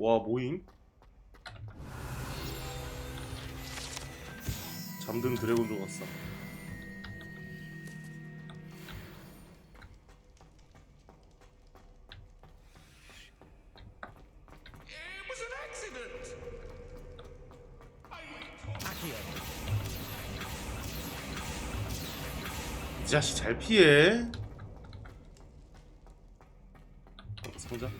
와, 뭐임? 잠든 드래곤 죽었어. 이 자식 잘 피해. 상자.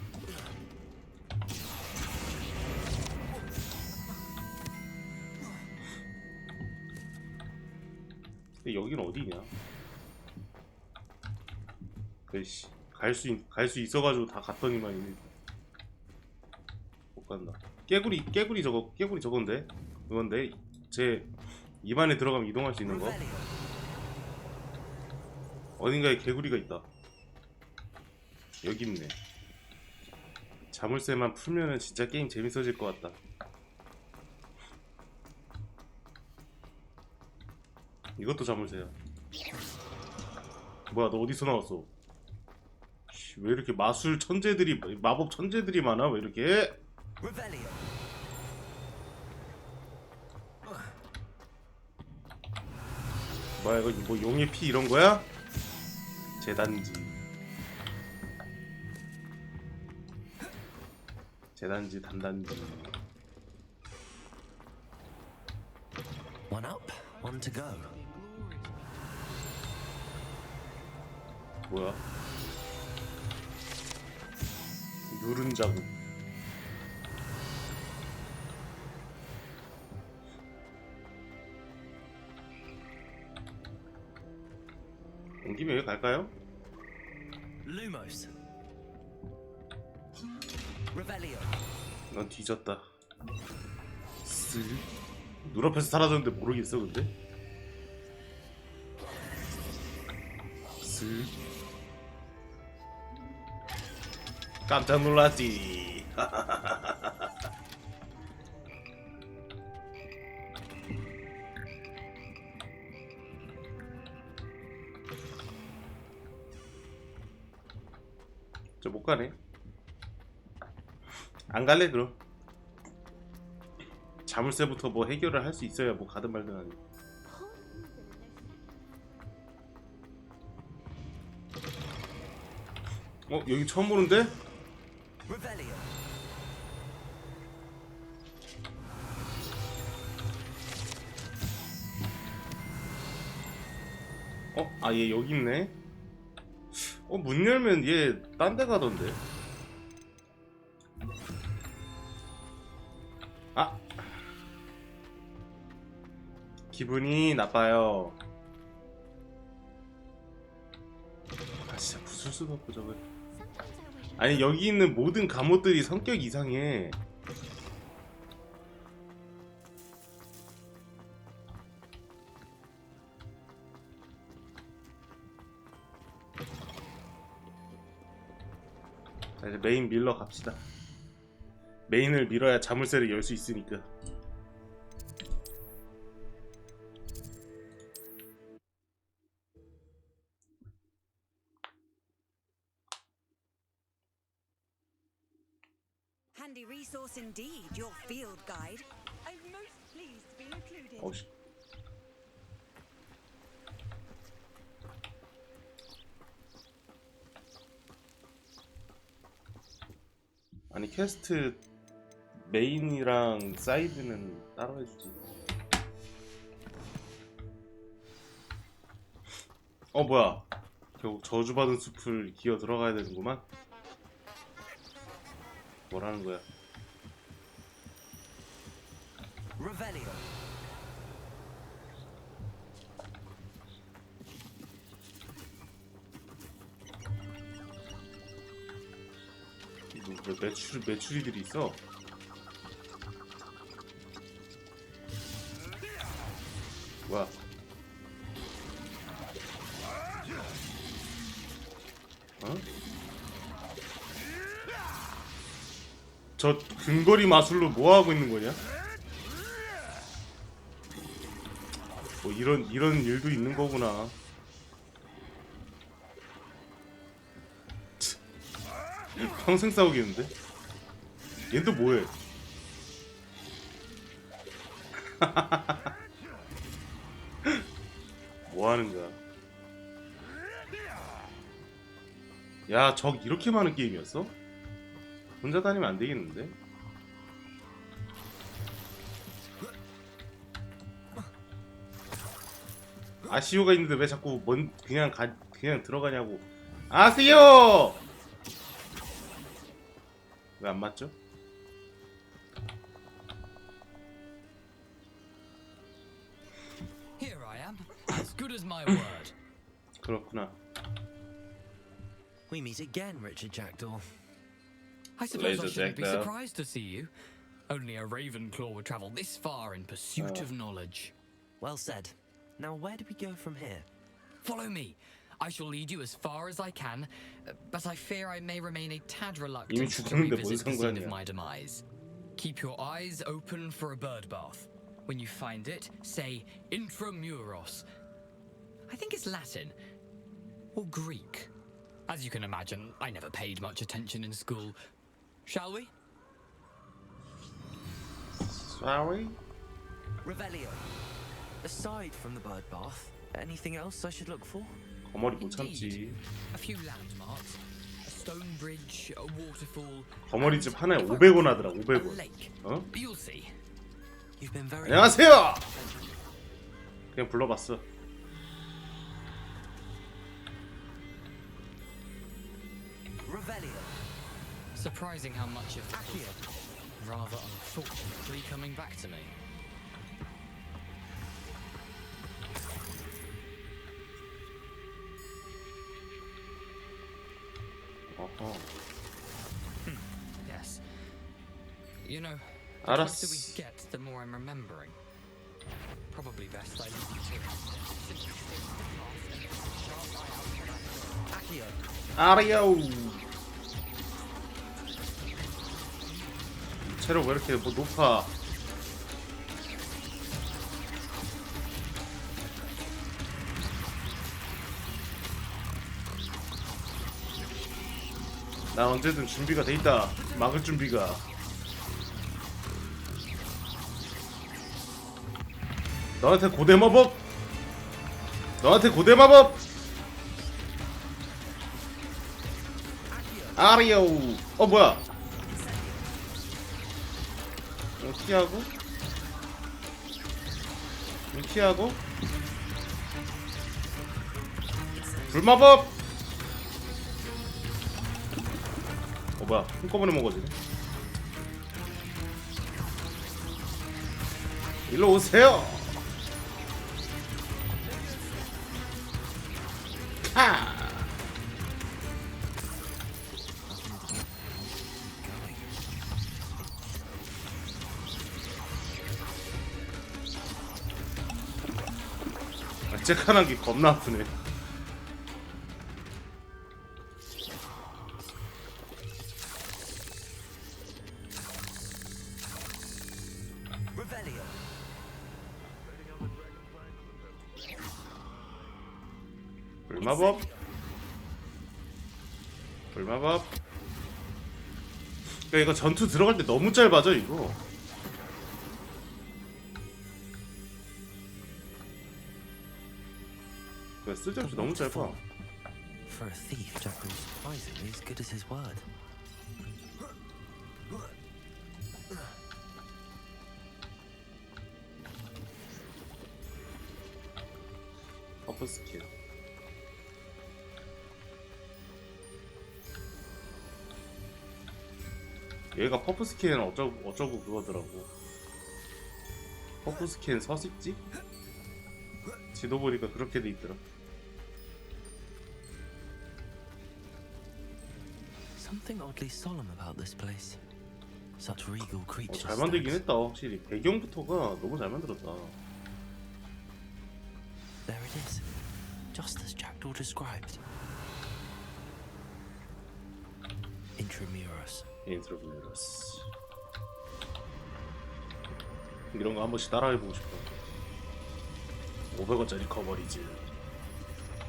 근데 여긴 어디냐? 그씨 갈 수 있어가지고 다 갔더니만 이미 못 간다. 깨구리 저건데 그건데 제 입안에 들어가면 이동할 수 있는 거. 어딘가에 개구리가 있다. 여기 있네. 자물쇠만 풀면은 진짜 게임 재밌어질 것 같다. 이것도 자물쇠야. 뭐야, 너 어디서 나왔어? 왜 이렇게 마술 천재들이, 마법 천재들이 많아? 왜 이렇게? 뭐야, 이거 뭐 용의 피 이런 거야? 재단지. 재단지, 단단지. One up, one to go. 뭐야? 누른 자국. 온 김에 여기 갈까요? Lumos. Revelio. 넌 뒤졌다. 쓸. 눈앞에서 사라졌는데 모르겠어 근데? 쓸. 깜짝 놀랐지. 저 못 가네. 안 갈래 그럼. 자물쇠부터 뭐 해결을 할 수 있어야 뭐 가든 말든 하니. 여기 처음 보는데? Revelio. 아, 얘 여기 있네. 문 열면 얘 딴 데 가던데. 아, 기분이 나빠요. 아, 진짜 부술 수도 없고 저거. 아니, 여기 있는 모든 갑옷들이 성격 이상해. 자, 이제 메인 밀러 갑시다. 메인을 밀어야 자물쇠를 열 수 있으니까. Handy resource indeed, your field guide. I'm most pleased to be included. 어우씨. 아니, 퀘스트 메인이랑 사이드는 따로 해주지. 뭐야, 결국 저주받은 숲을 기어 들어가야 되는구만. 뭐라는 거야? Revelio. 왜 메추리들이 있어? 뭐야? 저 근거리 마술로 뭐 하고 있는 거냐? 뭐 이런 일도 있는 거구나. 평생 싸우겠는데? 얘 또 뭐해? 뭐 하는 거야? 야, 적 이렇게 많은 게임이었어? 혼자 다니면 안 되겠는데? 아시오가 있는데 왜 자꾸 그냥 들어가냐고. 아시오! 왜 안 맞죠? Here I am, as good as my word. 그렇구나. We meet again, Richard Jackdaw. I suppose I Laser shouldn't be Jackdaw. surprised to see you. Only a Ravenclaw would travel this far in pursuit of knowledge. Well said. Now, where do we go from here? Follow me. I shall lead you as far as I can, but I fear I may remain a tad 이미 reluctant to 죽었는데 뭔 revisit the scene of 상관이야. my demise. Keep your eyes open for a bird bath. When you find it, say intramuros. I think it's Latin or Greek. As you can imagine, I never paid much attention in school. Shall we? Sorry? Revelio. Aside from the bird bath, anything else I should look for? 거머리 못 참지. A few landmarks, a stone bridge, a waterfall. 거머리집 하나에 and, if I 500원 recall, 하더라. a 500원. lake. 어? You'll see. You've been very. 안녕하세요. 그냥 불러봤어. Revelio. Surprising how much of rather unfortunately coming back to me. 어허. Yes. You know, the 알았어. closer we get, the more I'm remembering. Probably best I leave you to it. Accio. 아리오. 체력 왜 이렇게 뭐 높아? 난 언제든 준비가 돼 있다. 막을 준비가. 너한테 고대 마법. 너한테 고대 마법. 아리오. 뭐야? 피하고. 피하고. 불마법. 뭐야? 한꺼번에 먹어지네. 일로 오세요. 하. 째칸한 게 겁나 아프네. Revelio. 불마법. 불마법. 그러니까 이거 전투 들어갈 때 너무 짧아져 이거. 그래 쓸데없이 너무 짧아. For a thief, Jackdaw's surprisingly as good as his word. 버프 스킬. 얘가 퍼프 스킬은 어쩌고 그거더라고. 퍼프 스킬은 서식지? 지도 보니까 그렇게 돼 있더라. Something oddly solemn about this place. Such regal creatures. 잘 만들긴 했다. 확실히 배경부터가 너무 잘 만들었다. There it is, just as Jackdaw described. Intramuros. 인트로뷰러스. 이런 거 한 번씩 따라해보고 싶어. 500원짜리 커버리지.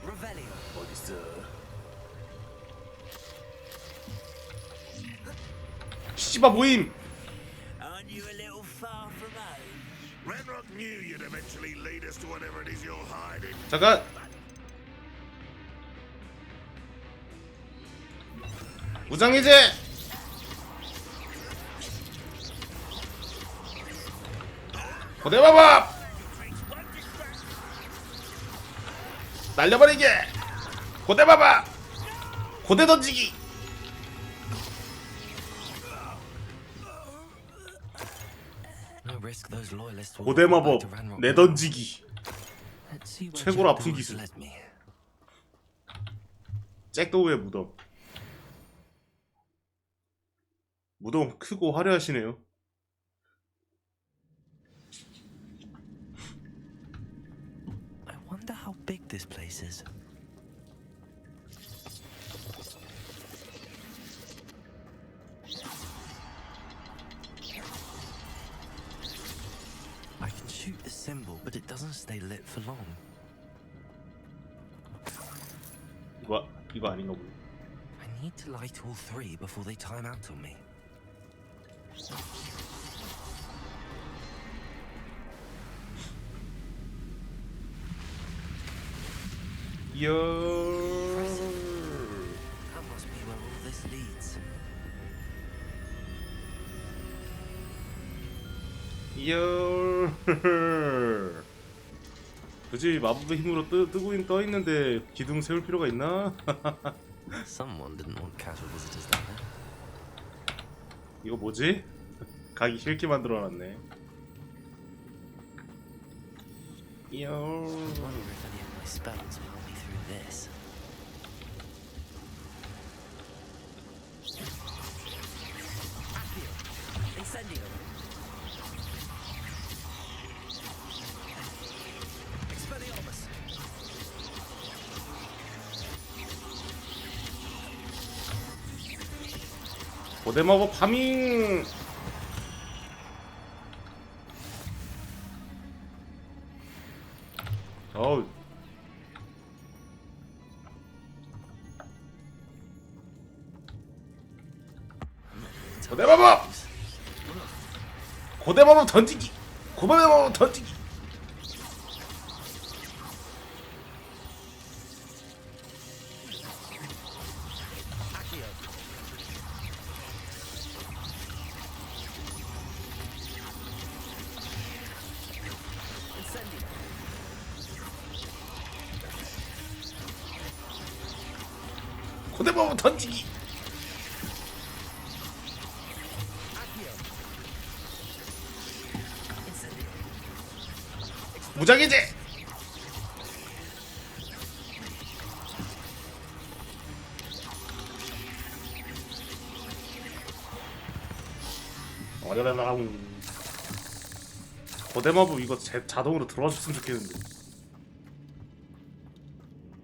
Revelio. 어딨어? 치바 모임. Aren't you a little far from home? Renrock knew you'd eventually lead us to whatever it is you're hiding. 잠깐. 무장해제. 고대마법. 날려버리게. 고대마법. 고대 던지기. No risk those loyalists will 고대 go back 마법 to Ranrock. 내 던지기. Let's see where 최고로 Jack 아픈 Dawes 기술. led me. 잭도우의 무덤. 무덤 크고 화려하시네요. I wonder how big this place is. I can shoot the symbol, but it doesn't stay lit for long. 이거 아닌가 보네. I need to light all three before they time out on me. 열. That must be where all this leads. 열. 굳이 마법의 힘으로 떠 있는데 기둥 세울 필요가 있나? Someone didn't want casual visitors down there. 이거 뭐지? 가기 싫게 만들어놨네. 열. I wonder if any of my spells will help me through this. Accio. Incendio. Expelliarmus. 고대 마법 파밍. 어우. 고대 마법. 고대 마법 던지기. 고대 마법 던지기. Accio. Incendio. 고대 마법 던지기. Accio. Incendio. 무장해제. 어려라랑. 고대 마법 이거 자동으로 들어와줬으면 좋겠는데.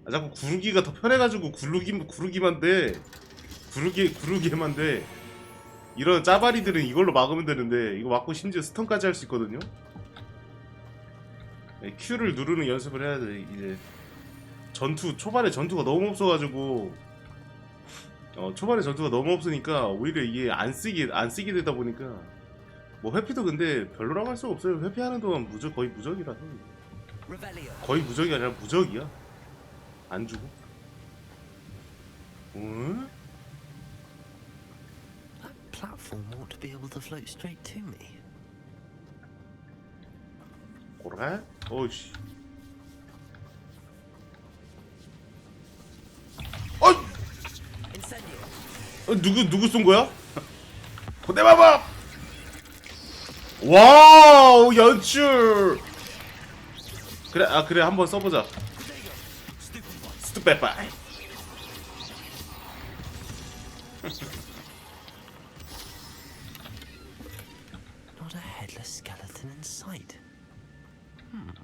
아, 자꾸 구르기가 더 편해가지고 구르기만 돼. 구르기만 돼. 이런 짜바리들은 이걸로 막으면 되는데 이거 막고 심지어 스턴까지 할 수 있거든요. 네, Q를 누르는 연습을 해야 돼. 이제 초반에 전투가 너무 없어가지고 초반에 전투가 너무 없으니까 오히려 이게 안 쓰게 되다 보니까 뭐 회피도 근데 별로라고 할 수가 없어요. 회피하는 동안 거의 무적이라서. Revelio. 거의 무적이 아니라 무적이야. 안 주고. 응? That platform ought to be able to float straight to me. 그래? 어이씨. 어이! Incendio. 누구 쏜 거야? 고대 마법! 와우, 연출! 그래, 한번 써보자. 스투페파이. Not a headless skeleton in sight.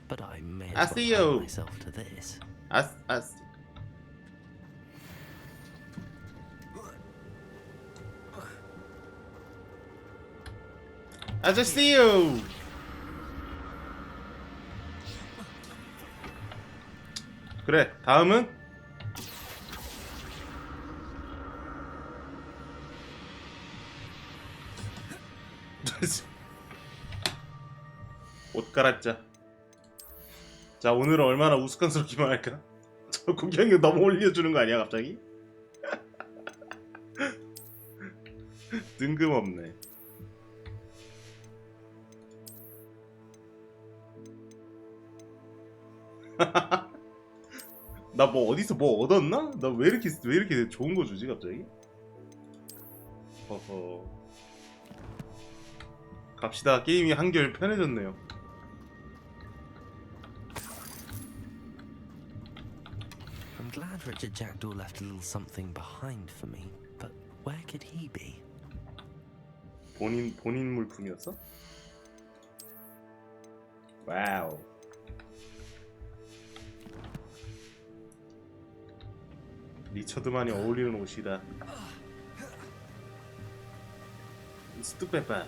But I may I as see well you. help myself to this. 아스. 아저씨요. 그래, 다음은 옷 갈아입자. 자, 오늘은 얼마나 우스꽝스럽기만 할까? 저 구경이 너무 올려주는 거 아니야 갑자기? 뜬금없네. 나 뭐 어디서 뭐 얻었나? 나 왜 이렇게 좋은 거 주지 갑자기? 허허. 갑시다. 게임이 한결 편해졌네요. I'm glad Richard Jackdaw left a little something behind for me, but where could he be? 본인 물품이었어? 와우. 리처드만이 어울리는 옷이다. 스투페파.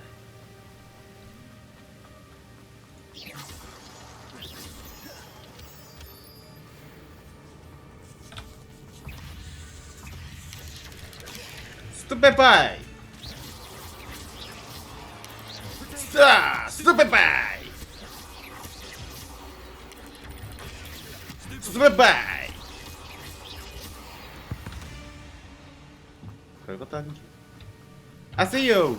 스투페파이. 스투페파이. 스투페파이. 별것도 아니지. 아세요.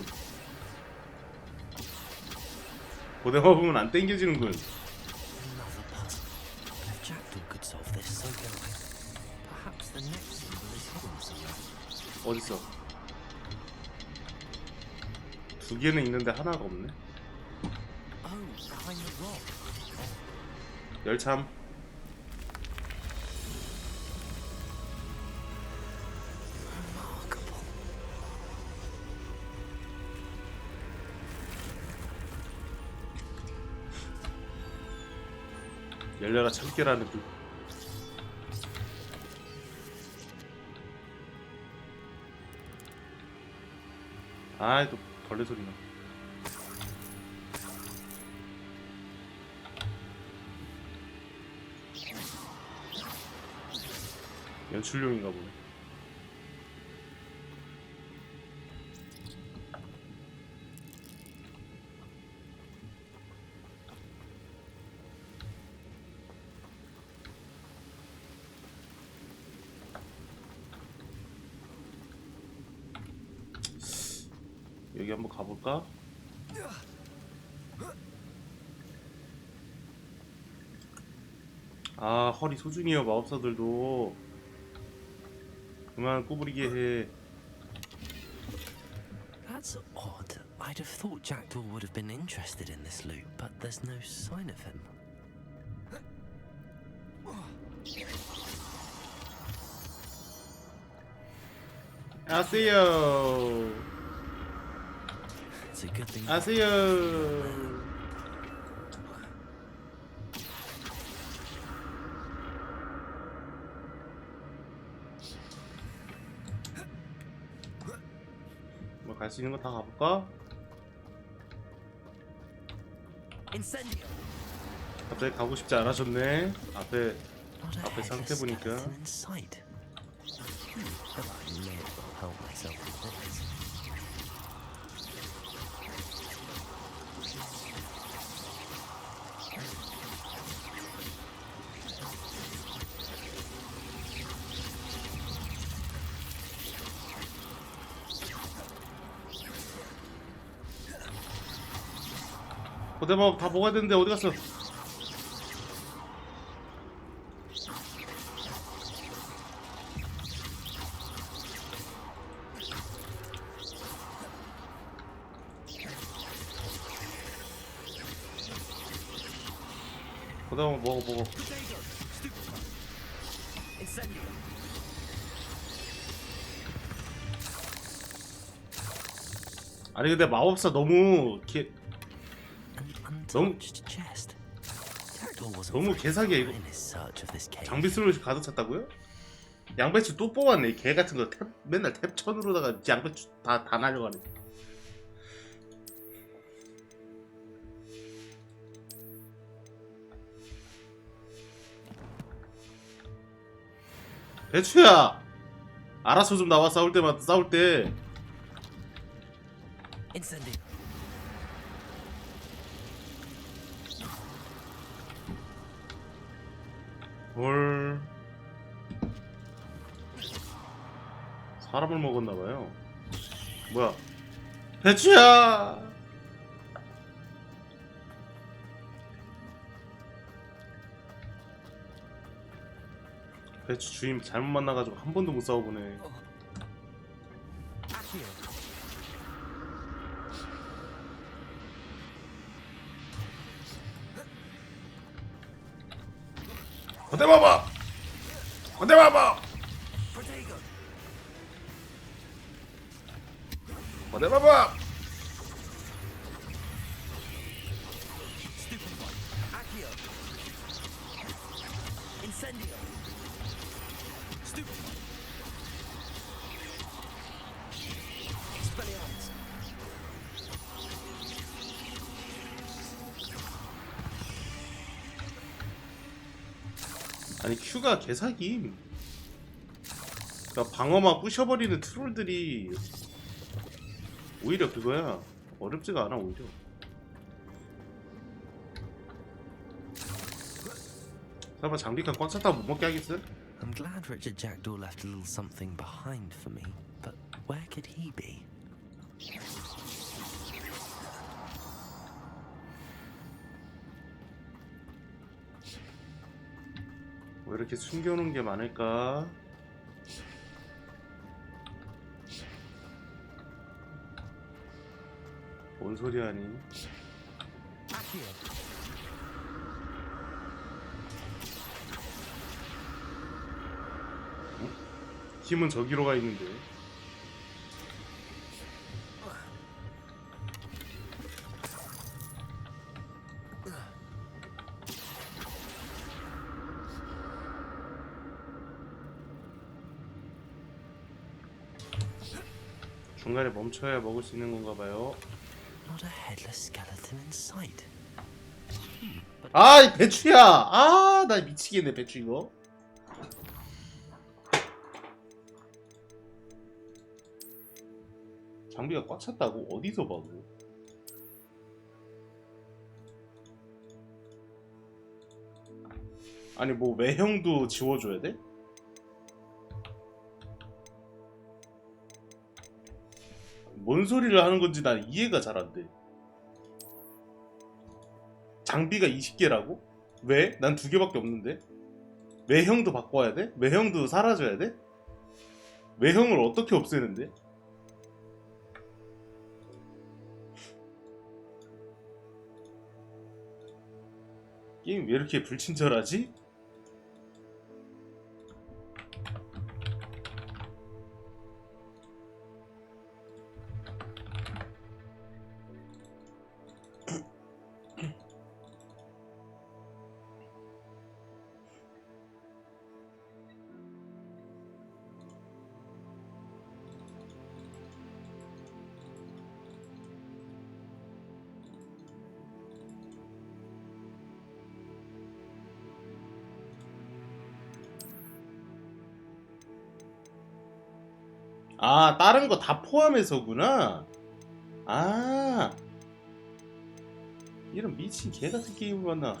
고대화 보면 안 땡겨지는군. Another puzzle. If Jackdaw could solve this, so can I. Perhaps the next symbol is hidden somewhere. 어딨어? 두 개는 있는데 하나가 없네. Oh, behind the rock. 열참. Remarkable. 열려라 참깨라는 뜻. 아이 또 벌레 소리나. 연출용인가 보네. 여기 한번 가볼까? 아, 허리 소중해요 마법사들도. 그만 구부리게 해. That's odd. I'd have thought Jackdaw would have been interested in this loot, but there's no sign of him. 아세요. It's a good thing. 아세요. 뭐 갈 수 있는 거 다 가볼까? Incendio. 갑자기 가고 싶지 않아졌네. 앞에 Not a 앞에 상태 headless 보니까. skeleton in sight. But I may as well help myself with this. 고대마법 다 먹어야 되는데 어디 갔어? 고대마법 먹어. Incendio. 아니 근데 마법사 너무 An 너무- untouched chest. Jackdaw wasn't 너무 very 개사기야, far 이거. in his search of this cave. 장비 스로이 가득 찼다고요? 양배추 또 뽑았네. 개 같은 거 맨날 탭천으로다가 양배추 다 날려가네. 배추야, 알아서 좀 나와. 싸울 때. Incendio. 헐. 사람을 먹었나봐요. 뭐야? 배추야! 배추 주인 잘못 만나가지고 한 번도 못 싸워보네. 어때 봐봐! 어때 봐봐! 어때 봐봐! 아니 큐가 개사김. 그러니까 방어막 부셔버리는 트롤들이 오히려 그거야. 어렵지가 않아 오히려. 설마 장비칸 꽉 찼다고 못 먹게 하겠어? I'm glad Richard Jackdaw left a little something behind for me, but where could he be? 왜 이렇게 숨겨놓은 게 많을까? 뭔 소리 하니? 응? 힘은 저기로 가 있는데. 중간에 멈춰야 먹을 수 있는 건가 봐요. Not a headless skeleton in sight. 아, 이 배추야! 아, 나 미치겠네, 배추 이거. 장비가 꽉 찼다고? 어디서 봐, 그래? 아니, 뭐, 외형도 지워줘야 돼? 뭔 소리를 하는 건지 난 이해가 잘 안 돼. 장비가 20개라고? 왜? 난 2개밖에 없는데? 외형도 바꿔야 돼? 외형도 사라져야 돼? 외형을 어떻게 없애는데? 게임 왜 이렇게 불친절하지? 아, 다른 거 다 포함해서구나. 아, 이런 미친 개같은 게임을 봤나.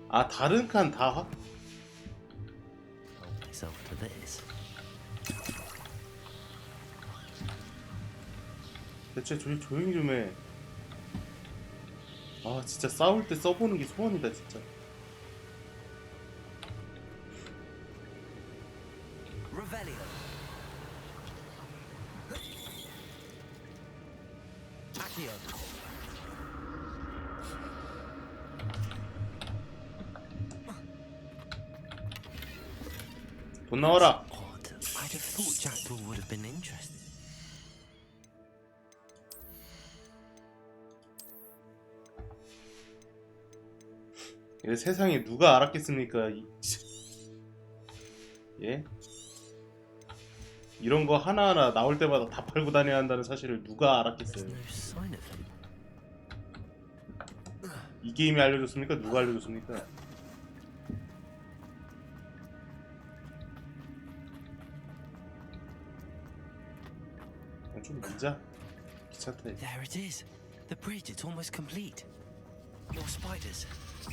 아, 다른 칸 다 확... Hold myself to this. 대체 조용히 좀 해. 아, 진짜 싸울 때 써보는 게 소원이다, 진짜. Revelio. Accio. 돈 나와라. Odd. I'd have thought Jackdaw would have been interested. 이래 세상에 누가 알았겠습니까? 예? 이런 거 하나하나 나올 때마다 다 팔고 다녀야 한다는 사실을 누가 알았겠어요? There's no sign of him. 이 게임이 알려줬습니까? 누가 알려줬습니까? 그냥 좀 밀자. 귀찮다. There it is. The bridge, it's almost complete. More spiders.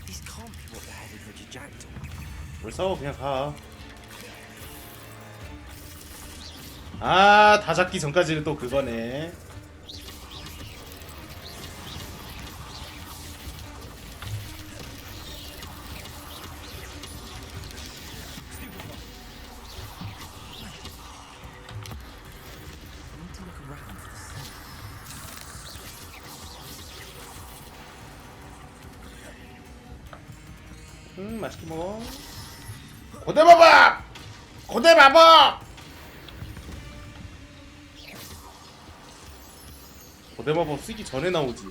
These can't be what the headed Richard Jackdaw. 뭘 싸워 그냥 가. 아, 다 잡기 전까지는 또 그거네. I need to look around for the scent. 맛있게 먹어. 고대 마법! 고대 마법! 고대 마법 쓰기 전에 나오지.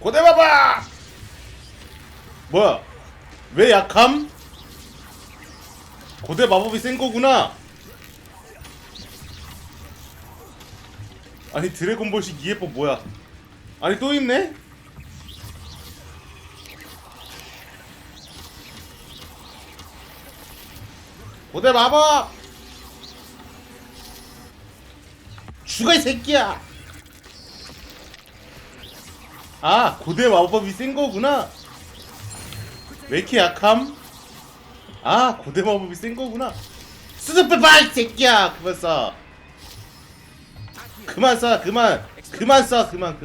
고대 마법! 뭐야? 왜 약함? 고대 마법이 센 거구나. 아니 드래곤볼식 이해법 뭐야? 아니 또 있네? 고대 마법! 죽어 이 새끼야! 아, 고대 마법이 센 거구나. 왜 이렇게 약함? 아, 고대 마법이 센 거구나. 스누프바 이 새끼야! 그만 쏴. 그만 쏴, 그만. 그만 쏴, 그만.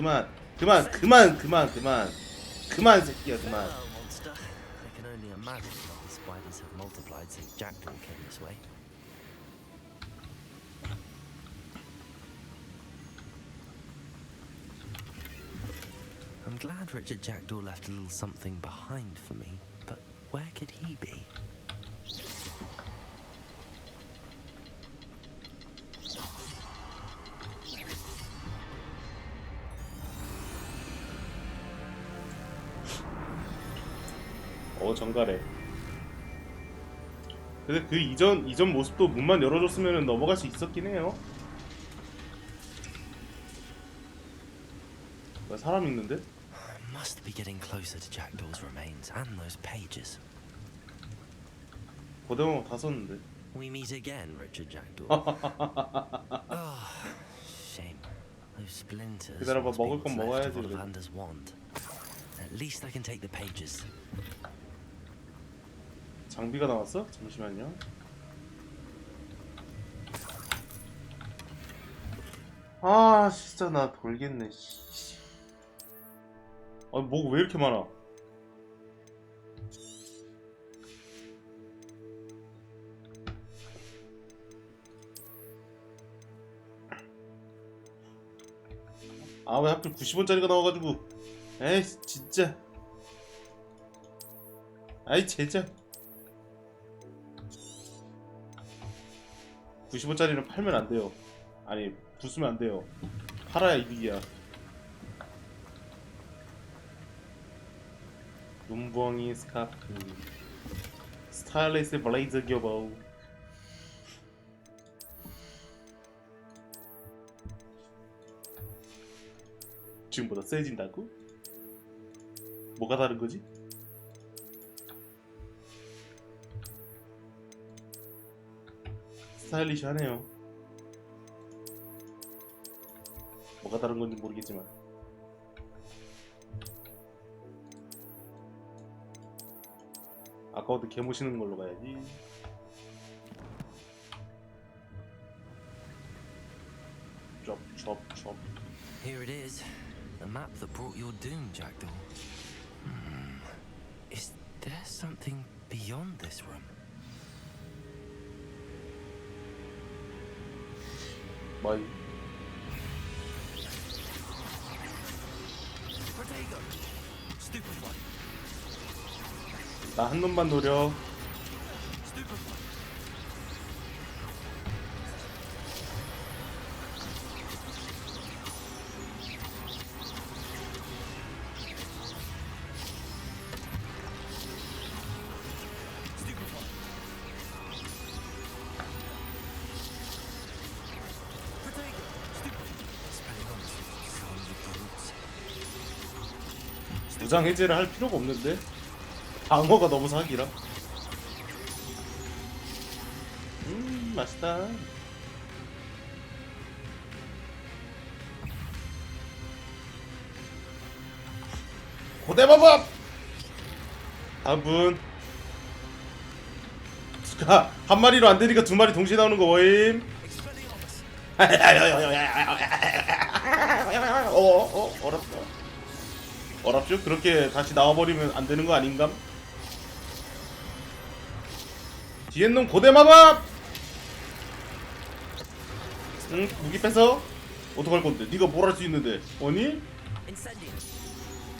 그만 새끼야, 그만. Hello, monster. I can only imagine how the spiders have multiplied since Jackdaw came this way. I'm glad Richard Jackdaw left a little something behind for me, but where could he be? 정갈해. 근데 그 이전 모습도 문만 열어줬으면 넘어갈 수 있었긴 해요. 나 사람 있는데? I must be getting closer to Jackdaw's remains and those pages. 고대마법 다 썼는데. We meet again, Richard Jackdaw. Oh, shame. Those splinters 기다려봐, must be 먹을 건 what's left 먹어야지, of 그래도. Ollivander's wand. At least I can take the pages. 장비가 나왔어? 잠시만요. 아 진짜 나 돌겠네. 씨. 아 뭐가 왜 이렇게 많아? 아 왜 하필 90원짜리가 나와가지고. 에이 진짜. 아이 제자. 90원짜리는 팔면 안 돼요. 아니 부수면 안 돼요. 팔아야 이득이야. 눈부엉이 스카프, 스타일리스 블레이즈 교보. 지금보다 세진다고? 뭐가 다른 거지? 스타일리시하네요. 뭐가 다른 건지 모르겠지만. 아까부터 개 모시는 걸로 가야지. 쩝. Here it is, the map that brought your doom, Jackdaw. Is there something beyond this room? 마이. Protego! Stupid one. 나 한 놈만 노려. Stupid one. Stupid one. Protego! Stupid. Spelling on some of the brutes. 무장 해제를 할 필요가 없는데. 방어가 너무 사기라. 맛있다. 고대 마법! 다음분. 한 마리로 안 되니까 두 마리 동시에 나오는 거 뭐임? 어렵다. 어렵죠? 그렇게 다시 나와버리면 안 되는 거 아닌감? 뒤엔 놈 고대 마법! 응? 무기 뺏어? 어떡할 건데? 네가 뭘 할 수 있는데? 아니?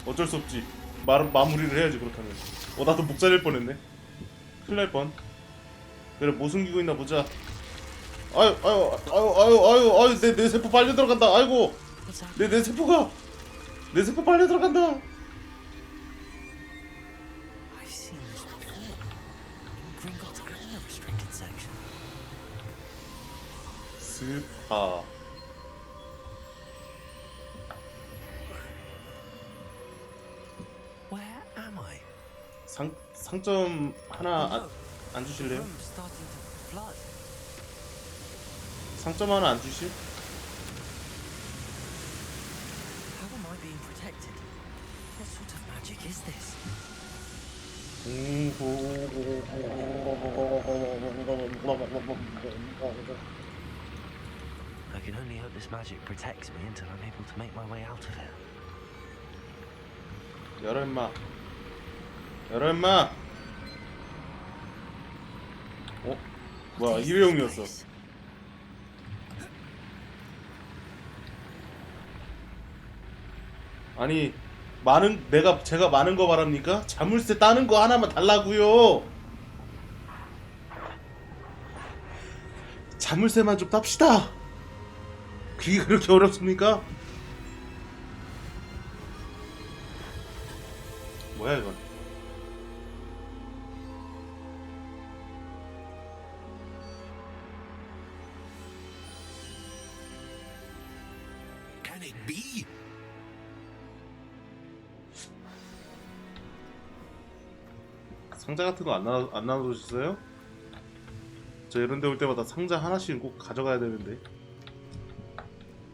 어쩔 수 없지. 마무리를 해야지 그렇다면. 나도 목 잘릴 뻔했네. 큰일 날 뻔. 그래 뭐 숨기고 있나 보자. 아유 내 세포 빨려 들어간다. 아이고 내 세포가 내 세포 빨려 들어간다. I've seen this before. In Gringotts and the restricted section. 스파. Where am I? 상점 하나 안 주실래요? Room's starting to flood. 상점 하나 안 주실? How am I being protected? What sort of magic is this? I can only hope this magic protects me until I'm able to make my way out of it. 열어 임마. 열어 임마. 뭐야 일회용이었어. 아니 제가 많은 거 바랍니까? 자물쇠 따는 거 하나만 달라고요. 자물쇠만 좀 땁시다. 그게 그렇게 어렵습니까? 뭐야 이건? Can it be? 상자 같은 거 안 나눠주셨어요? 저 이런 데 올 때마다 상자 하나씩은 꼭 가져가야 되는데.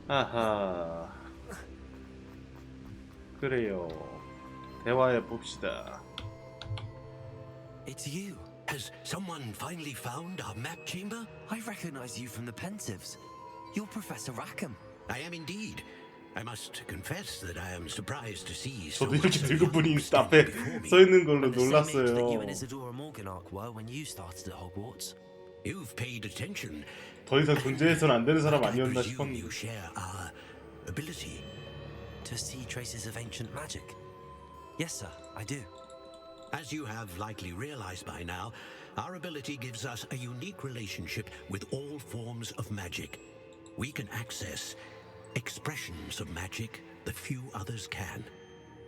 아하. 그래요. 대화해 봅시다. It's you. Has someone finally found our map chamber? I recognize you from the Pensives. You're Professor Rackham. I am indeed. I must confess that I am surprised to see so 저도 이렇게 much of 늙은 the 분이 standing 앞에 before me. 서 있는 걸로 I'm the same age that you 놀랐어요. and Isadora Morganach were when you started at Hogwarts. You've paid attention. 더 이상 존재해서는 안 되는 사람 I 아니었나 presume 싶었는데. you share our ability. To see traces of ancient magic. Yes, sir, I do. As you have likely realized by now, our ability gives us a unique relationship with all forms of magic. We can access expressions of magic that few others can.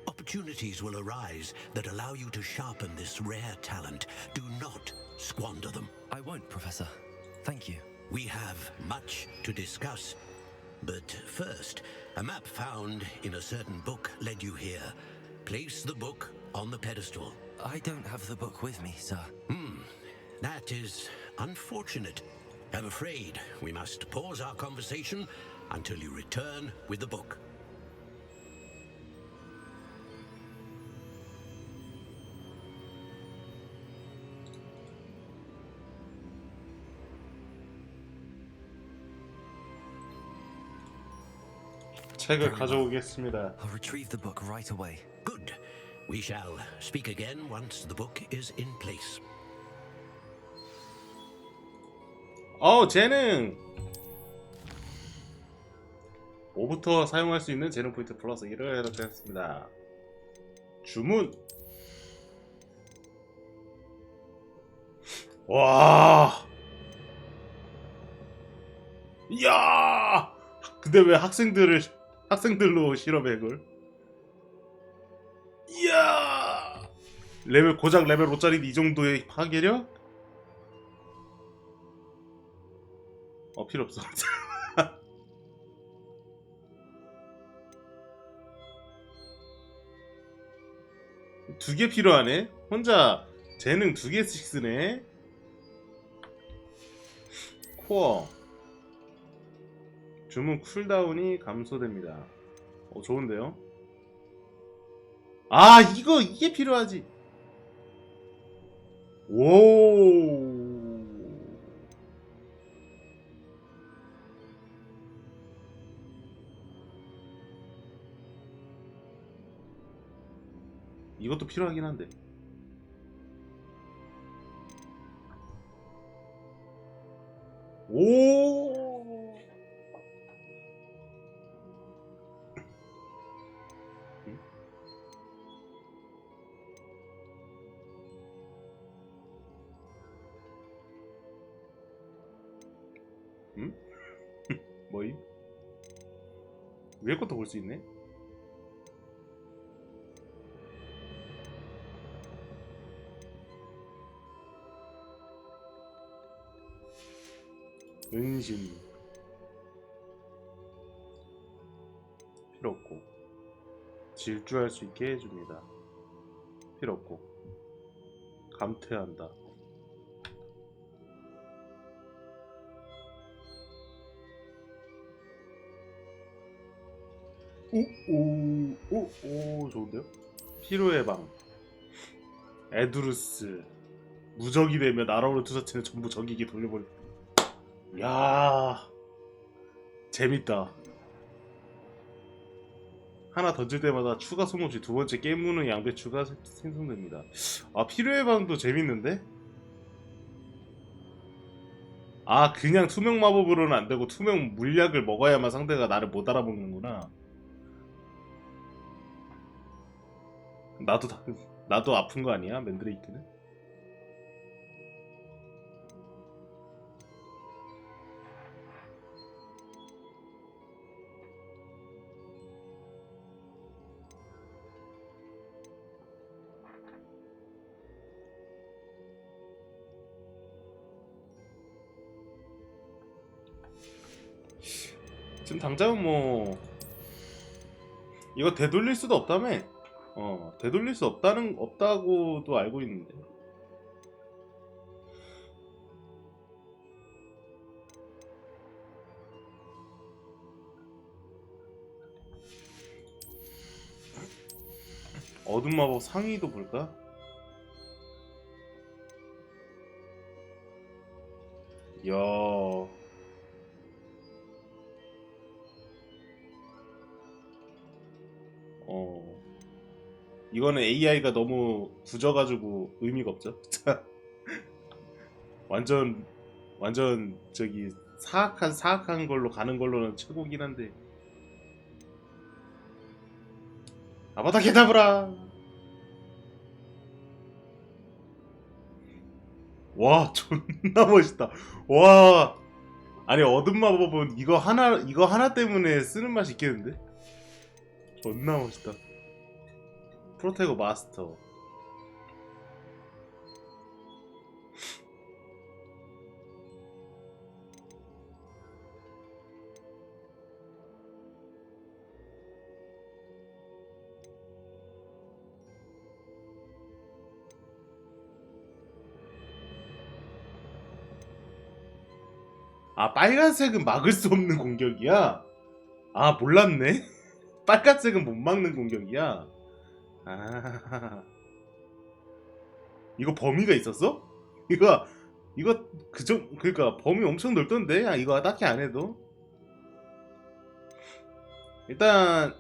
Opportunities will arise that allow you to sharpen this rare talent. Do not squander them. I won't, Professor. Thank you. We have much to discuss. But first, a map found in a certain book led you here. Place the book on the pedestal. I don't have the book with me, sir. That is unfortunate. I'm afraid we must pause our conversation until you return with the book. 책을 가져오겠습니다. I'll retrieve the book right away. Good. We shall speak again once the book is in place. 재능! 5부터 사용할 수 있는 재능 포인트 플러스 1을 해독했습니다. 주문! 와! 이야! 근데 왜 학생들로 실험해 그걸? 이야! 고작 레벨 5짜리 이 정도의 파괴력? 필요 없어. 두 개 필요하네? 혼자 재능 2개씩 쓰네? 코어 주문 쿨다운이 감소됩니다. 좋은데요? 이게 필요하지. 오. 이것도 필요하긴 한데. 오. 응? 응? 뭐임? 위에 것도 볼 수 있네? 은신 필요 없고 질주할 수 있게 해줍니다. 필요 없고 감퇴한다. 오오오오 좋은데요? 피로의 방 에두루스 무적이 되면 날아오는 투사체는 전부 적에게 돌려버려. 야 재밌다. 하나 던질 때마다 추가 소모 없이 두 번째 게임 문은 양배추가 생성됩니다. 아 필요의 방도 재밌는데? 아 그냥 투명 마법으로는 안 되고 투명 물약을 먹어야만 상대가 나를 못 알아먹는구나. 나도 아픈 거 아니야 맨드레이크는? 지금 당장은 뭐 이거 되돌릴 수도 없다며. 되돌릴 수 없다고도 알고 있는데. 어둠 마법 상위도 볼까? 이야. 이거는 AI가 너무 굳어가지고 의미가 없죠. 완전 저기 사악한 걸로 가는 걸로는 최고긴 한데. 아바타 케다브라. 와 존나 멋있다. 와 아니 어둠 마법은 이거 하나 때문에 쓰는 맛이 있겠는데? 존나 멋있다. 프로테고 마스터. 아 빨간색은 막을 수 없는 공격이야? 아 몰랐네. 빨간색은 못 막는 공격이야? 아 이거 범위가 있었어? 이거 그니까 범위 엄청 넓던데? 아 이거 딱히 안 해도 일단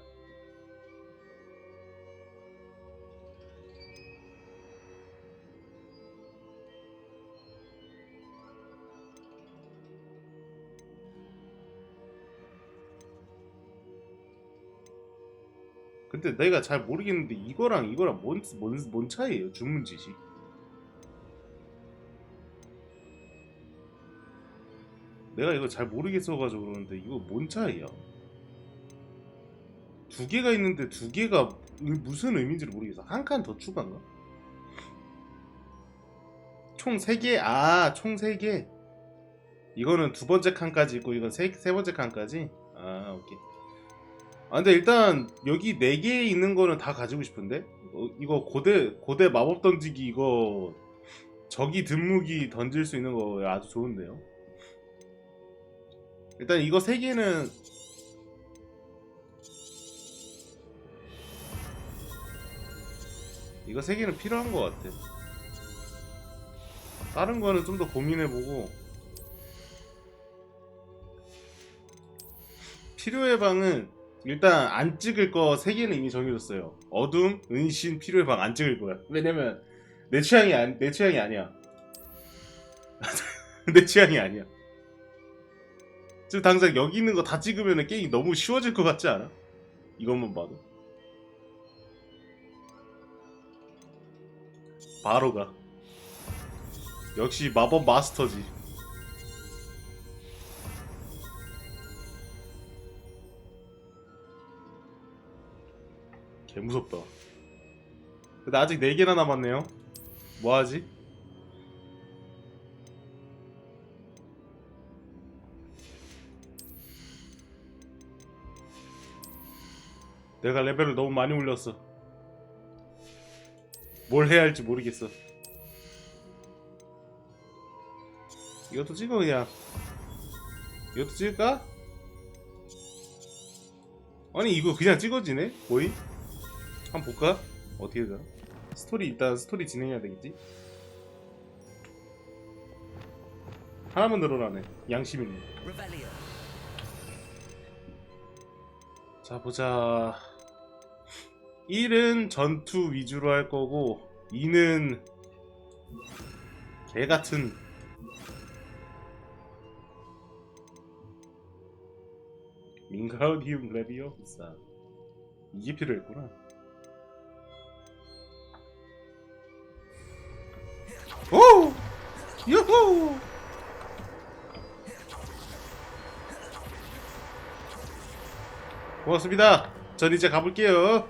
근데 내가 잘 모르겠는데 이거랑 뭔 차이예요? 주문 지식. 내가 이거 잘 모르겠어가지고 그러는데 이거 뭔 차이야? 두 개가 있는데 두 개가 무슨 의미인지를 모르겠어. 한 칸 더 추가인가? 총 3개? 아, 총 3개. 이거는 두 번째 칸까지 있고 이건 세 번째 칸까지? 아, 오케이. 아, 근데 일단 여기 4개 있는 거는 다 가지고 싶은데? 이거 고대 마법 던지기 이거 적이 든무기 던질 수 있는 거 아주 좋은데요? 일단 이거 3개는 필요한 것 같아. 다른 거는 좀 더 고민해보고. 필요의 방은 일단 안 찍을 거 3개는 이미 정해졌어요. 어둠, 은신, 필요의 방 안 찍을 거야. 왜냐면 내 취향이 아니야. 내 취향이 아니야. 지금 당장 여기 있는 거 다 찍으면 게임이 너무 쉬워질 것 같지 않아? 이것만 봐도. 바로 가. 역시 마법 마스터지. 개 무섭다. 근데 아직 4개나 남았네요. 뭐하지? 내가 레벨을 너무 많이 올렸어. 뭘 해야 할지 모르겠어. 이것도 찍어 그냥. 이것도 찍을까? 아니 이거 그냥 찍어지네? 거의? 한번 볼까? 어떻게 되나? 스토리 일단 스토리 진행해야 되겠지? 하나만 늘어나네. 양심 있네. Revelio. 자 보자. 1은 전투 위주로 할 거고 2는 개같은 민가디움 레비오사. 이게 필요했구나. 오! 유후! 고맙습니다. 전 이제 가볼게요.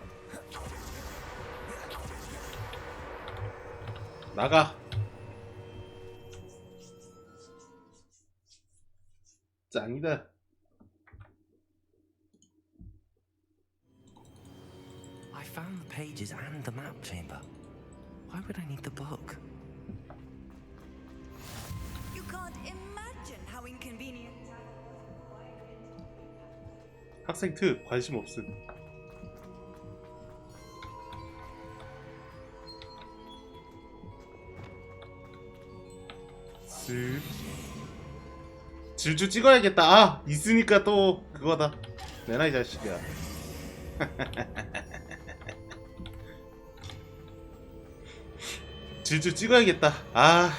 나가. 짱이다. I found the pages and the map chamber. Why would I need the book? You can't imagine how inconvenient. 학생 특 관심 없음. 쓱. 질주 찍어야겠다. 아 있으니까 또 그거다. 내놔 이 자식이야. 질주 찍어야겠다. 아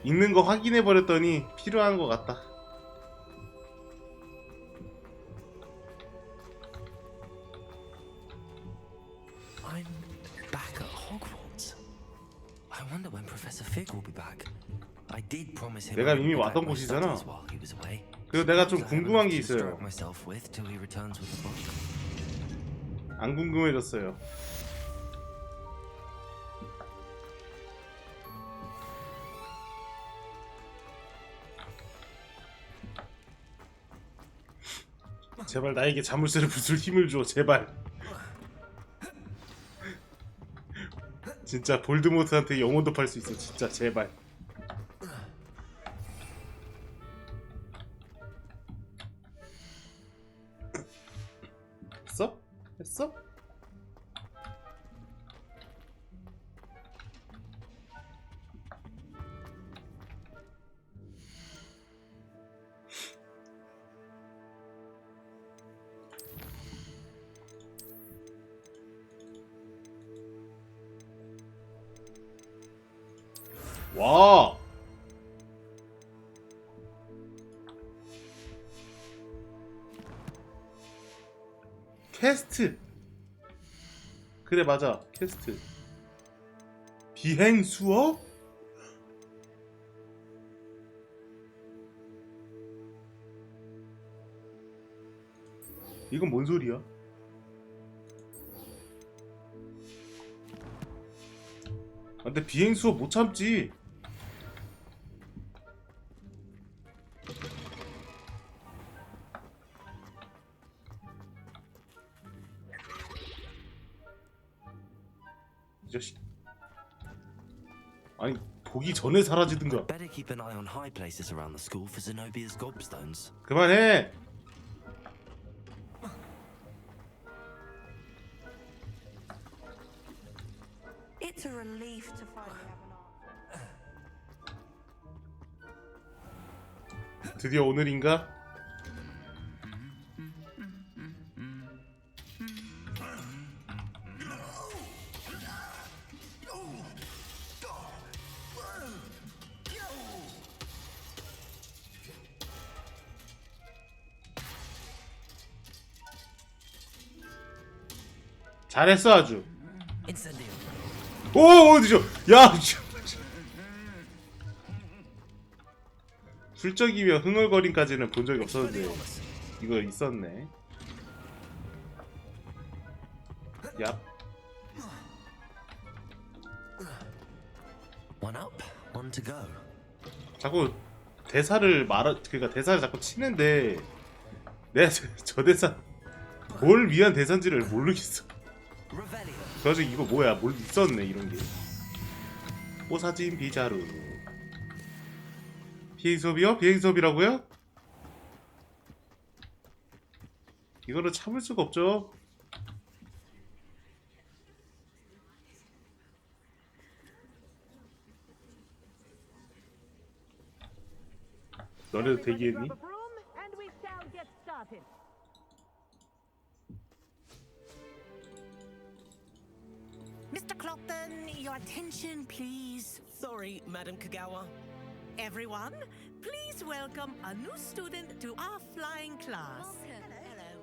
있는 거 확인해 버렸더니 필요한 거 같다. I'm back at Hogwarts. I wonder when Professor Fig will be back. I did promise him. 내가 I would 이미 be back 왔던 my 곳이잖아. studies while he was away. 그리고 내가 좀 Suppose I have 궁금한 enough 게 to 있어요. distract myself with till he returns with the book. 안 궁금해졌어요. 제발 나에게 자물쇠를 부술 힘을 줘. 제발. 진짜 볼드모트한테 영혼도 팔 수 있어. 진짜 제발. 했어? 했어? 와. 퀘스트. 그래 맞아. 퀘스트. 비행 수업? 이건 뭔 소리야? 아, 근데 비행 수업 못 참지. 이 자식. 아니 보기 전에 사라지든가. Better keep an eye on high places around the school for Zenobia's gobstones. 그만해. It's a relief to finally have an answer. 드디어 오늘인가? 잘했어 아주. Incendio. 오 어디죠? 야 훌쩍이며 흥얼거림까지는 본 적이 없었는데 이거 있었네. 얍. One up, one to go. 자꾸 대사를 그러니까 대사를 자꾸 치는데 내가 저 대사 뭘 위한 대사인지를 모르겠어. Revelio. 그래가지고 이거 뭐야? 뭘 있었네 이런 게. 뽀사진 비자루. 비행 수업이요? 비행 수업이라고요? 이거는 참을 수가 없죠. 너네도 대기했니? Mr. Clockton, your attention, please. Sorry, Madam Kagawa. Everyone, please welcome a new student to our flying class. Hello.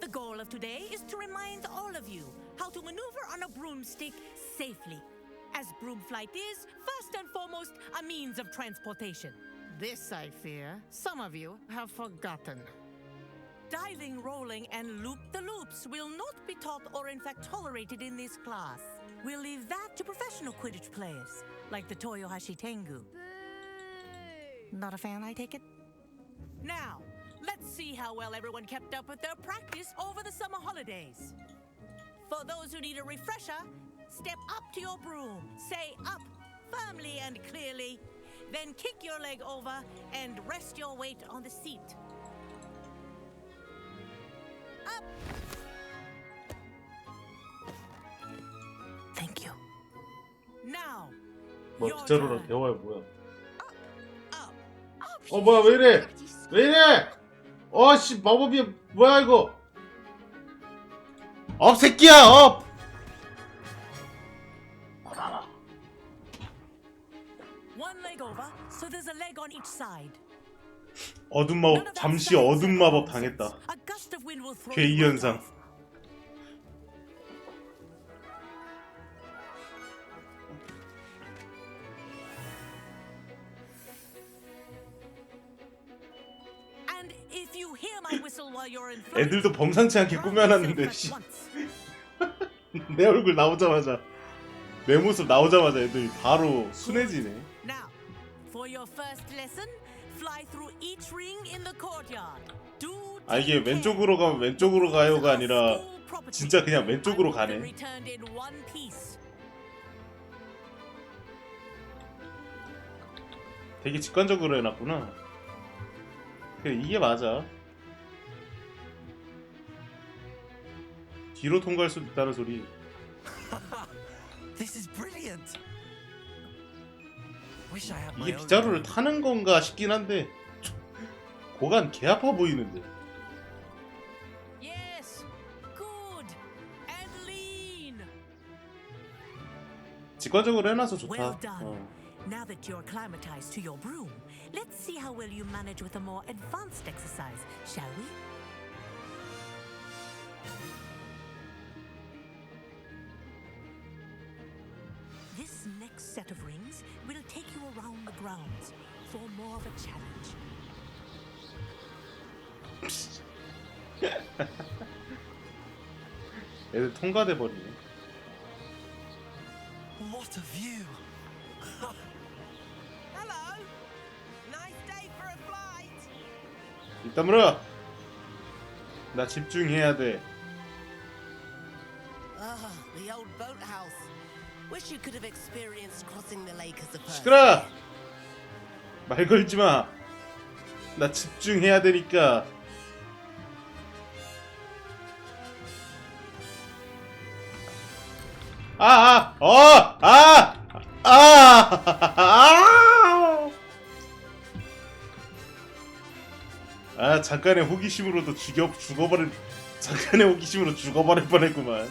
The goal of today is to remind all of you how to maneuver on a broomstick safely, as broom flight is, first and foremost, a means of transportation. This, I fear, some of you have forgotten. Diving, rolling, and loop-the-loops will not be taught or in fact tolerated in this class. We'll leave that to professional Quidditch players, like the Toyohashi Tengu. Not a fan, I take it? Now, let's see how well everyone kept up with their practice over the summer holidays. For those who need a refresher, step up to your broom, say up firmly and clearly, then kick your leg over and rest your weight on the seat. Up! Thank you. Now, 뭐 your 빗자루랑 turn. 대화야 뭐야? Up! 뭐야 왜 이래? 왜 이래? 어씨 마법이 뭐야 이거? 업 새끼야 업! One leg over, so there's a leg on each side. 어둠 None 마법 of that 잠시 sounds 어둠 like 마법 nonsense. 당했다. A gust of wind will throw 괴이 you right 현상. off. And if you hear my whistle while you're in flight, 애들도 범상치 않게 drown 꾸며놨는데 yourself 씨. at once. 내 얼굴 나오자마자 내 모습 나오자마자 애들이 바로 순해지네. Now, for your first lesson, fly through each ring in the courtyard. Do 아 이게 take care. 왼쪽으로 가면 왼쪽으로 가요가 아니라 School property. 진짜 그냥 왼쪽으로 I want 가네. them returned in one piece. 되게 직관적으로 해놨구나. 그래 이게 맞아. 뒤로 통과할 수 있다는 소리. This is brilliant. Wish I had my 이게 own. 빗자루를 타는 건가 싶긴 한데 고간 개 아파 보이는데. Yes, good and lean. 직관적으로 해놔서 Well 좋다. done. Now that you're acclimatized to your broom, let's see how well you manage with a more advanced exercise, shall we? This next set of rings will take you around the grounds for more of a challenge. 애들 통과돼 버리네. What a view. Hello! Nice day for a flight! 이따 물어. 나 집중해야 돼. Ah, the old boathouse. Wish you could have experienced crossing the lake as a person. 시끄러. 말 걸지 마. 나 집중해야 되니까. 아 잠깐의 호기심으로도 죽어버릴 잠깐의 호기심으로 죽어버릴 뻔했구만.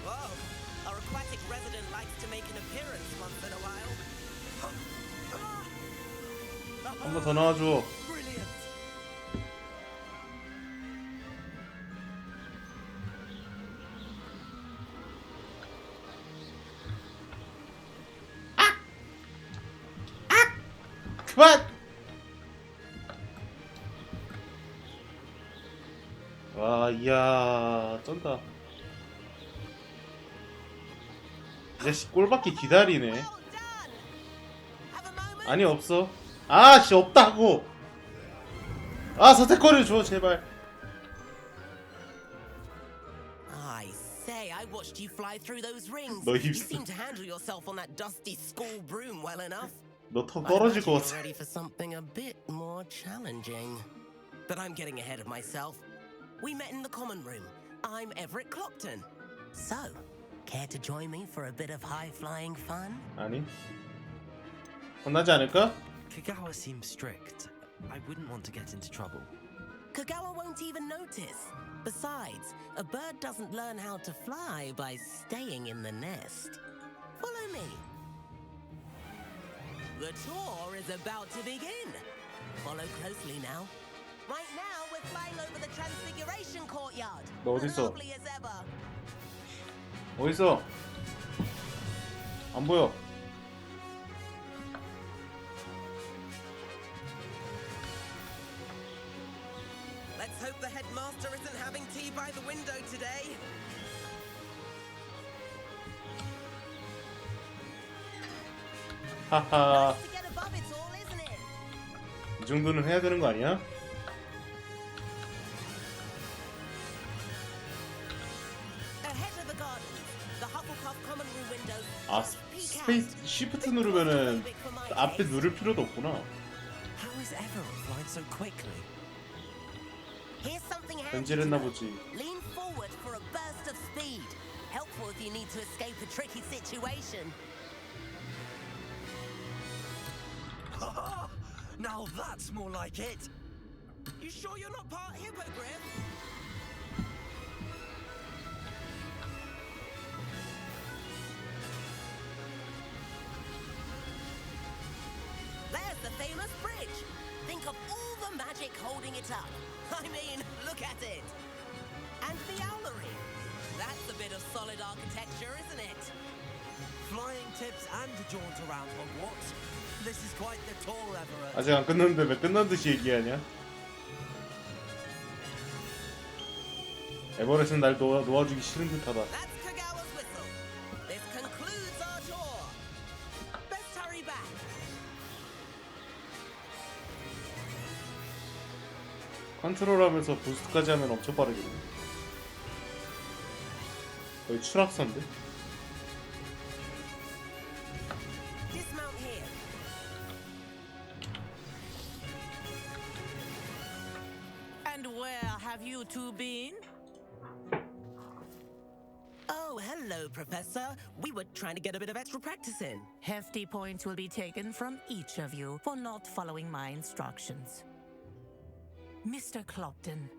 Whoa, our aquatic resident likes to make an appearance once in a while. 한 번 더 나와줘. Brilliant. 그만. 와 이야 쩐다. 이 자식 꼴받기 기다리네. Well done. Have a moment. 아니 없어. 아씨 없다고. 아 선택권을 줘 제발. I say, I watched you fly through those rings. 너 You 힘쓰. seem to handle yourself on that dusty school broom well enough. 너 턱 I 떨어질 imagine 것 you're 같아. ready for something a bit more challenging. But I'm getting ahead of myself. We met in the common room. I'm Everett Clopton. So, care to join me for a bit of high-flying fun? 아니 혼나지 않을까? Kagawa seems strict. I wouldn't want to get into trouble. Kagawa won't even notice. Besides, a bird doesn't learn how to fly by staying in the nest. Follow me. The tour is about to begin. Follow closely now. Right now, we're flying over the Transfiguration Courtyard. 너 어디 있어? Lovely as ever. 어딨어? 안 보여. Let's hope the headmaster isn't having tea by the window today. 하하. Nice to get above it all, isn't it? 이 정도는 해야 되는 거 아니야? Ahead of the gardens, the Hufflepuff common room windows. 아 스페이스 시프트 누르면은 앞에 누를 필요도 없구나. How is Everett flying so quickly? Here's something handy. 변질했나 보지. Lean forward for a burst of speed. Helpful if you need to escape a tricky situation. Now that's more like it. You sure you're not part hippogriff? There's the famous bridge. Think of all the magic holding it up. I mean, look at it. And the owlery. That's a bit of solid architecture, isn't it? Flying tips and a jaunt around Hogwarts. This is quite the tour, Everett. 아직 안 끝났는데 왜 끝난 듯이 얘기하냐? 에버렛은 날 놓아주기 싫은 듯하다. That's Kagawa's whistle. This concludes our tour. Best hurry back. 컨트롤하면서 부스트까지 하면 엄청 빠르겠네. 거의 추락선데? Dismount here. And where have you two been? Oh, hello, Professor. We were trying to get a bit of extra practice in. Hefty points will be taken from each of you for not following my instructions. Mr. Clopton,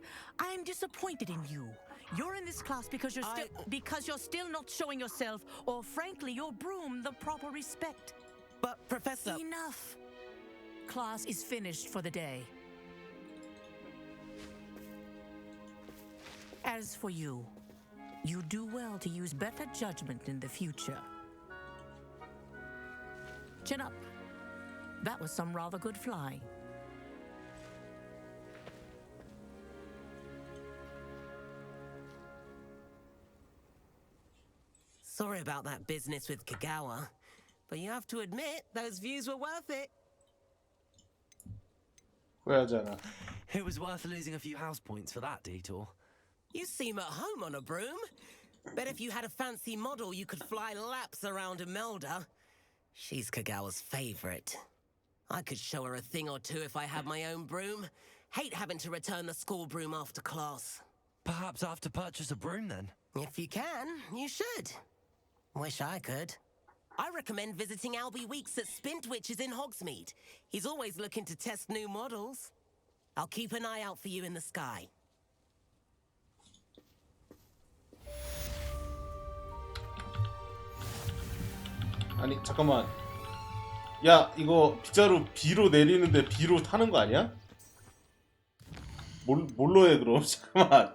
I'm disappointed in you. You're in this class because you're still not showing yourself, or frankly, your broom, the proper respect. But, Professor... Enough. Class is finished for the day. As for you, you do well to use better judgment in the future. Chin up. That was some rather good flying. Sorry about that business with Kagawa, but you have to admit, those views were worth it. 후회하지 않아. It was worth losing a few house points for that detour. You seem at home on a broom. Bet if you had a fancy model, you could fly laps around Imelda. She's Kagawa's favorite. I could show her a thing or two if I had my own broom. Hate having to return the school broom after class. Perhaps I have to purchase a broom then. If you can, you should. Wish I could. I recommend visiting Albie Weeks at Spintwitches in Hogsmeade. He's always looking to test new models. I'll keep an eye out for you in the sky. 아니 잠깐만. 야 이거 빗자루 B로 내리는데 B로 타는 거 아니야? 뭘로 해 그럼? 잠깐만.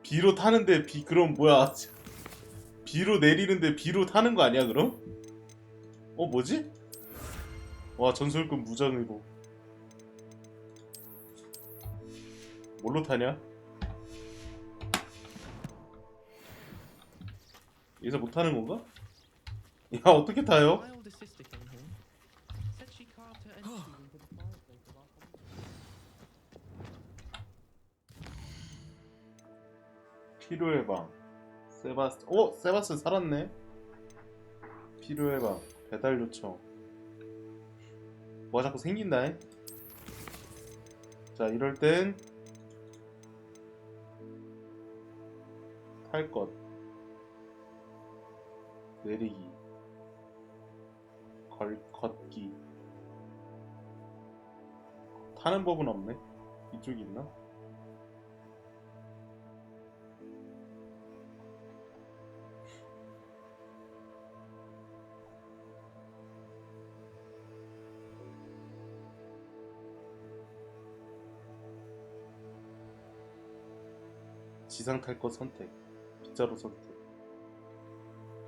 B로 타는데 B 그럼 뭐야? B로 내리는데 B로 타는 거 아니야 그럼? 뭐지? 와 전설급 무장이고. 뭘로 타냐? 여기서 못 타는 건가? 야 어떻게 타요? My older sister came here. Said she carved her entries into the fireplace of our common. 필요의 방. 세바스찬 살았네. 필요의 방. 배달 요청. 뭐가 자꾸 생긴다. 자 이럴 땐 탈 것. 내리기. 걷기. 타는 법은 없네. 이쪽이 있나? 지상 탈 것 선택. 빗자루 선택.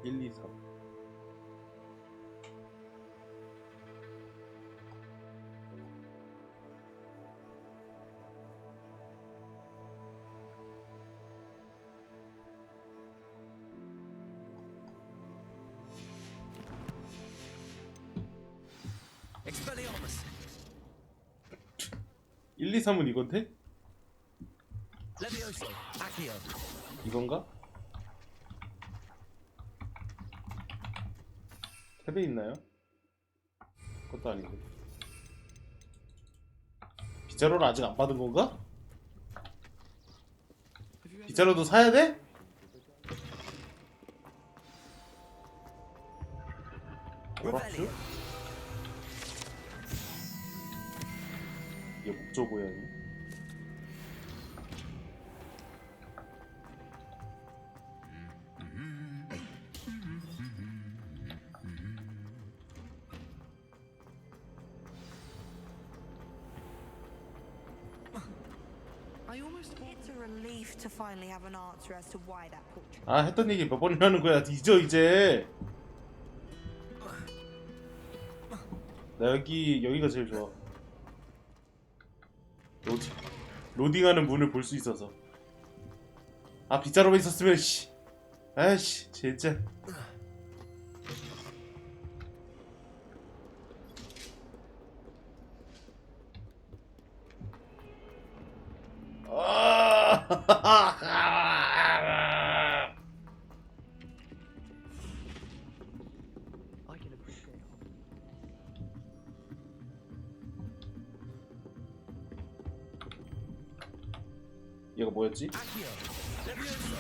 1, 2, 3. Expelliarmus. 1, 2, 3은 이건데? Levioso. Accio. 이건가? 탭에 있나요? 그것도 아니고. 빗자루를 아직 안 받은 건가? 빗자루도 사야 돼? Revelio. 이게 목조 고양이. I almost thought It's a relief to finally have an answer as to why that portrait. 아 했던 얘기 몇 번이나 하는 거야. 잊어 이제. 나 여기가 제일 좋아. 로딩하는 문을 볼 수 있어서. 아 빗자루만 있었으면 씨. 아이씨 진짜. I can appreciate how 얘가 뭐였지? Accio. Levioso.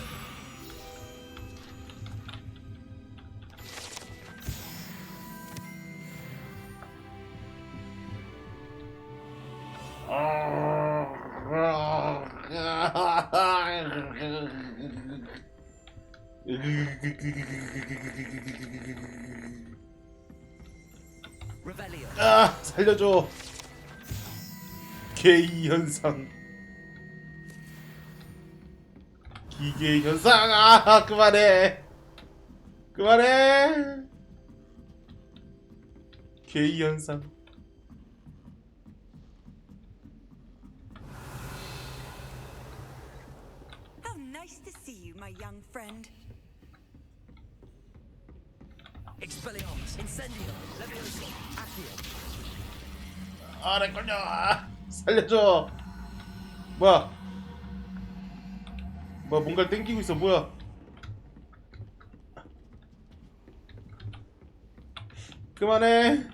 Revelio. 아 살려줘. 개이 현상. 기계 현상. 아 그만해. 그만해. 개이 현상. How nice to see you, my young friend. Expelliarmus. Incendio. Levioso. Accio. 아 내 걸려. 아, 살려줘. 뭐야? 뭔가를 땡기고 있어. 뭐야? 그만해.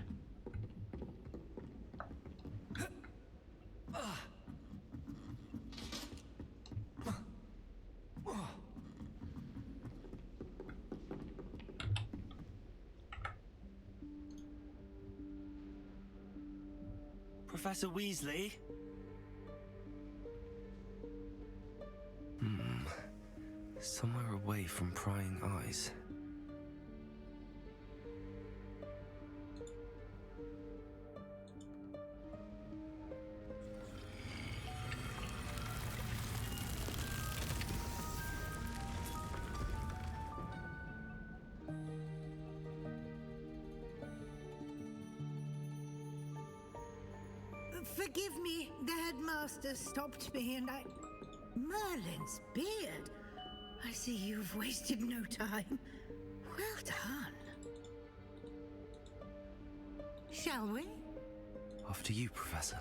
Professor Weasley? Somewhere away from prying eyes. Forgive me, the headmaster stopped me and I... Merlin's beard. I see you've wasted no time. Well done. Shall we? After you, Professor.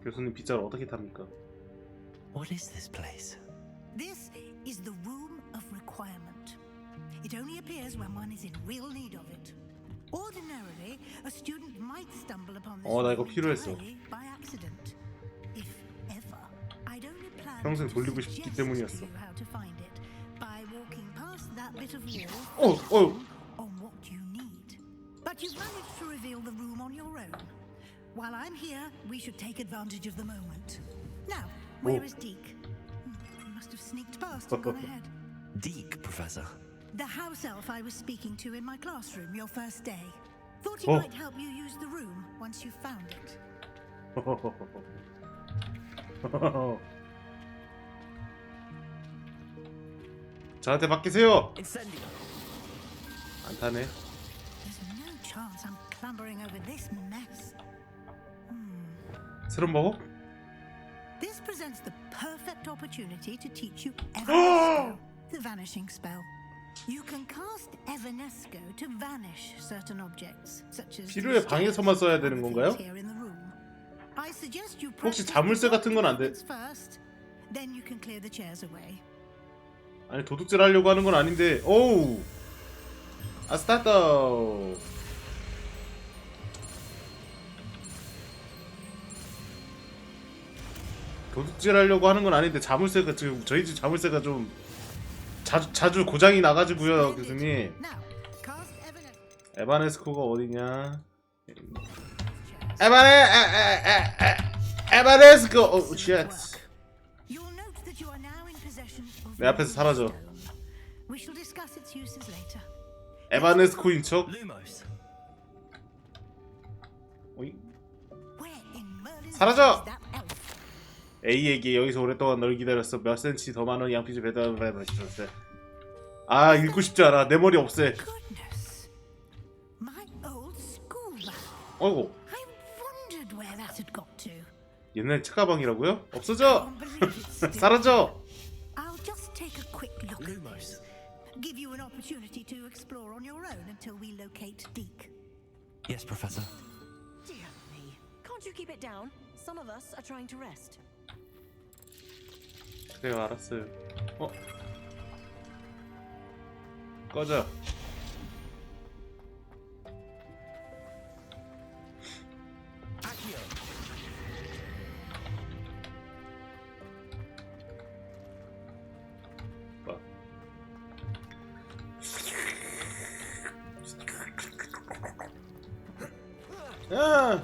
교수님 빗자루 어떻게 탑니까? What is this place? This is the room of requirement. It only appears when one is in real need of it. Ordinarily, a student might stumble upon this 나 이거 room 필요했어. entirely by accident. If ever. I'd only plan 평생 to 돌리고 싶기 suggest 때문이었어. to you how to find it by walking past that bit of 어. wall on what you need. But you've managed to reveal the room on your own. While I'm here, we should take advantage of the moment. Now, where is Deke? He must have sneaked past and gone ahead. Deke, Professor. The house elf I was speaking to in my classroom your first day. Thought he Oh. might help you use the room once you found it. 저한테 맡기세요. Incendio. 안 타네. There's no chance I'm clambering over this mess. 새로운 방법? This presents the perfect opportunity to teach you Evanesco, the vanishing spell. You can cast Evanesco to vanish certain objects, such as 필요해 방에서만 써야 되는 건가요? here in the room. I suggest you 혹시 practice 자물쇠 the 같은 건 안 돼? movements first, then you can clear the chairs away. 아니 도둑질 하려고 하는 건 아닌데. 오우. 스타트. 도둑질 하려고 하는 건 아닌데 자물쇠가 지금 저희 집 자물쇠가 좀 자주 고장이 나가지고요, 교수님. Now, cast Evanesco. 에바네스코가 어디냐? 에바네스코. 오 쉣. You'll note that you are now in possession of 내 앞에서 사라져. Moonstone. We shall discuss its uses later. 에바네스코인 척. Lumos. 어이? Where in Merlin's 사라져! is that elf? A에게 여기서 오랫동안 널 기다렸어. 몇 센치 더 많은 양피지 배달해주셨어. 아 읽고 싶지 않아. 내 머리 없애. Goodness. My old school bag. 어이구. I wondered where that had got to. 옛날 책가방이라고요? 없어져. Can't believe it's still 사라져. I'll just take a quick look at Lumos. this. Give you an opportunity to explore on your own until we locate Deke. Yes, Professor. Dear me. Can't you keep it down? Some of us are trying to rest. 그래요, 알았어요. 꺼져. Accio. 봐. 아!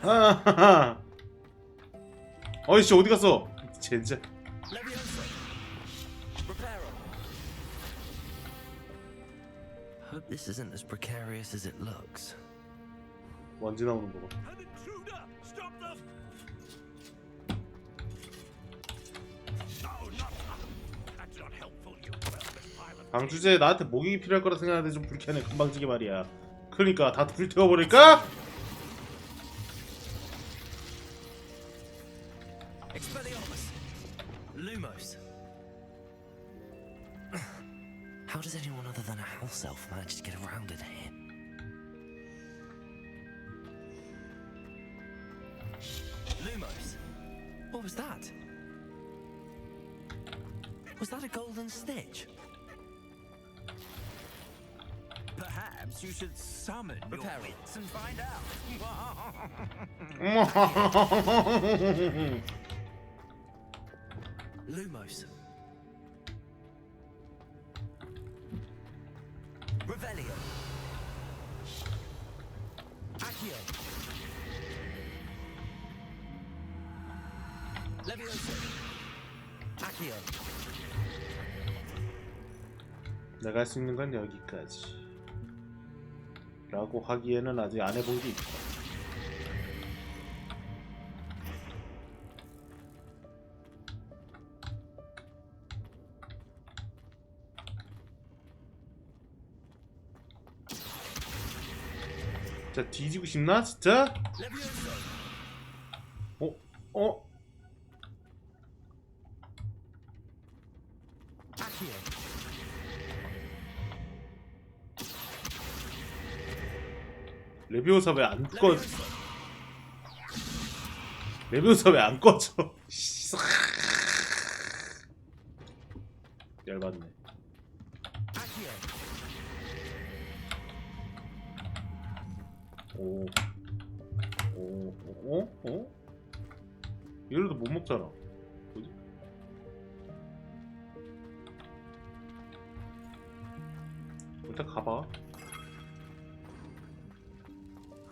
아하하. 어이씨 어디 갔어? 젠장. Leviosa. Reparo. Hope this isn't as precarious as it looks. 먼지 나오는 거 봐. An intruder! Stop them! No, not that's not helpful, you well-dressed pilot. 방 주제 나한테 목욕이 필요할 거라 생각하는데 좀 불쾌하네. 금방지게 말이야. 그러니까 다 불태워버릴까? Expelliarmus. Lumos. How does anyone other than a house elf manage to get around in here? Lumos. What was that? Was that a golden snitch? Perhaps you should summon your wits and find out. Lumos. Revelio. Accio. Levioso. Accio. 내가 할 수 있는 건 여기까지 라고 하기에는 아직 안 해본 게 있다. 진짜 뒤지고 싶나? 진짜? 어? 레비오사 왜 안 꺼? 레비오사 왜 안 꺼져? 열받네. 오. 이래도 못 먹잖아. 뭐지? 일단 가봐.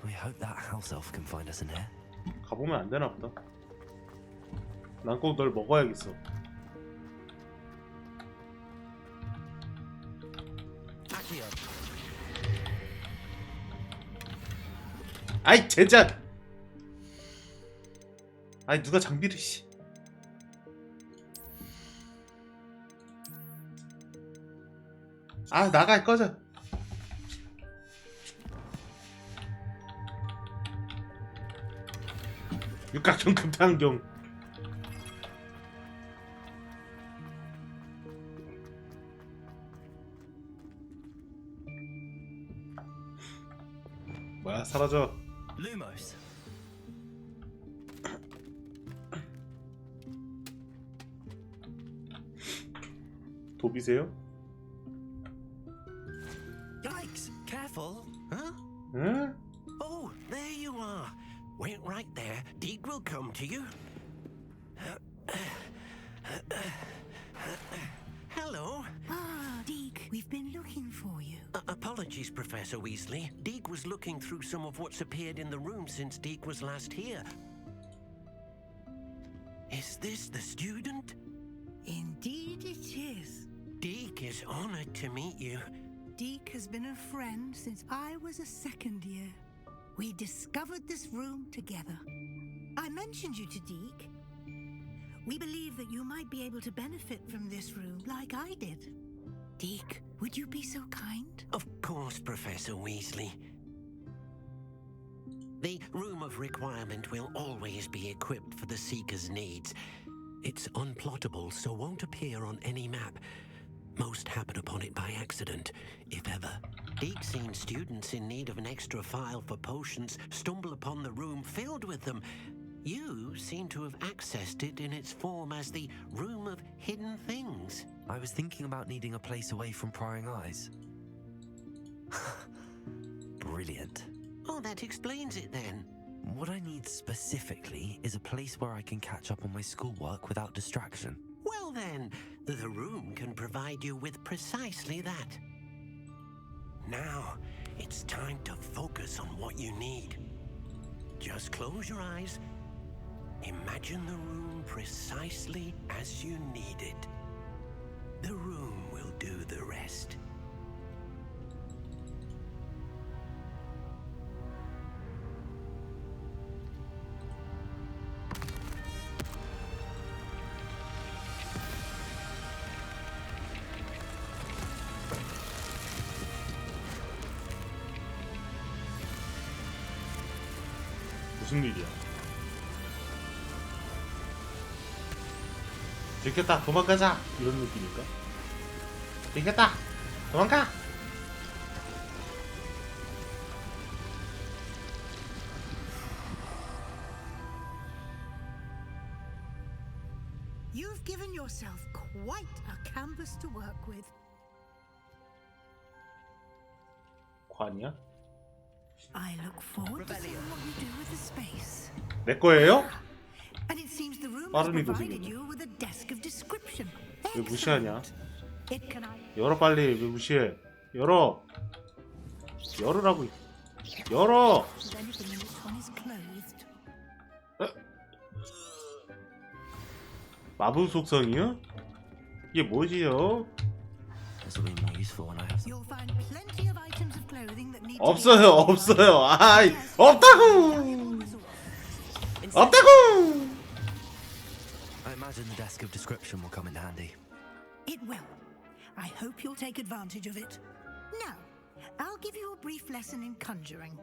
We hope that house elf can find us in here. 가보면 안 되나 보다. 난 꼭 널 먹어야겠어. 아이 제작. 아이 누가 장비를 씨. 아 나가 꺼져. 육각형 금탄경. 뭐야 사라져. Lumos. 도비세요? Yikes! Careful! Huh? 응? Oh, there you are. Wait right there. Deke will come to you. Hello. Ah, Deke, we've been looking for you. Apologies, Professor Weasley. Deke was looking through some of what's appeared in the room since Deke was last here. Is this the student? Indeed it is. Deke is honored to meet you. Deke has been a friend since I was a second year. We discovered this room together. I mentioned you to Deke. We believe that you might be able to benefit from this room like I did. Deke, would you be so kind? Of course, Professor Weasley. The Room of Requirement will always be equipped for the Seeker's needs. It's unplottable, so won't appear on any map. Most happen upon it by accident, if ever. Deke's seen students in need of an extra file for potions stumble upon the room filled with them. You seem to have accessed it in its form as the Room of Hidden Things. I was thinking about needing a place away from prying eyes. Brilliant. Oh, that explains it then. What I need specifically is a place where I can catch up on my schoolwork without distraction. Well then, the room can provide you with precisely that. Now, it's time to focus on what you need. Just close your eyes. Imagine the room precisely as you need it. The room will do the rest. 무슨 일이야? 들켰다 도망가자 이런 느낌일까? 들켰다 도망가. You've given yourself quite a canvas to work with. 관이야? I look forward to seeing what you do with the space. 내 거예요? And it seems the room has 빠름이 provided 도둑이네. you with a desk of description. 왜 무시하냐? It can 열어 빨리. 왜 무시해? 열어. 열으라고. 열어. with anything in which one is clothed. 마법 속성이요? 이게 뭐지요? This will be more useful when I have some. You'll find plenty of items of clothing that need 없어요, to be 없어요. 아이, 없다고. 없다고. I imagine the desk of description will come in handy. It will. I hope you'll take advantage of it. Now, I'll give you a brief lesson in conjuring.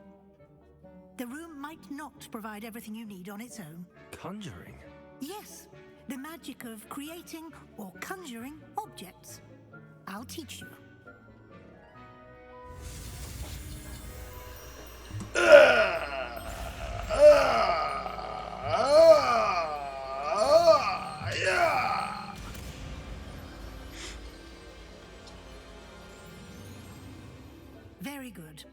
The room might not provide everything you need on its own. Conjuring? Yes, the magic of creating or conjuring objects. I'll teach you. Very good.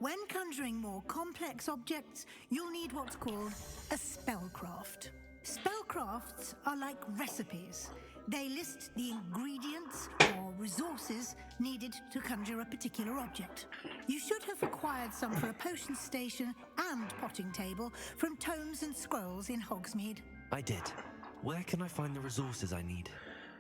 When conjuring more complex objects, you'll need what's called a spellcraft. Spellcrafts are like recipes. They list the ingredients or resources needed to conjure a particular object. You should have acquired some for a potion station and potting table from tomes and scrolls in Hogsmeade. I did. Where can I find the resources I need?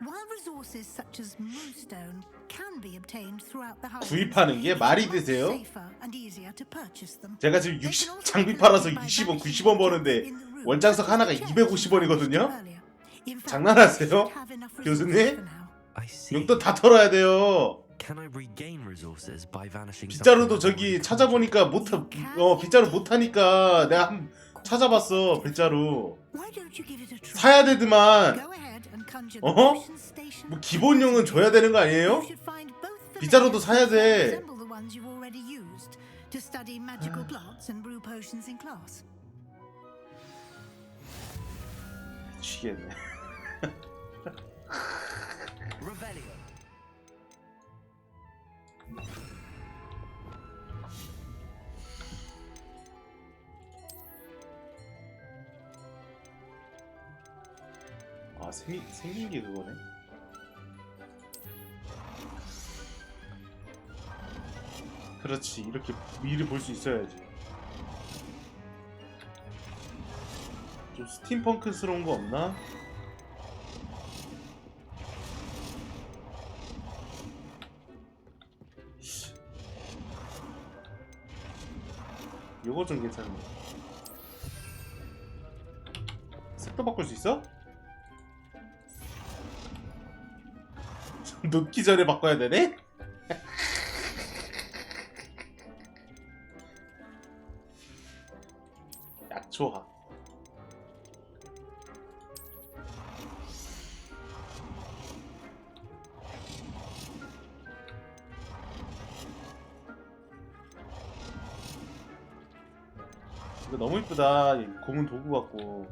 While resources such as moonstone can be obtained throughout the house, 구입하는 게 말이 되세요? safer and easier to purchase them. 제가 지금 60 장비 팔아서 60원, 90원 버는데 원장석 하나가 250원이거든요? 장난하세요? 교수님? I see. 용돈 다 털어야 돼요. Can I regain resources by vanishing? 빗자루도 저기 찾아보니까 빗자루 못하니까 내가 한번 찾아봤어. 빗자루 Why don't you give it a try? 사야 되더만. Go ahead and conjure the 어허? potion station. 뭐 기본용은 줘야 되는 거 아니에요? You should find both 빗자루도 purveyors 사야 that 돼. resemble the ones you've already used to study magical plants and brew potions in class. 미치겠네. Revelio. 아 생긴 게 그거네. 그렇지, 이렇게 미리 볼 수 있어야지. 좀 스팀펑크스러운 거 없나? 요거 좀 괜찮네. 색도 바꿀 수 있어? 녹기 전에 바꿔야 되네? 약초화. 이거 너무 이쁘다. 고문 도구 같고.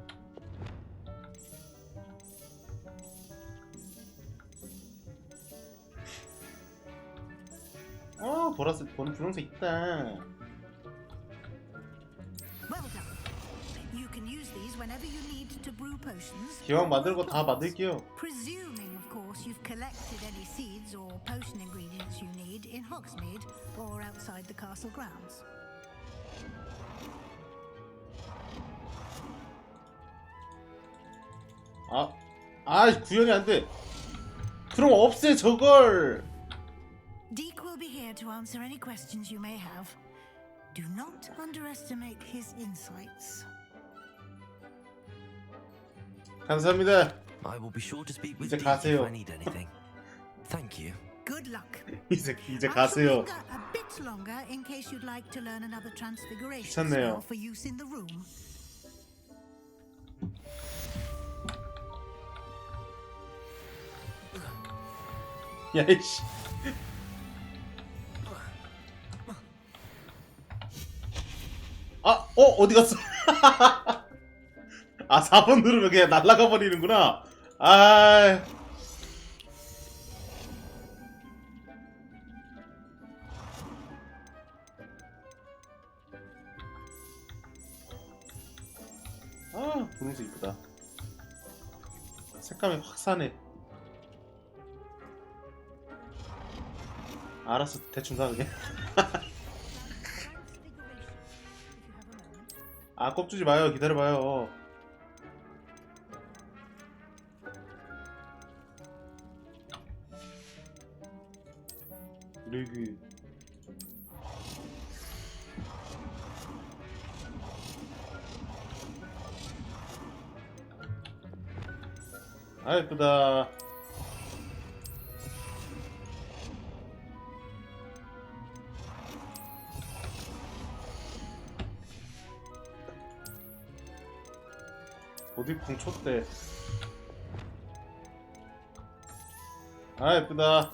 보라색, 분홍색 있다. Well done. You can use these whenever you need to brew potions. 기왕 만들 거 다 만들게요. Presuming, of course, you've collected any seeds or potion ingredients you need in Hogsmeade or outside the castle grounds. 구현이 안 돼. 그럼 없애 저걸. Deke will be here to answer any questions you may have. Do not underestimate his insights. 감사합니다. I will be sure to speak with 이제 Deke if 가세요. I need anything. Thank you. Good luck. 이제 I shall 가세요. linger a bit longer in case you'd like to learn another transfiguration 귀찮네요. spell for use in the room. 야이씨. 어디 갔어? 4번 누르면 그냥 날아가 버리는구나. 아. 아, 분홍색 이쁘다. 색감이 확 사네. 알았어, 대충 사 그냥. 아, 꼽 주지 마요. 기다려봐요. 리그. 아, 예쁘다. 보디풍 촛대. 아, 예쁘다.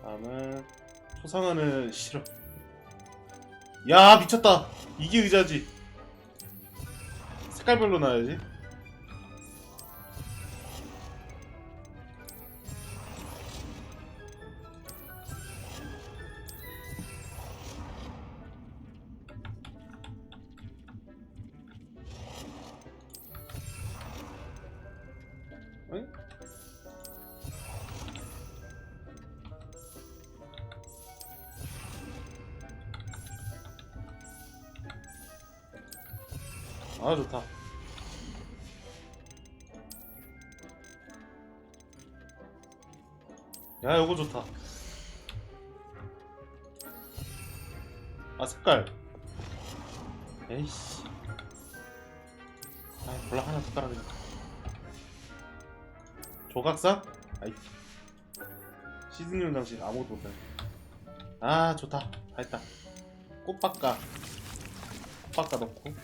다음은 초상화는 싫어. 야, 미쳤다. 이게 의자지. 색깔별로 놔야지. 응? 아, 좋다. 야, 요거 좋다. 아, 색깔. 에이씨. 아, 몰라. 하나 숟가락이니까. 조각상? 아이. 시즈닝 장식 아무것도 못해. 아, 좋다. 다 했다. 꽃바까. 꽃바까 넣고.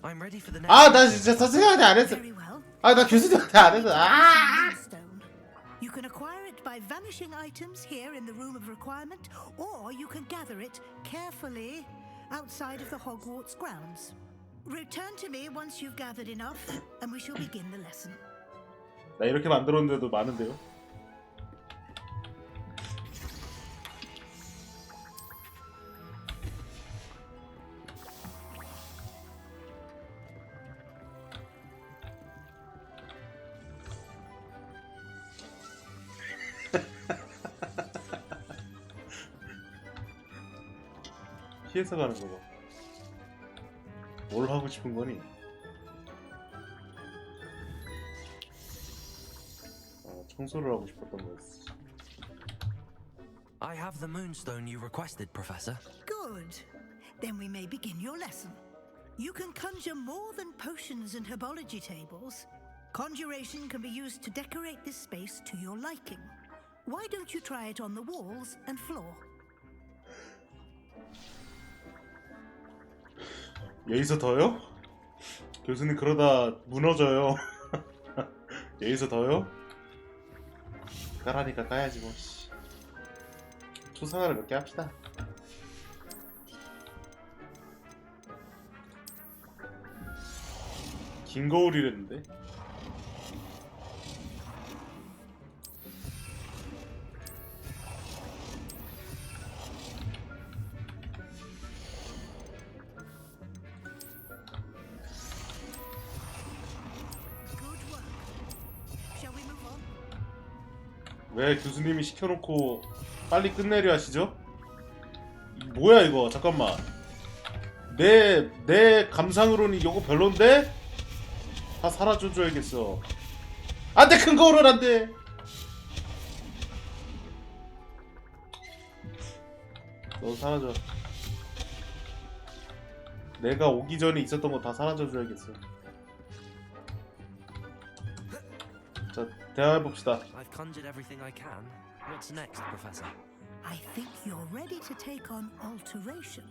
I'm ready for the next. 아, 나 진짜 선생님한테 안 했어. Very well. 아, 나 교수님한테 안 했어. 아! Moonstone. You can acquire it by vanishing items here in the room of requirement, or you can gather it carefully outside of the Hogwarts grounds. Return to me once you've gathered enough, and we shall begin the lesson. 나 이렇게 만들었는데도 많은데요. 피해서 가는 거 봐. 뭘 하고 싶은 거니? 청소를 하고 싶었던 거였어. I have the moonstone you requested, Professor. Good. Then we may begin your lesson. You can conjure more than potions and herbology tables. Conjuration can be used to decorate this space to your liking. Why don't you try it on the walls and floor? 여기서 더요? 교수님 그러다 무너져요. 여기서 더요? 까라니까 까야지 뭐. 씨. 초상화를 몇 개 합시다. 긴 거울이랬는데. Good work. Shall we move on? 왜 교수님이 시켜놓고 빨리 끝내려 하시죠? 뭐야 이거? 잠깐만. 내 감상으로는 이거 별론데? 다 사라져줘야겠어. 안돼, 큰 거울은 안돼. 너 사라져. 내가 오기 전에 있었던 거 다 사라져줘야겠어. 자, 대화해봅시다. I've conjured everything I can. What's next, Professor? I think you're ready to take on alteration.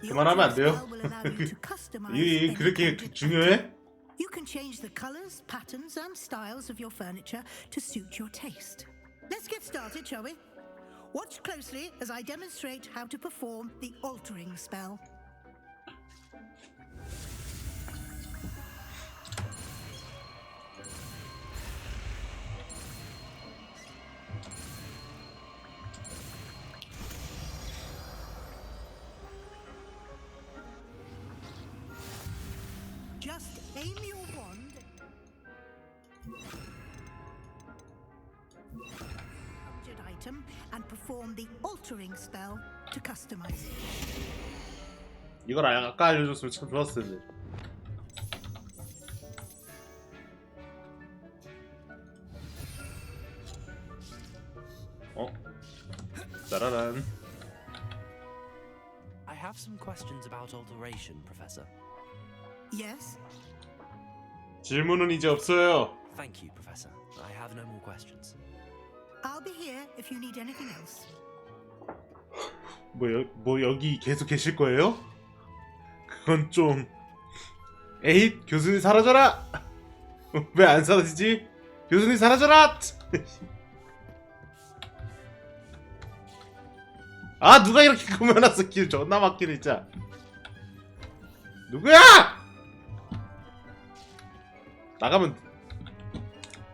The 그만하면 안 돼요? alteration will allow you to customize 이게 any 그렇게 conjured 중요해? item. You can change the colors, patterns, and styles of your furniture to suit your taste. Let's get started, shall we? Watch closely as I demonstrate how to perform the altering spell. Just aim your wand. Item and perform the altering spell to customize it. 이걸 아까 알려줬으면 참 좋았을 텐데. 짜라란. I have some questions about alteration, Professor. Yes? 질문은 이제 없어요. Thank you, Professor. I have no more questions. I'll be here if you need anything else. 뭐 여기 계속 계실 거예요? 그건 좀. 에잇, 교수님 사라져라. 왜 안 사라지지? 교수님 사라져라. 아, 누가 이렇게 꾸며놨어. 길 존나 막히네 진짜. 누구야? 나가면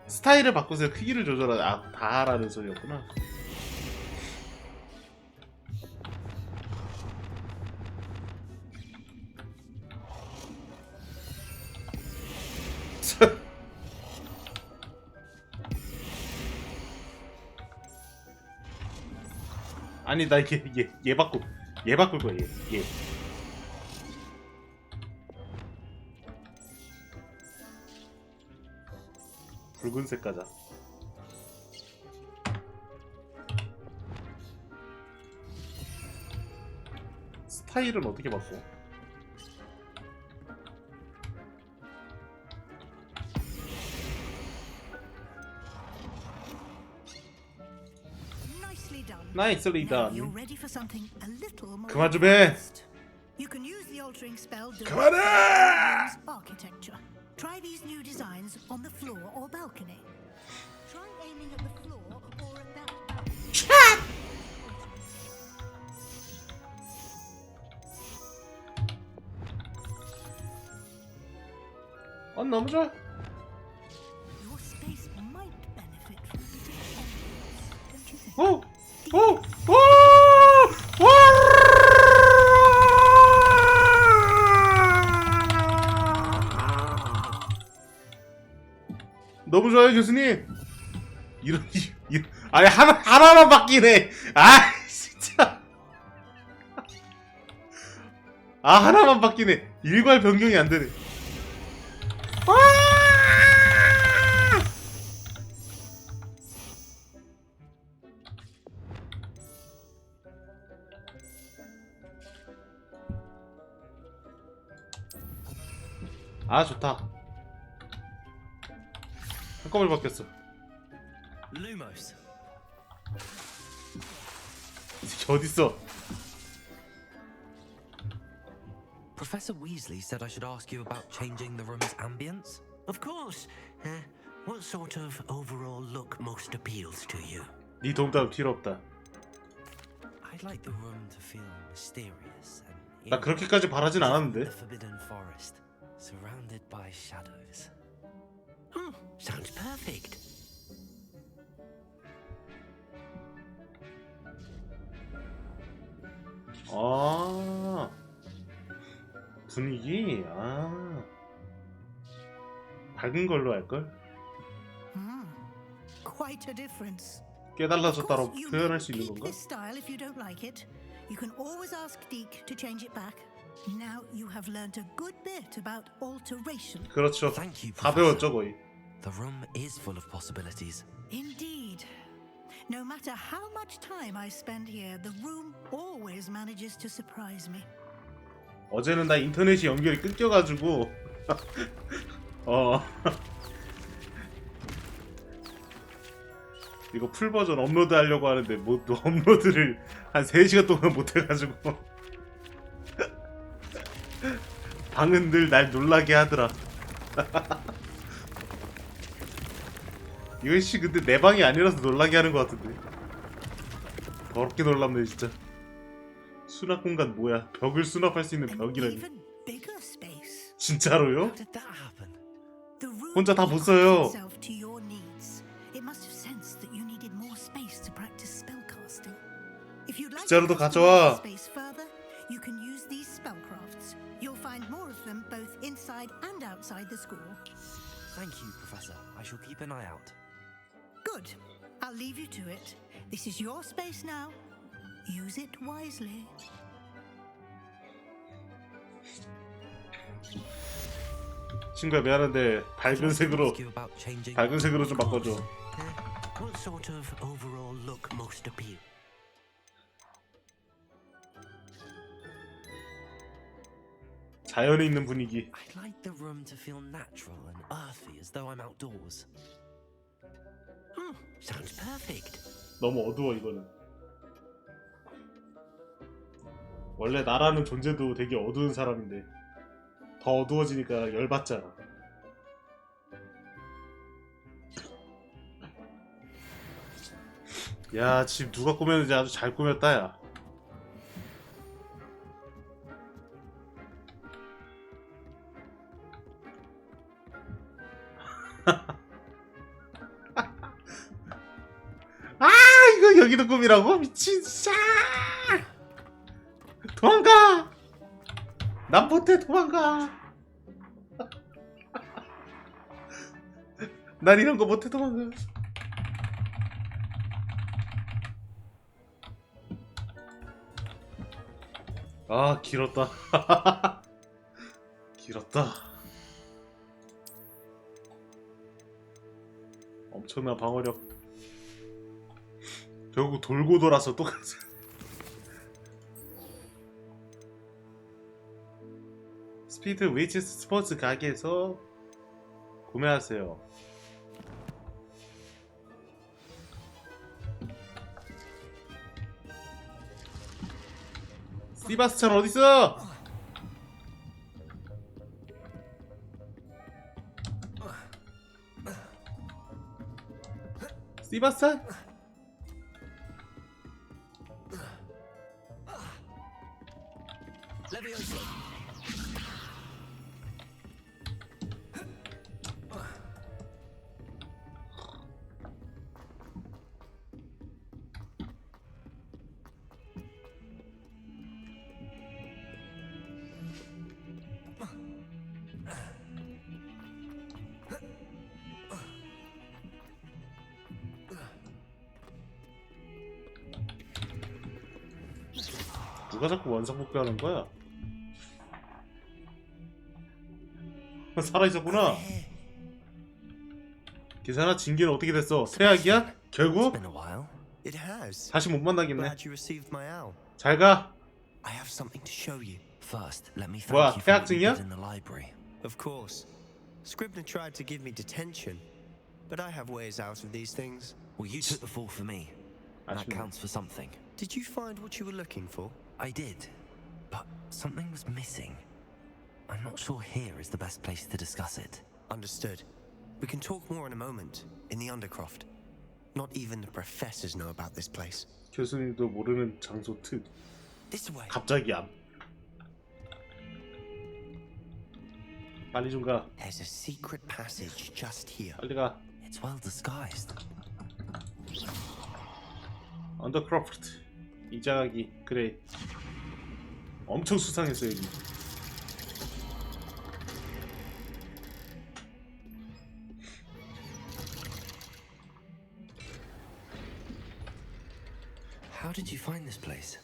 스타일을 바꾸세요. 크기를 조절하자. 아, 다 하라는 소리였구나. 아니 나 얘 바꿀 거야 얘. 붉은색 가자. 스타일은 어떻게 바꿔? Nicely done. You're ready for something a little more. 그만 좀 해. advanced. You can use the altering spell 그만해! architecture. Try these new designs on the floor or balcony. Try aiming at the floor or at that balcony. 너무 좋아. Your space might benefit from a bit of ambience, don't you think? 오! 너무 좋아요 교수님. 이런 아니 하나만 바뀌네. 아 진짜. 아 하나만 바뀌네. 일괄 변경이 안 되네. 아 좋다. 한꺼번에 바뀌었어. Lumos. 이 새끼 어딨어? Professor Weasley said I should ask you about changing the room's ambience. Of course. What sort of overall look most appeals to you? 네 도움 따윈 필요 없다. I'd like the room to feel mysterious and 나 그렇게까지 바라진 않았는데. the forbidden forest, surrounded by shadows. Sounds perfect. 아 분위기 밝은 걸로 할걸? Quite a difference. 깨달아졌다고 You 표현할 can 수 있는 keep 건가? this style if you don't like it. You can always ask Deke to change it back. Now you have learned a good bit about alteration. 그렇죠. Thank you, 다 Professor. 배웠죠 거의. The room is full of possibilities. Indeed. No matter how much time I spend here, the room always manages to surprise me. 어제는 나 인터넷이 연결이 끊겨가지고 이거 풀버전 업로드 하려고 하는데 뭐 업로드를 한 3시간 동안 못해가지고 방은 늘 날 놀라게 하더라. 이건 씨 근데 내 방이 아니라서 놀라게 하는 것 같은데. 더럽게 놀랍네 진짜. 수납 공간 뭐야? 벽을 수납할 수 있는 An 벽이라니. even bigger space. 진짜로요? How did that happen? The room 혼자 다 못 adapted 써요. itself to your needs. It must have sensed that you needed more space to practice spellcasting. If you'd like to 빗자루도 customize 가져와. the space further, you can use these spellcrafts. You'll find more of them both inside and outside the school. Thank you, Professor. I shall keep an eye out. Good. I'll leave you to it. This is your space now. Use it wisely. 친구야 미안한데 밝은 색으로 Ask you about changing. 밝은 색으로 좀 바꿔줘. What sort of overall look most appeal? 자연에 있는 분위기. I'd like the room to feel natural and earthy, as though I'm outdoors. Sounds perfect. 너무 어두워 이거는. 원래 나라는 존재도 되게 어두운 사람인데 더 어두워지니까 열받잖아. 야, 집 누가 꾸몄는지 아주 잘 꾸몄다 야. 아, 이거 여기도 꿈이라고? 미친 샤! 도망가! 난 못해, 도망가! 난 이런 거 못해, 도망가. 아, 길었다. 길었다. 엄청난 방어력. 결국 돌고 돌아서 똑같아. 스피드 웨이치스 스포츠 가게에서 구매하세요. 시바스찬 어딨어? 시바스찬? Leviosa. 누가 자꾸 원상복귀하는 거야? 살아있었구나. 기사나 징계는 어떻게 됐어? 퇴학이야? 결국? Been a while. It has. 다시 못 만나겠네. Glad you received my owl. 잘 가. I have something to show you. First, let me 뭐야, thank you for what you 퇴학증이야? did in the library. Of course. Scribner tried to give me detention, but I have ways out of these things. Well, you took the fall for me. And that 아쉽네. counts for something. Did you find what you were looking for? I did, but something was missing. I'm not sure here is the best place to discuss it. Understood. We can talk more in a moment, in the Undercroft. Not even the professors know about this place. 교수님도 모르는 장소 특. This way. 갑자기 암. 빨리 좀 가. There's a secret passage just here. 빨리 가. It's well disguised. 언더크로프트. 이자가기. 그래. 엄청 수상했어 여기. How did you find this place?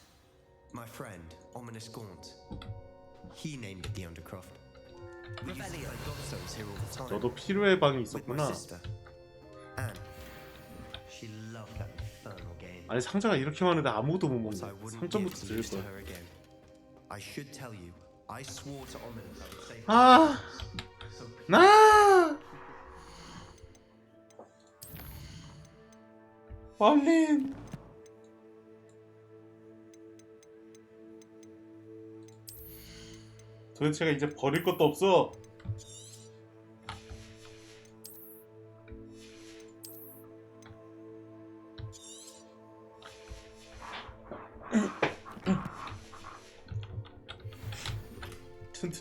My friend, Ominous Gaunt. He named it the Undercroft. We used to play Godstones here all the time. 너도 필요의 방이 With my 있었구나. sister, Anne. She loved that infernal game. 아니 상자가 이렇게 많은데 아무것도 못 What I 먹네. wouldn't 상점부터 give to 드릴 use to 거야. her again. I should tell you, I swore to Ominous I would save her. 아, So 나. 왕님. 도대체가 이제 버릴 것도 없어.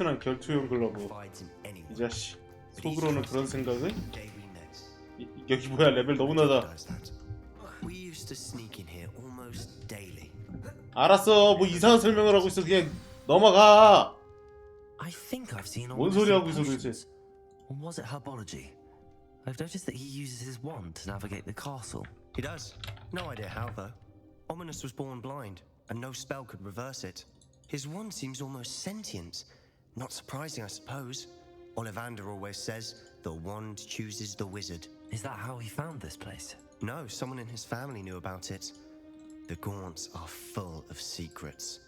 튼튼한 결투용 글러브. Provides in anyone. 이 자식. But he's 속으로는 그런 trusted 생각을? the day we met. 여기 뭐야, 레벨 너무 낮아. Does that. We used to sneak in here almost daily. 알았어, 뭐 이상한 설명을 하고 있어. 그냥 넘어가. I think I've seen 뭔 Ominous 소리 in 하고 있어, 도대체. potions. Or was it herbology? I've noticed that he uses his wand to navigate the castle. He does. No idea how, though. Ominous was born blind, and no spell could reverse it. His wand seems almost sentient. Not surprising, I suppose. Ollivander always says, the wand chooses the wizard. Is that how he found this place? No, someone in his family knew about it. The Gaunts are full of secrets.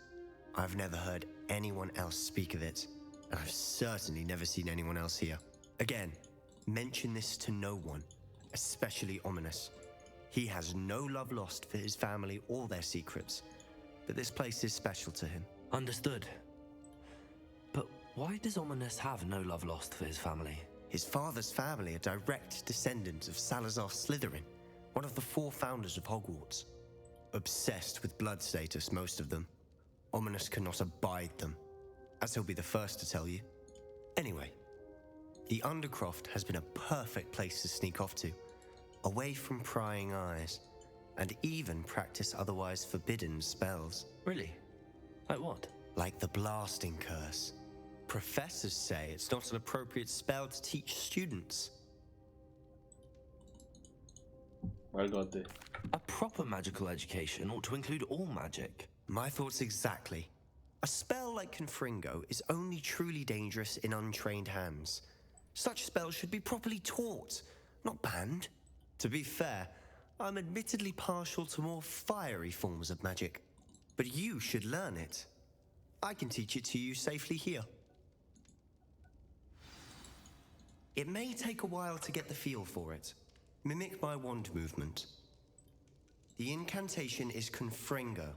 I've never heard anyone else speak of it, and I've certainly never seen anyone else here. Again, mention this to no one, especially Ominous. He has no love lost for his family or their secrets, but this place is special to him. Understood. But why does Ominous have no love lost for his family? His father's family are direct descendants of Salazar Slytherin, one of the 4 founders of Hogwarts. Obsessed with blood status, most of them. Ominous cannot abide them, as he'll be the first to tell you. Anyway, the Undercroft has been a perfect place to sneak off to, away from prying eyes, and even practice otherwise forbidden spells. Really? Like what? Like the blasting curse. Professors say it's not an appropriate spell to teach students. 말도 안 돼. A proper magical education ought to include all magic. My thoughts exactly. A spell like Confringo is only truly dangerous in untrained hands. Such spells should be properly taught, not banned. To be fair, I'm admittedly partial to more fiery forms of magic. But you should learn it. I can teach it to you safely here. It may take a while to get the feel for it. Mimic my wand movement. The incantation is Confringo.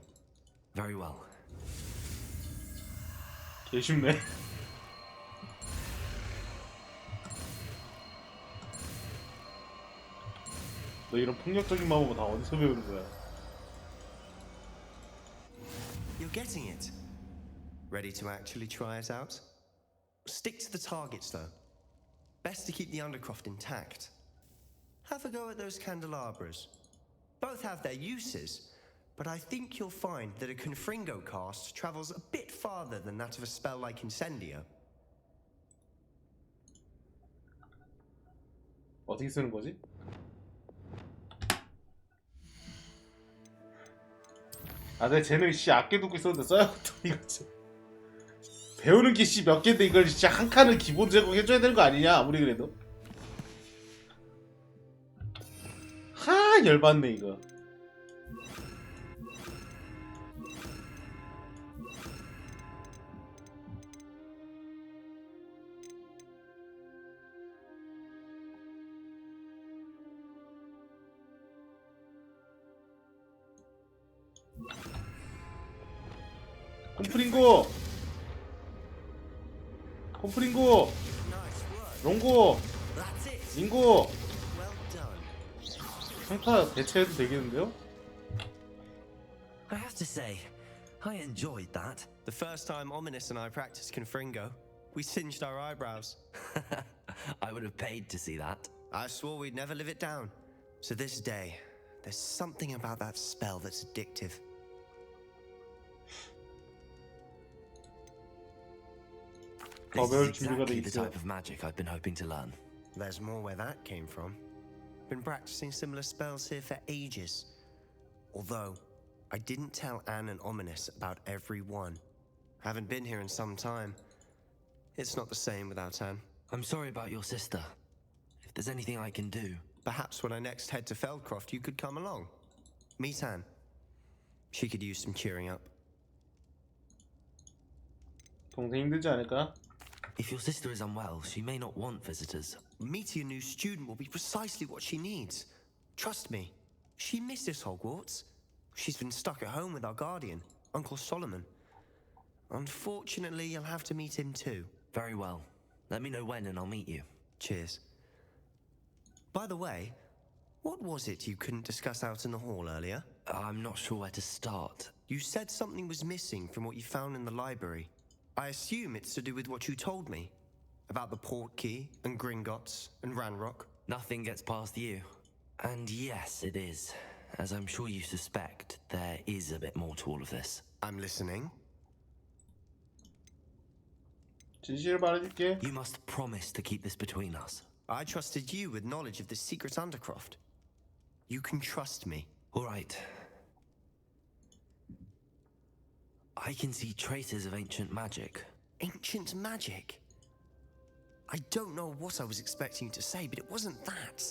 Very well. 개 쉽네. 너 이런 폭력적인 마법은 다 어디서 배우는 거야? You're getting it. Ready to actually try it out? Stick to the targets, though. Best to keep the Undercroft intact. Have a go at those candelabras. Both have their uses, but I think you'll find that a Confringo cast travels a bit farther than that of a spell like Incendio. 어떻게 쓰는 거지? 아, 내 쟤는 씨 아껴두고 있었는데 써야겠다. 이거 진짜 배우는 게 씨 몇 개인데 이걸 진짜 한 칸을 기본 제공해줘야 되는 거 아니냐? 아무리 그래도. 하, 열받네 이거. 콤프링고! 콤프링고! 롱고! That's it. 링고! Well done. 평타 대체해도 되겠는데요? I have to say, I enjoyed that. The first time Ominous and I practiced Confringo, we singed our eyebrows. I would have paid to see that. I swore we'd never live it down. To this day, there's something about that spell that's addictive. This 배울 is 준비가 돼 exactly the 있어. type of magic I've been hoping to learn. There's more where that came from. Been practicing similar spells here for ages. Although, I didn't tell Anne and Ominous about every one. Haven't been here in some time. It's not the same without Anne. I'm sorry about your sister. If there's anything I can do... Perhaps when I next head to Feldcroft, you could come along. Meet Anne. She could use some cheering up. 동생 힘들지 않을까? If your sister is unwell, she may not want visitors. Meeting a new student will be precisely what she needs. Trust me. She misses Hogwarts. She's been stuck at home with our guardian, Uncle Solomon. Unfortunately, you'll have to meet him too. Very well. Let me know when and I'll meet you. Cheers. By the way, what was it you couldn't discuss out in the hall earlier? I'm not sure where to start. You said something was missing from what you found in the library. I assume it's to do with what you told me about the Portkey and Gringotts and Ranrock. Nothing gets past you. And yes, it is. As I'm sure you suspect, there is a bit more to all of this. I'm listening. 진실을 말해줄게. You must promise to keep this between us. I trusted you with knowledge of the secret Undercroft. You can trust me. All right. I can see traces of ancient magic. Ancient magic? I don't know what I was expecting you to say, but it wasn't that.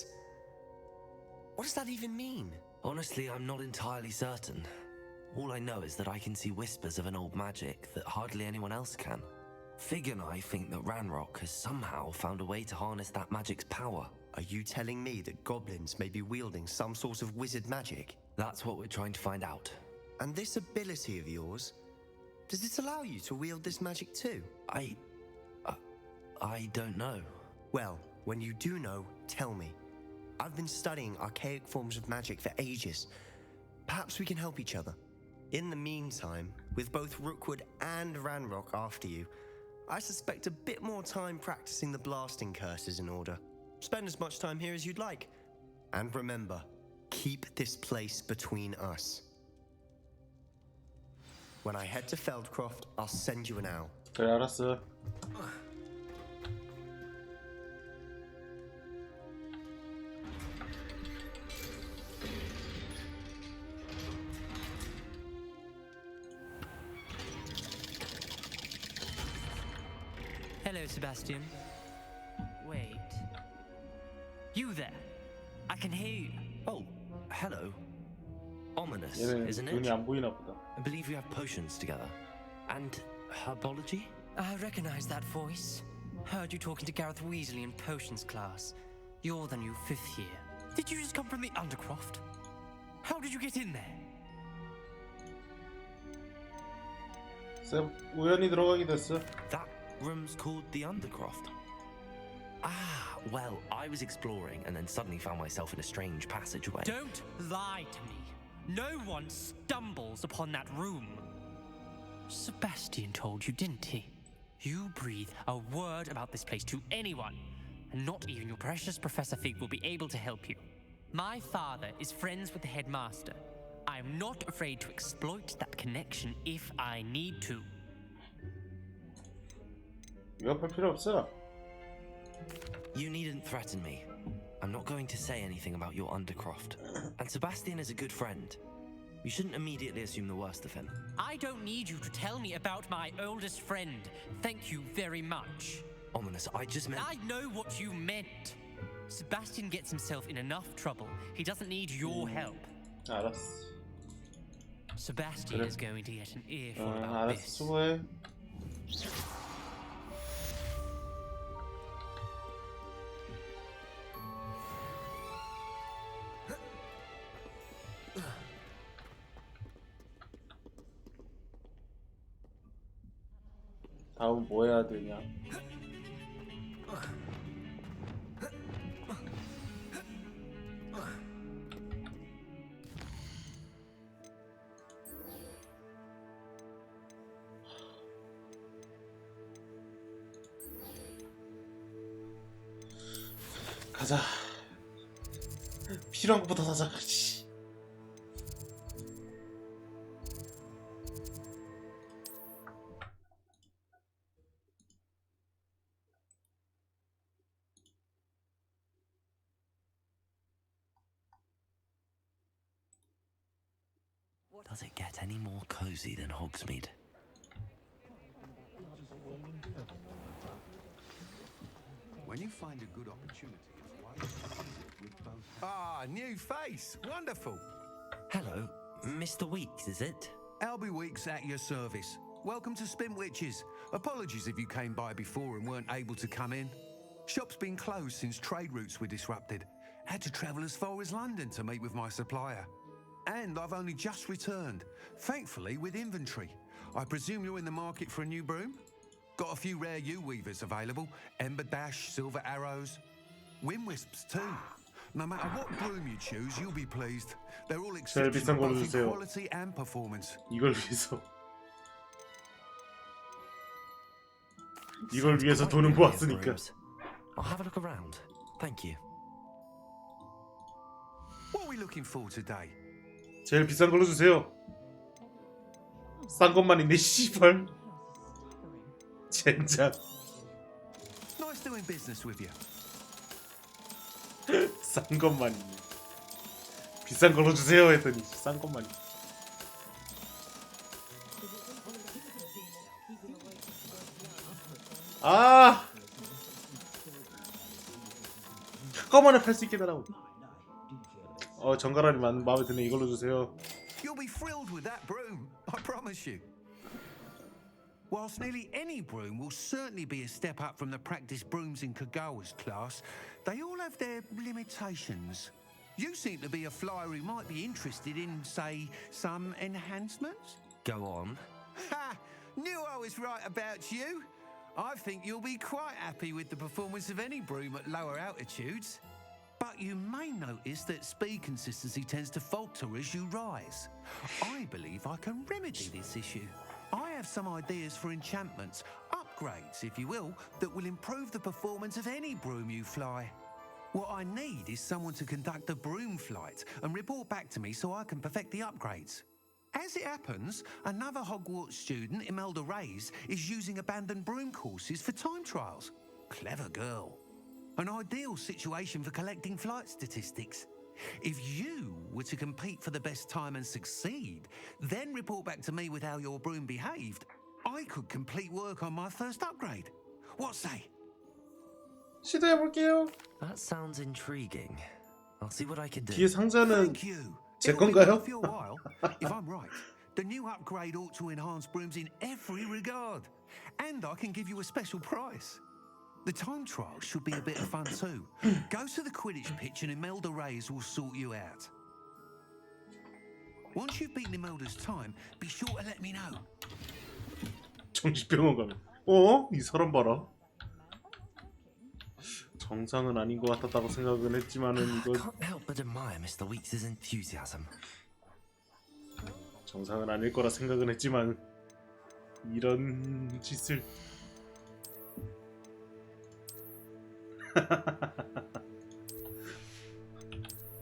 What does that even mean? Honestly, I'm not entirely certain. All I know is that I can see whispers of an old magic that hardly anyone else can. Fig and I think that Ranrock has somehow found a way to harness that magic's power. Are you telling me that goblins may be wielding some sort of wizard magic? That's what we're trying to find out. And this ability of yours, does it allow you to wield this magic too? I don't know. Well, when you do know, tell me. I've been studying archaic forms of magic for ages. Perhaps we can help each other. In the meantime, with both Rookwood and Ranrock after you, I suspect a bit more time practicing the blasting curse is in order. Spend as much time here as you'd like. And remember, keep this place between us. When I head to Feldcroft, I'll send you an owl. 그래 알았어. Hello, Sebastian. Wait. You there? I can hear you. Oh, hello. Ominous, 얘는 isn't 눈이 it? 안 보이나 보다. I believe we have potions together. And herbology? I recognize that voice. Heard you talking to Gareth Weasley in potions class. You're the new 5th year. Did you just come from the Undercroft? How did you get in there? 쌤 우연히 들어가게 됐어. That room's called the Undercroft. Ah, well, I was exploring and then suddenly found myself in a strange passageway. Don't lie to me. No one stumbles upon that room. Sebastian told you, didn't he? You breathe a word about this place to anyone, and not even your precious Professor Fig will be able to help you. My father is friends with the headmaster. I'm not afraid to exploit that connection if I need to. 위협할 필요 없어. You needn't threaten me. I'm not going to say anything about your Undercroft. And Sebastian is a good friend. You shouldn't immediately assume the worst of him. I don't need you to tell me about my oldest friend. Thank you very much. Ominous, I just meant... I know what you meant. Sebastian gets himself in enough trouble. He doesn't need your help. 알았어. Sebastian 그래. is going to get an earful about 알았어. this. 수고해. 다음 뭐 해야 되냐? 가자. 필요한 것부터 사자. 씨. Does it get any more cozy than Hogsmeade? When you find a good opportunity, it's wise to seize it with both. Ah, new face. Wonderful. Hello, Mr. Weeks, is it? Albie Weeks at your service. Welcome to Spintwitches. Apologies if you came by before and weren't able to come in. Shop's been closed since trade routes were disrupted. Had to travel as far as London to meet with my supplier. And I've only just returned, thankfully with inventory. I presume you're in the market for a new broom? Got a few rare yew-weavers available. Ember Dash, Silver Arrows. Wind-wisps too. No matter what broom you choose, you'll be pleased. They're all exceptional 걸로 both in 주세요. quality and performance. 이걸 위해서. 이걸 위해서 Quite 돈은 brilliant 모았으니까. brooms. I'll have a look around. Thank you. What are we looking for today? 제일 비싼 걸로 주세요. 싼 것만 있네 씨발. 젠장. Nice doing business with you. 싼 것만 있네. 비싼 걸로 주세요 했더니 싼 것만 있네. 아! 한꺼번에 팔 수 있게 달라고. 정가라니 마음에 드네. 이걸로 주세요. You'll be thrilled with that broom, I promise you. Whilst nearly any broom will certainly be a step up from the practice brooms in Kagawa's class, they all have their limitations. You seem to be a flyer who might be interested in, say, some enhancements? Go on. Ha! Knew I was right about you. I think you'll be quite happy with the performance of any broom at lower altitudes. But you may notice that speed consistency tends to falter as you rise. I believe I can remedy this issue. I have some ideas for enchantments, upgrades if you will, that will improve the performance of any broom you fly. What I need is someone to conduct a broom flight and report back to me so I can perfect the upgrades. As it happens, another Hogwarts student, Imelda Reyes, is using abandoned broom courses for time trials. Clever girl. An ideal situation for collecting flight statistics. If you were to compete for the best time and succeed, then report back to me with how your broom behaved, I could complete work on my first upgrade. What say? 시도해볼게요. That sounds intriguing. I'll see what I can do. 뒤에 상자는 Thank you. 제 It'll be 건가요? worth your while. If I'm right, the new upgrade ought to enhance brooms in every regard. And I can give you a special price. The time trial should be a bit of fun too. Go to the Quidditch pitch and Imelda Reyes will sort you out. Once you've beaten Imelda's time, be sure to let me know. 정신병원 가면 이 사람 봐라. 정상은 아닌 것 같았다고 생각은 했지만은 I 이거 can't help but admire Mr. Weeks' enthusiasm. 정상은 아닐 거라 생각은 했지만 이런 짓을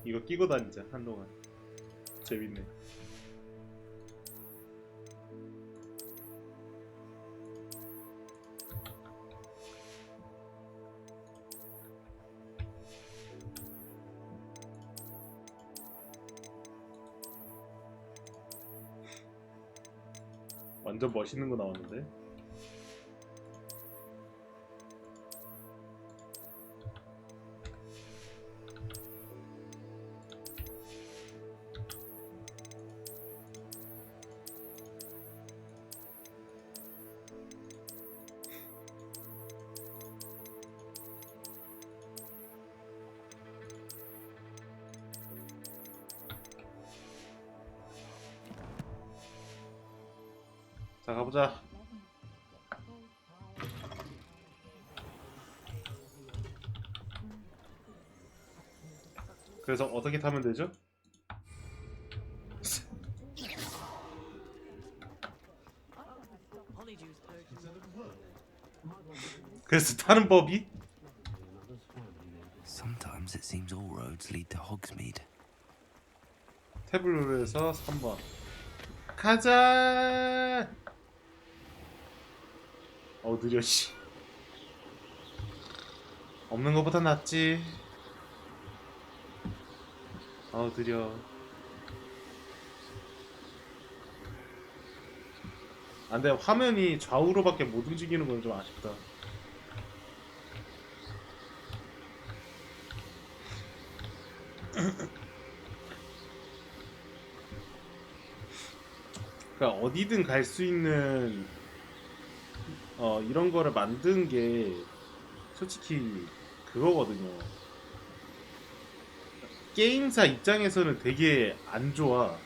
이거 끼고 다니자 한동안. 재밌네. 완전 멋있는 거 나왔는데. 자, 가보자. 그래서 어떻게 타면 되죠? 그래서 타는 법이? Sometimes it seems all roads lead to Hogsmeade. 탭을 누르서 3번. 가자. 느려 씨. 없는 것보다 낫지. 느려. 근데 화면이 좌우로밖에 못 움직이는 건 좀 아쉽다. 그러니까 어디든 갈 수 있는 이런 거를 만든 게 솔직히 그거거든요. 게임사 입장에서는 되게 안 좋아.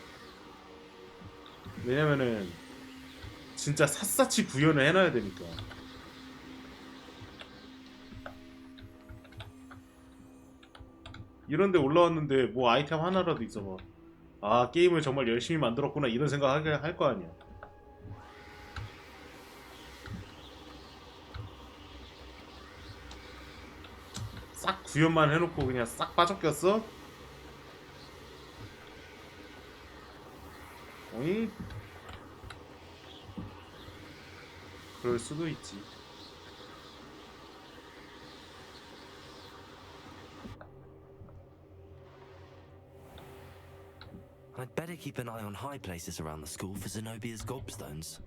왜냐면은 진짜 샅샅이 구현을 해놔야 되니까. 이런데 올라왔는데 뭐 아이템 하나라도 있어봐. 아, 게임을 정말 열심히 만들었구나 이런 생각 하게 할 거 아니야. 구현만 해놓고 그냥 싹 빠져꼈어? 어이? 그럴 수도 있지. I'd better keep an eye on high places around the school for Zenobia's gobstones.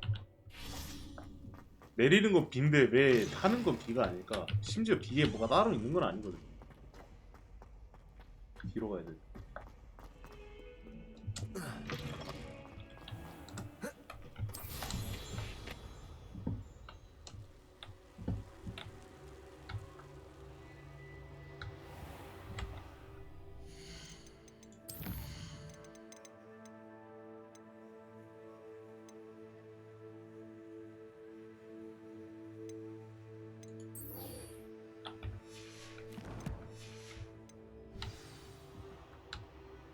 내리는 건 B인데 왜 타는 건 B가 아닐까? 심지어 B에 뭐가 따로 있는 건 아니거든. 뒤로 가야 돼.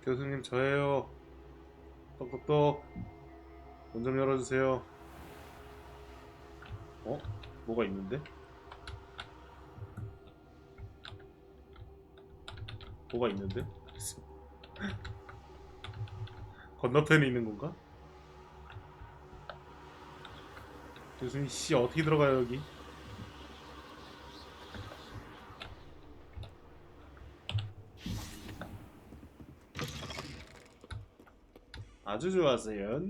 교수님 저예요. 똑똑똑. 문 좀 열어주세요. 어? 뭐가 있는데? 뭐가 있는데? 건너편에 있는 건가? 교수님 씨 어떻게 들어가요 여기? 아주 좋았어요.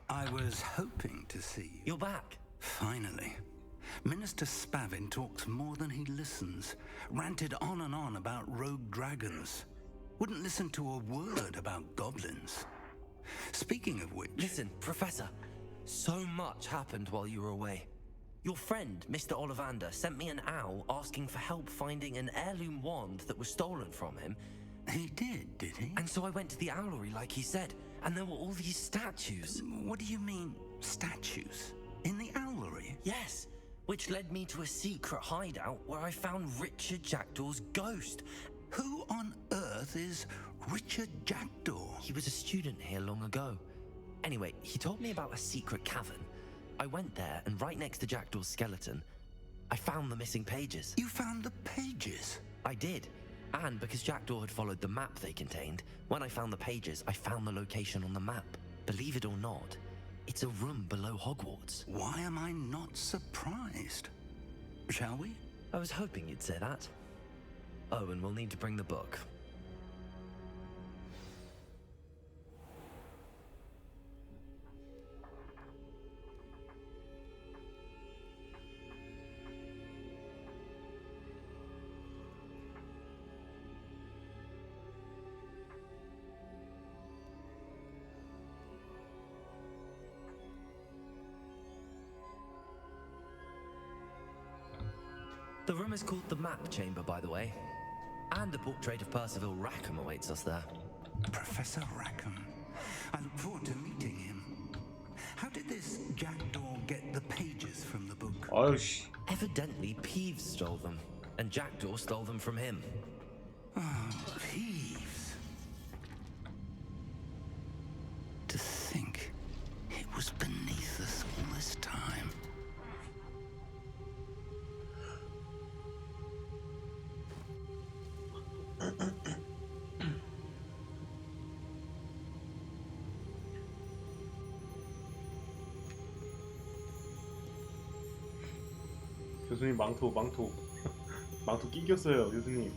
I was hoping to see you. You're back. Finally. Minister Spavin talks more than he listens. Ranted on and on about rogue dragons. Wouldn't listen to a word about goblins. Speaking of which... Listen, Professor. So much happened while you were away. Your friend, Mr. Ollivander, sent me an owl asking for help finding an heirloom wand that was stolen from him. He did he? And so I went to the owlery like he said, and there were all these statues. What do you mean, statues? In the owlery? Yes, which led me to a secret hideout where I found Richard Jackdaw's ghost. Who on earth is Richard Jackdaw? He was a student here long ago. Anyway, he told me about a secret cavern. I went there, and right next to Jackdaw's skeleton, I found the missing pages. You found the pages? I did. And because Jackdaw had followed the map they contained, when I found the pages, I found the location on the map. Believe it or not, it's a room below Hogwarts. Why am I not surprised? Shall we? I was hoping you'd say that. Oh, and we'll need to bring the book. The room is called the Map Chamber, by the way. And a portrait of Percival Rackham awaits us there. Professor Rackham. I look forward to meeting him. How did this Jackdaw get the pages from the book? 아유 씨. Evidently, Peeves stole them, and Jackdaw stole them from him. Oh, Peeves. To think it was beneath us all this time. 교수님 망토 망토 끼겼어요 교수님.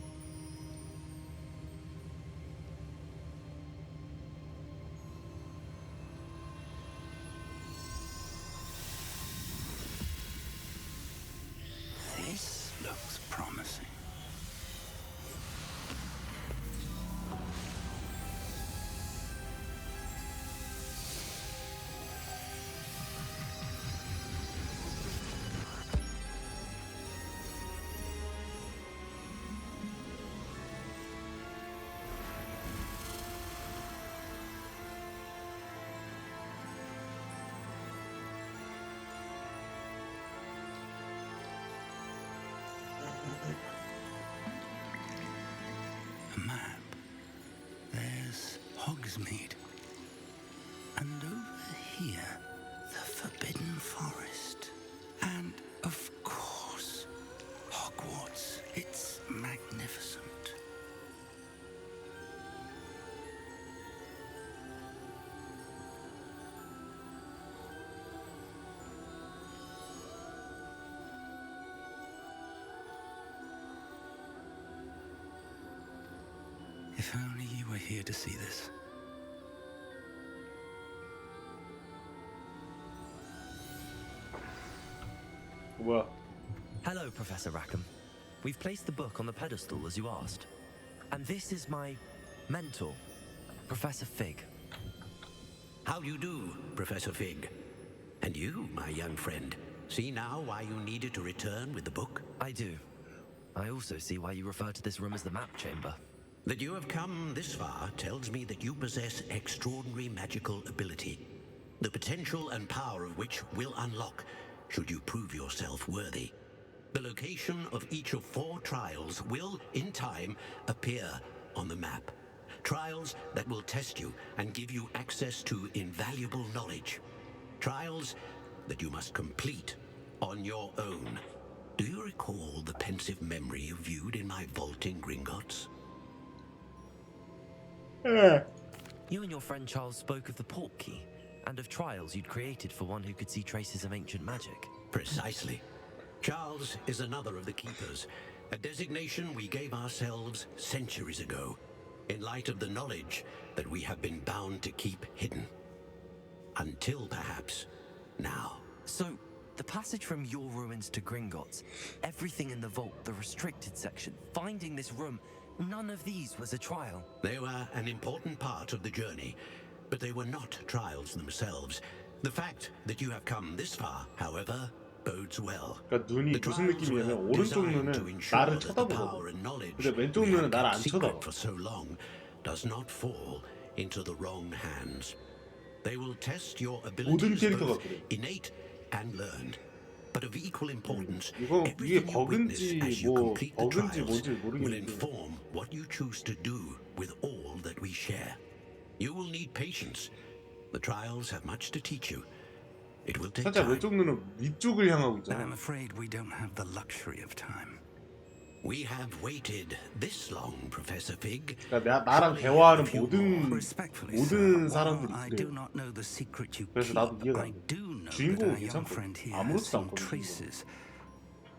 This looks promising. A map. There's Hogsmeade. And over here, the Forbidden Forest. And, of course, Hogwarts. It's magnificent. If only you were here to see this. 뭐야? Hello, Professor Rackham. We've placed the book on the pedestal as you asked. And this is my mentor, Professor Fig. How you do, Professor Fig? And you, my young friend, see now why you needed to return with the book? I do. I also see why you refer to this room as the map chamber. That you have come this far tells me that you possess extraordinary magical ability, the potential and power of which will unlock should you prove yourself worthy. The location of each of 4 trials will, in time, appear on the map. Trials that will test you and give you access to invaluable knowledge. Trials that you must complete on your own. Do you recall the pensive memory you viewed in my vault in Gringotts? You and your friend Charles spoke of the port key and of trials you'd created for one who could see traces of ancient magic. Precisely. Charles is another of the Keepers, a designation we gave ourselves centuries ago, in light of the knowledge that we have been bound to keep hidden. Until perhaps now. So, the passage from your ruins to Gringotts, everything in the vault, the restricted section, finding this room, none of these was a trial. They were an important part of the journey, but they were not trials themselves. The fact that you have come this far, however, bodes well. 그러니까 눈이 무슨 느낌이냐면 오른쪽 눈은 나를 쳐다보거든. 근데 왼쪽 눈은 나를 안 쳐다봐. For so long does not fall into the wrong hands. They will test your abilities both innate and learned. But of equal importance, everything you witness as you complete the trials will inform what you choose to do with all that we share. You will need patience. The trials have much to teach you. It will take 살짝 time. 왼쪽 눈은 위쪽을 향하고 있잖아. I'm afraid we don't have the luxury of time. We have waited this long, Professor Fig. 그러니까 나랑 대화하는 모든 사람들이 그래. 그래서 나도 이해가 안 돼. 주인공은 괜찮고 아무렇지도 않고.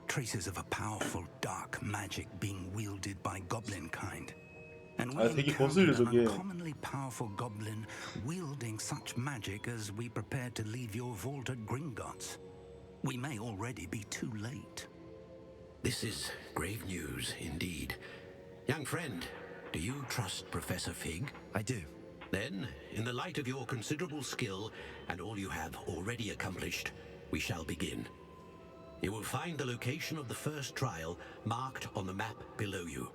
Traces of a powerful dark magic being wielded by goblin kind. And we 되게 거슬려 encountered an 저게. uncommonly powerful goblin wielding such magic as we prepared to leave your vault at Gringotts. We may already be too late. This is grave news indeed. Young friend, do you trust Professor Fig? I do. Then, in the light of your considerable skill and all you have already accomplished, we shall begin. You will find the location of the first trial marked on the map below you.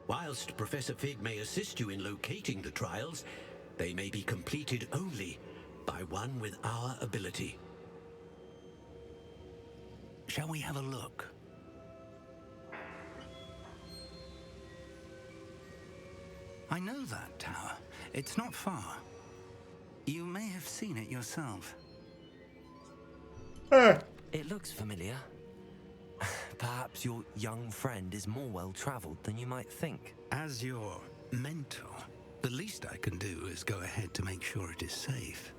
Whilst Professor Fig may assist you in locating the trials, they may be completed only by one with our ability. Shall we have a look? I know that tower. It's not far. You may have seen it yourself. It looks familiar. Perhaps your young friend is more well-traveled than you might think. As your mentor, the least I can do is go ahead to make sure it is safe.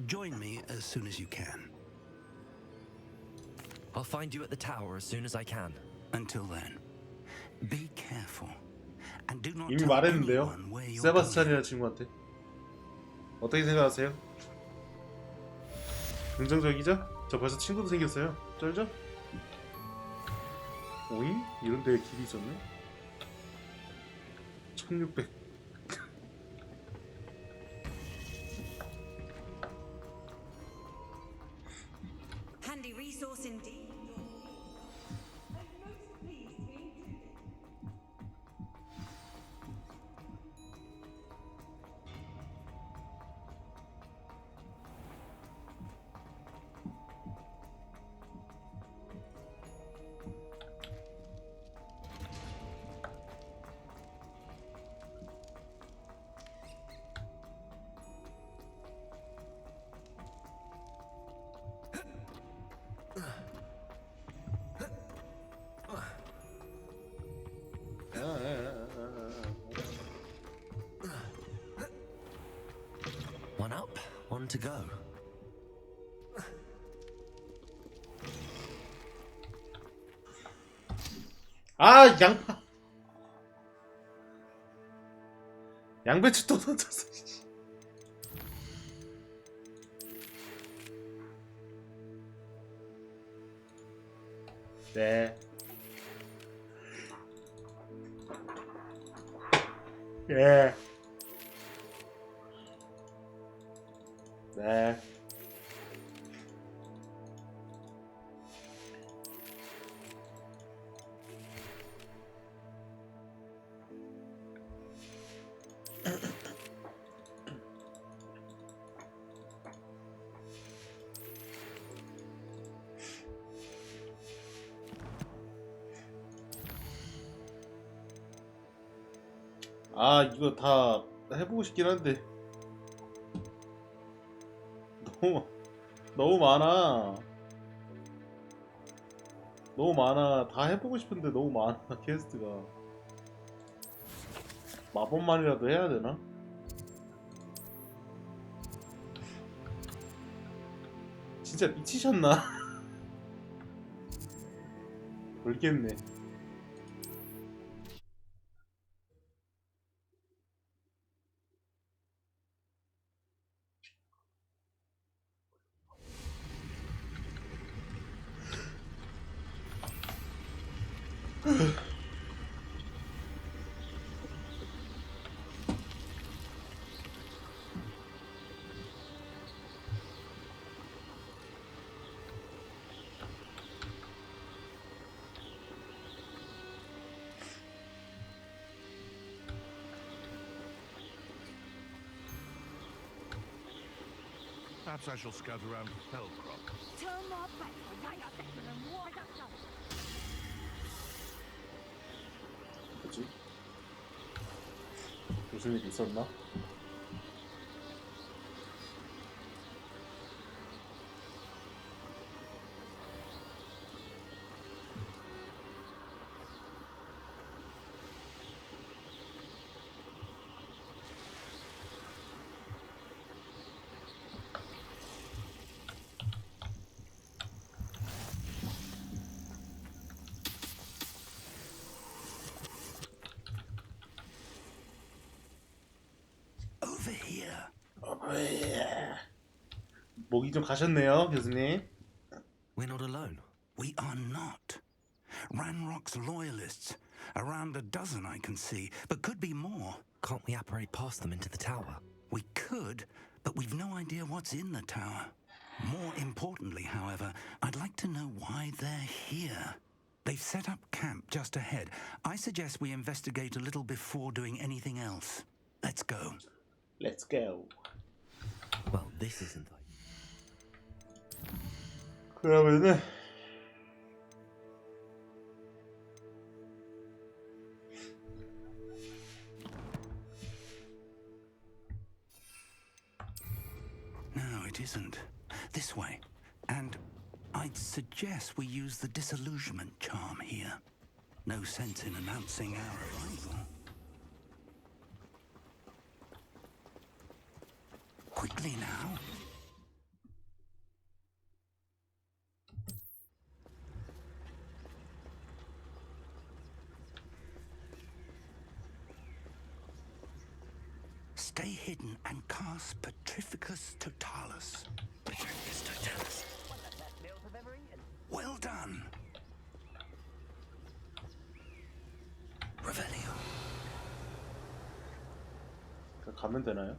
Join me as soon as you can. I'll find you at the tower as soon as I can. Until then, be careful. And do not 이미 tell 말했는데요. anyone where you're 세바스찬이라는 친구한테. 어떻게 생각하세요? 긍정적이죠? 저 벌써 친구도 생겼어요. 쩔죠? 오잉? 이런 데에 길이 있었네? 1600. Handy resource indeed. one to go. 아, 양배추 또 던졌어. 네. 예. 네. 아, 이거 다 해보고 싶긴 한데 너무 많아. 너무 많아. 다 해보고 싶은데 너무 많아. 퀘스트가. 마법만이라도 해야 되나? 진짜 미치셨나? 모르겠네. Perhaps I shall scout around Feldcroft. 뭐지? 무슨 일 있었나? 목이 좀 가셨네요, 교수님. We're not alone. We are not. Ranrock's loyalists. Around a dozen I can see, but could be more. Can't we apparate past them into the tower? We could, but we've no idea what's in the tower. More importantly, however, I'd like to know why they're here. They've set up camp just ahead. I suggest we investigate a little before doing anything else. Let's go. Let's go. Well, this isn't. 그러면은 No, it isn't. This way. And I'd suggest we use the disillusionment charm here. No sense in announcing our arrival. Quickly now. Stay hidden and cast Petrificus Totalis. Petrificus Totalis. Well done. Revelio. 가면 되나요?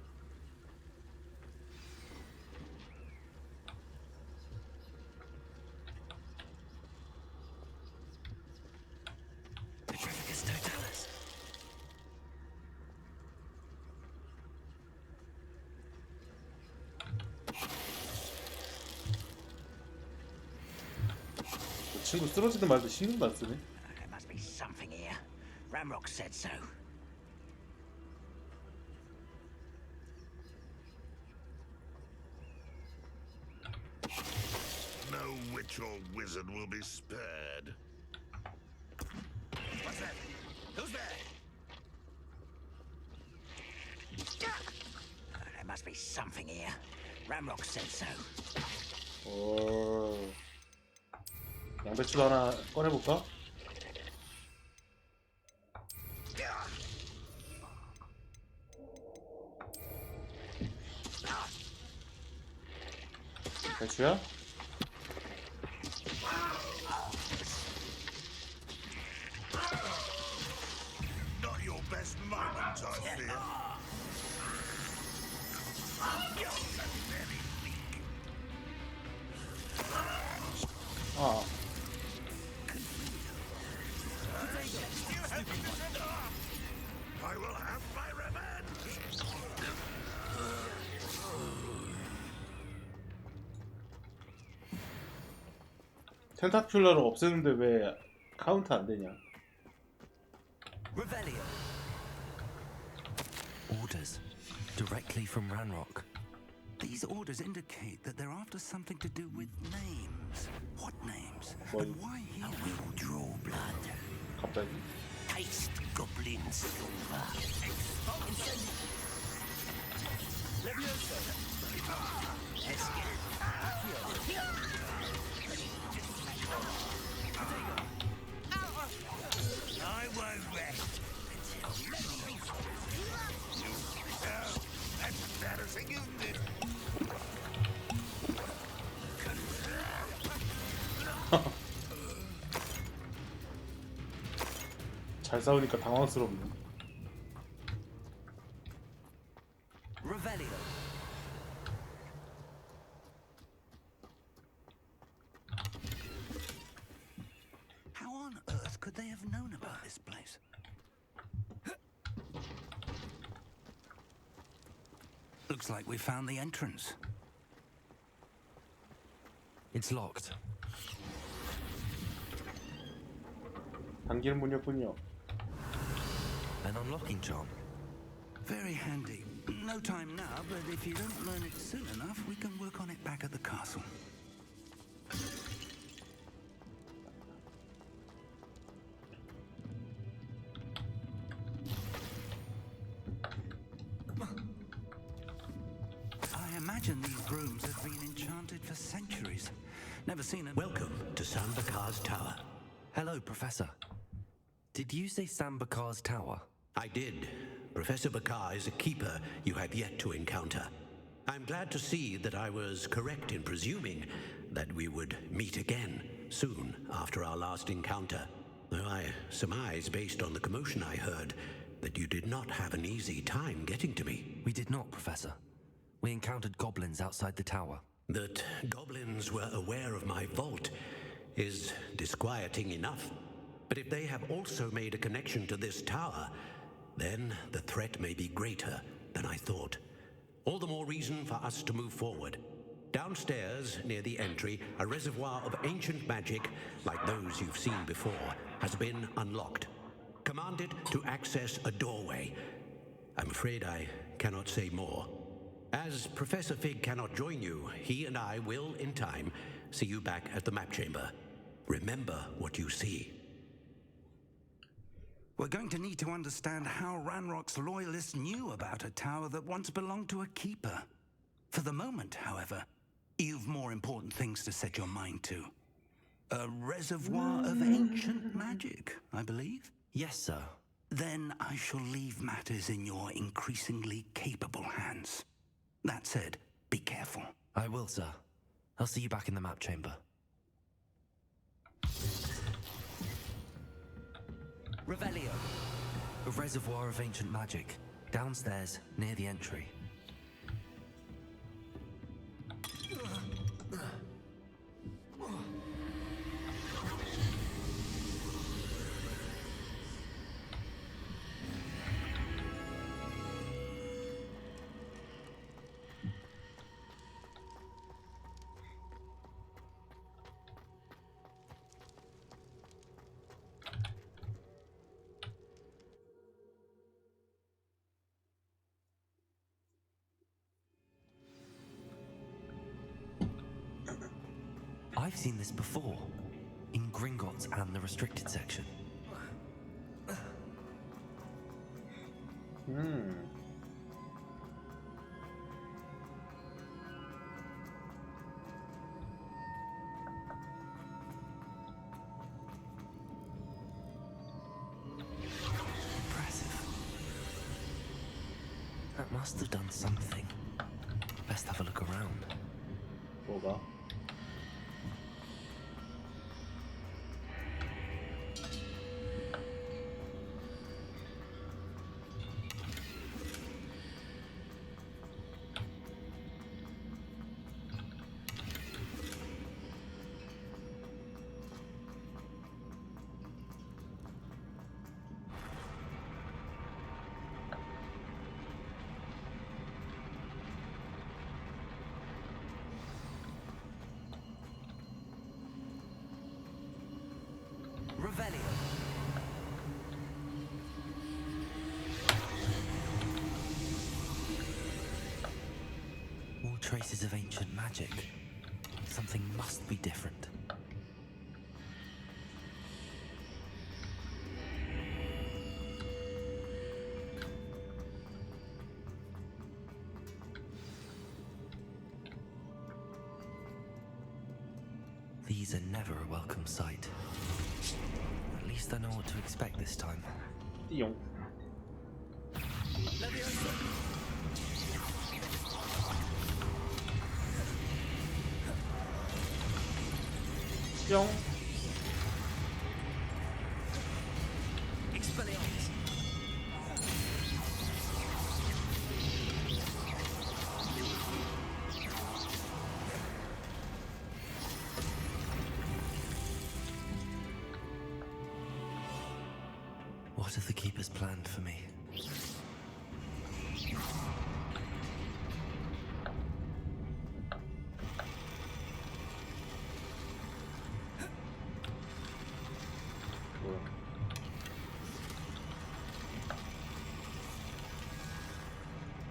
Petrificus Totalis. 친구 쓰러지든 말든 신경도 안 쓰네. There must be something here. Ramrock said so. No witch or wizard will be spared. What's that? Who's there? There must be something here. Ramrock said so. 오. 양배추도 하나 꺼내볼까? 배추야? Not your best moment, I fear. 아. I will have my revenge. 텐타큘러를 없애는데 왜 카운트 안 되냐? Revelio. Orders directly from Ranrock. These orders indicate that they're after something to do with names. What names? Well, And why here? We will draw blood. 갑자기? Taste goblin silver. Let's get I won't rest That's embarrassing, isn't it? 잘 싸우니까 당황스럽네. Revelio. How on earth could they have known about this place? Looks like we found the entrance. It's locked. 당기는 문이었군요. An unlocking charm. Very handy. No time now, but if you don't learn it soon enough, we can work on it back at the castle. I imagine these rooms have been enchanted for centuries. Never seen it. Welcome to Sambakar's Tower. Hello, Professor. Did you say Sambakar's Tower? I did. Professor Bakar is a keeper you have yet to encounter. I'm glad to see that I was correct in presuming that we would meet again soon after our last encounter. Though I surmise, based on the commotion I heard, that you did not have an easy time getting to me. We did not, Professor. We encountered goblins outside the tower. That goblins were aware of my vault is disquieting enough. But if they have also made a connection to this tower, then the threat may be greater than I thought. All the more reason for us to move forward. Downstairs, near the entry, a reservoir of ancient magic, like those you've seen before, has been unlocked. Command it to access a doorway. I'm afraid I cannot say more. As Professor Fig cannot join you, he and I will, in time, see you back at the map chamber. Remember what you see. We're going to need to understand how Ranrock's loyalists knew about a tower that once belonged to a keeper. For the moment, however, you've more important things to set your mind to. A reservoir of ancient magic, I believe? Yes, sir. Then I shall leave matters in your increasingly capable hands. That said, be careful. I will, sir. I'll see you back in the map chamber. Revelio. A reservoir of ancient magic. Downstairs, near the entry. I've seen this before, in Gringotts and the restricted section. must have done something. Best have a look around. 뭐가? Revelio. All traces of ancient magic. Something must be different. These are never a welcome sight. At least I know what to expect this time. 띠용. 뿅. Expelliarmus. What have the keepers planned for me? 뭐야?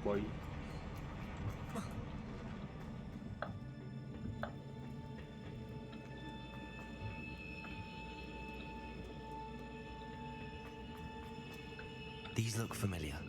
뭐이? These look familiar.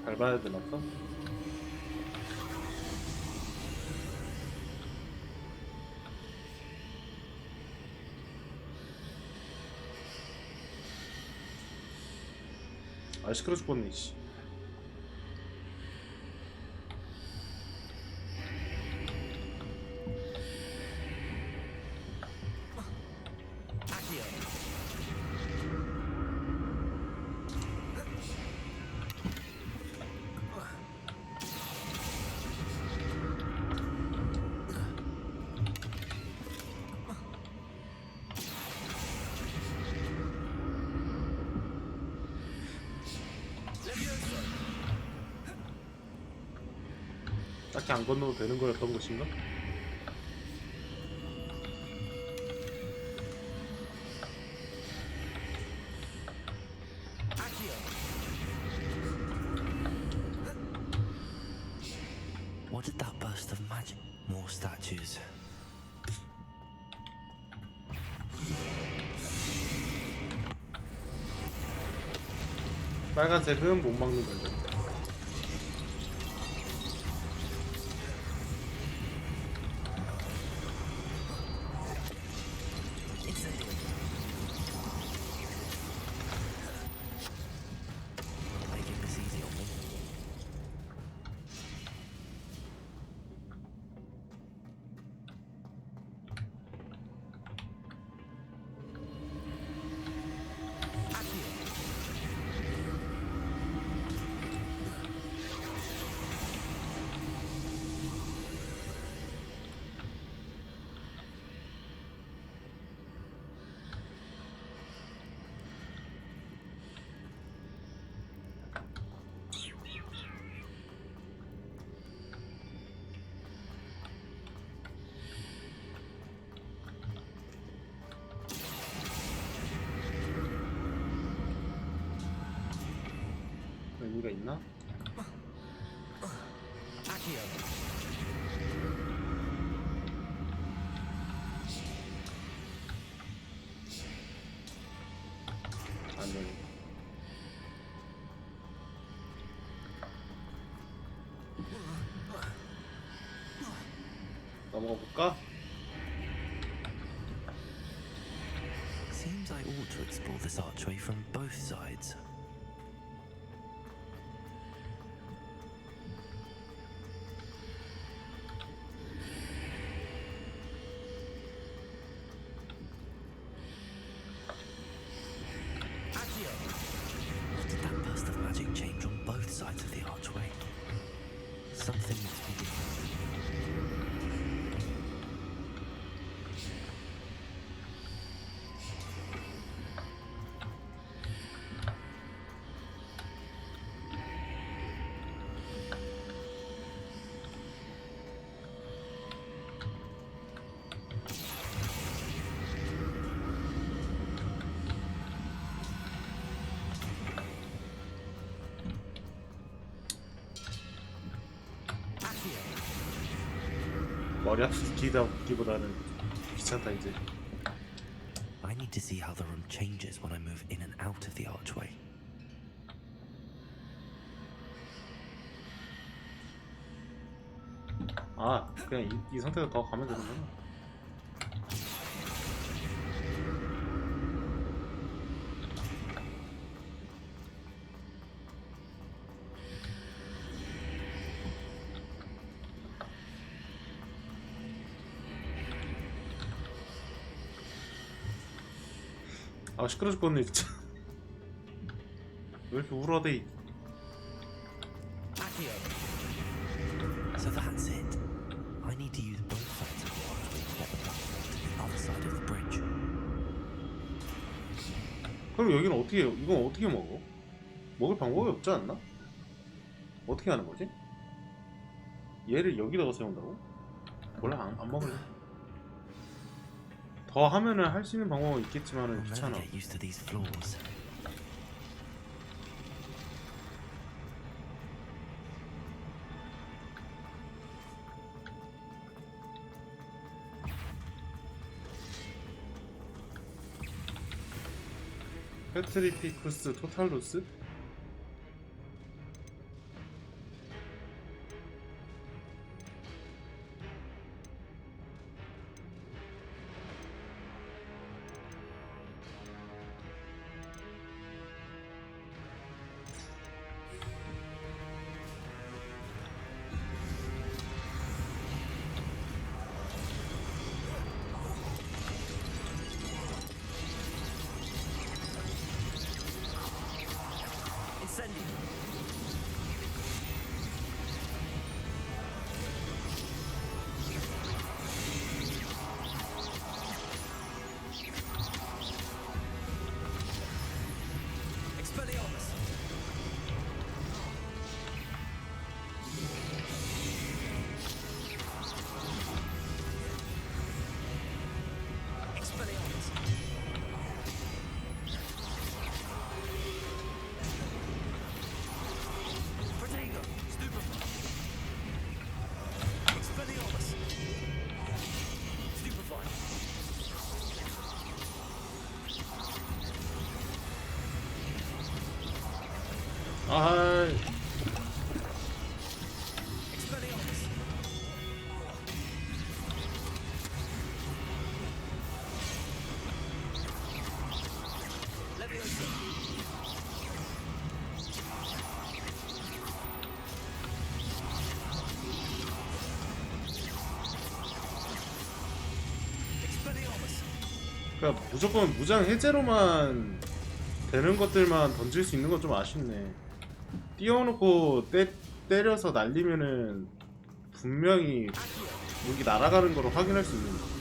밟아야 되나 또? 아 시끄러 죽겠네 씨. 딱히 안 건너도 되는 거였던 것인가? What did that burst of magic? More statues. 빨간색은 못 막는 걸로. Making this easy on me. 있나? 안 되네. 넘어가 볼까? Seems I ought to explore this archway from both sides. What did that burst of magic change on both sides of the archway? Something must be different. 머리 아프기보다는 귀찮다 이제. I need to see how the room changes when I move in and out of the archway. 아, 그냥 이 상태로 더 가면 되는구나. 아, 시끄러 죽겠네 진짜. 왜 이렇게 우울하대? So that's it. I need to use both sides of the archway to get the platform to the other side of the bridge. 그럼 여기는 어떻게, 이건 어떻게 먹어? 먹을 방법이 없지 않나? 어떻게 하는 거지? 얘를 여기다가 세운다고? 몰라, 안 먹을래. 더 하면은 할 수 있는 방법은 있겠지만은 귀찮아. Get used to these floors. 페트리피쿠스 토탈루스? 아, 그러니까 무조건 무장 해제로만 되는 것들만 던질 수 있는 건 좀 아쉽네. 띄워놓고 때려서 날리면은 분명히 무기 날아가는 거로 확인할 수 있는 거.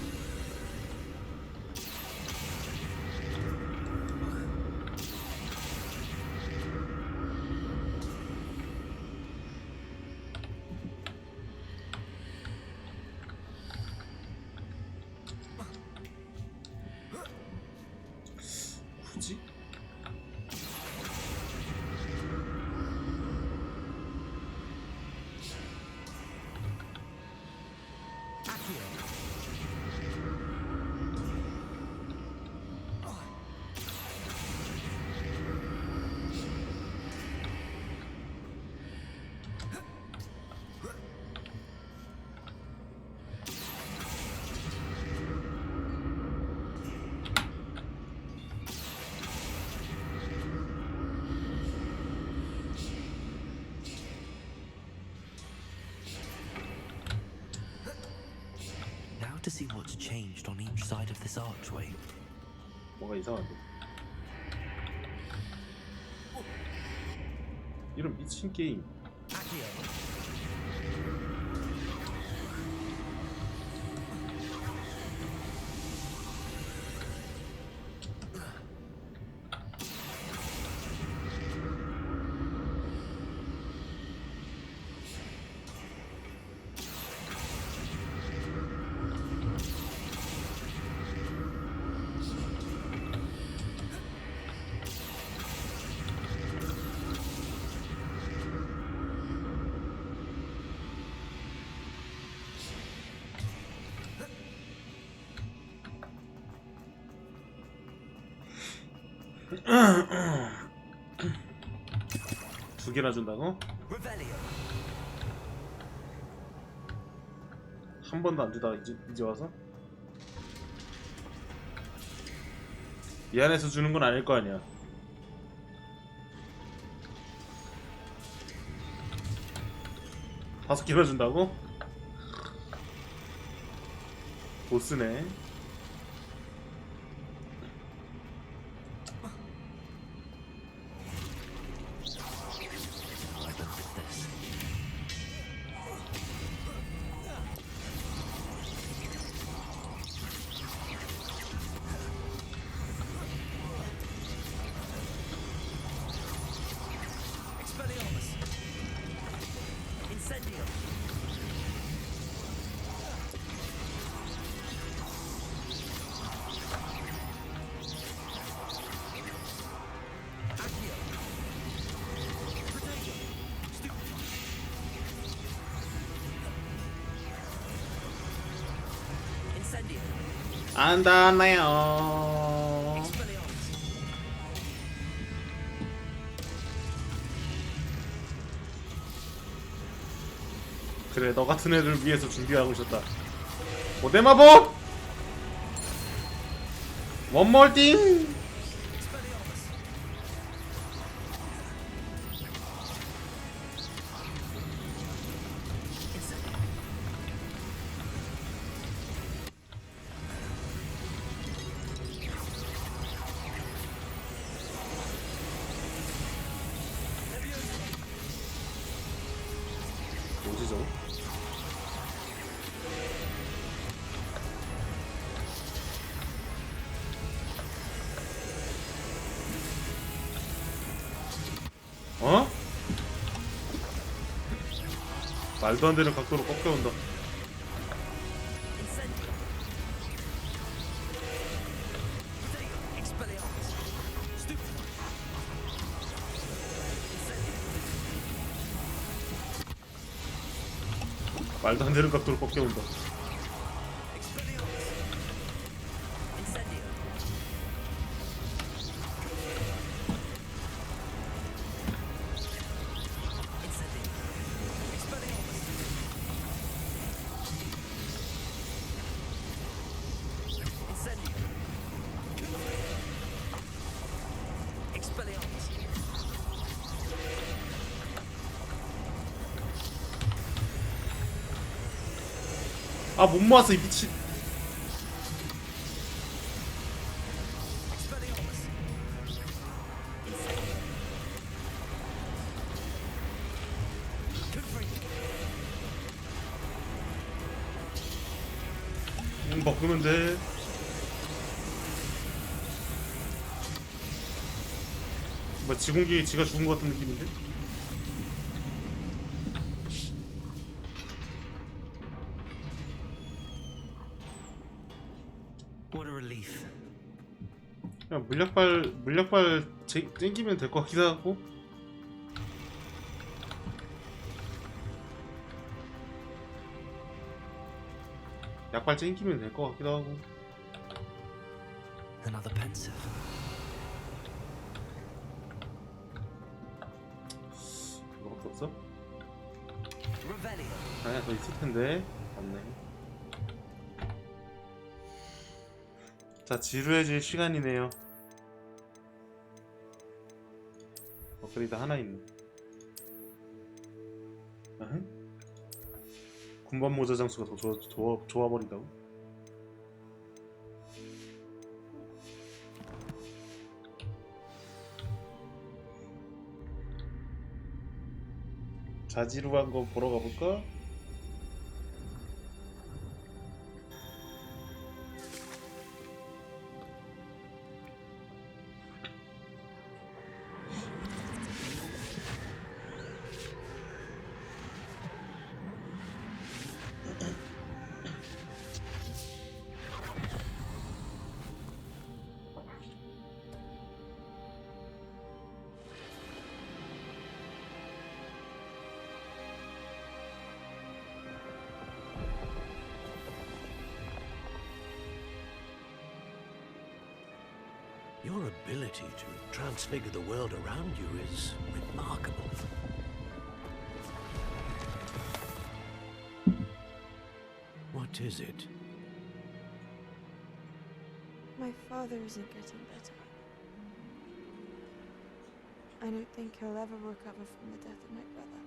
굳이? Now to see what's changed on each side of this archway. 뭔가 이상한데. 이런 미친 게임. 두 개나 준다고? 한 번도 안 주다 이제 와서? 미안해서 주는 건 아닐 거 아니야. 다섯 개나 준다고? 보스네. 안 닿나요? 그래, 너 같은 애를 위해서 준비하고 있었다. 고대 마법! 원몰 띵! 뭐지죠? 어? 말도 안 되는 각도로 꺾여온다. 말도 안 되는 각도로 꺾여온다. 아, 못 모았어 이 미친. 바꾸면 돼. 뭐 지공기 지가 죽은 것 같은 느낌인데? What a relief. 그냥 물약발 땡기면 될 것 같기도 하고. 약발제 인기면 될 것 같기도 하고. Another pensive. 이거밖에 없어? Revelio. 아니야, 더 있을 텐데. 맞네. 자, 지루해질 시간이네요. 업그레이드 하나 있네. 아흥? 군밤 모자 장수가 더 좋아버린다고? 자지루한 거 보러 가볼까? Your ability to transfigure the world around you is remarkable. What is it? My father isn't getting better. I don't think he'll ever recover from the death of my brother.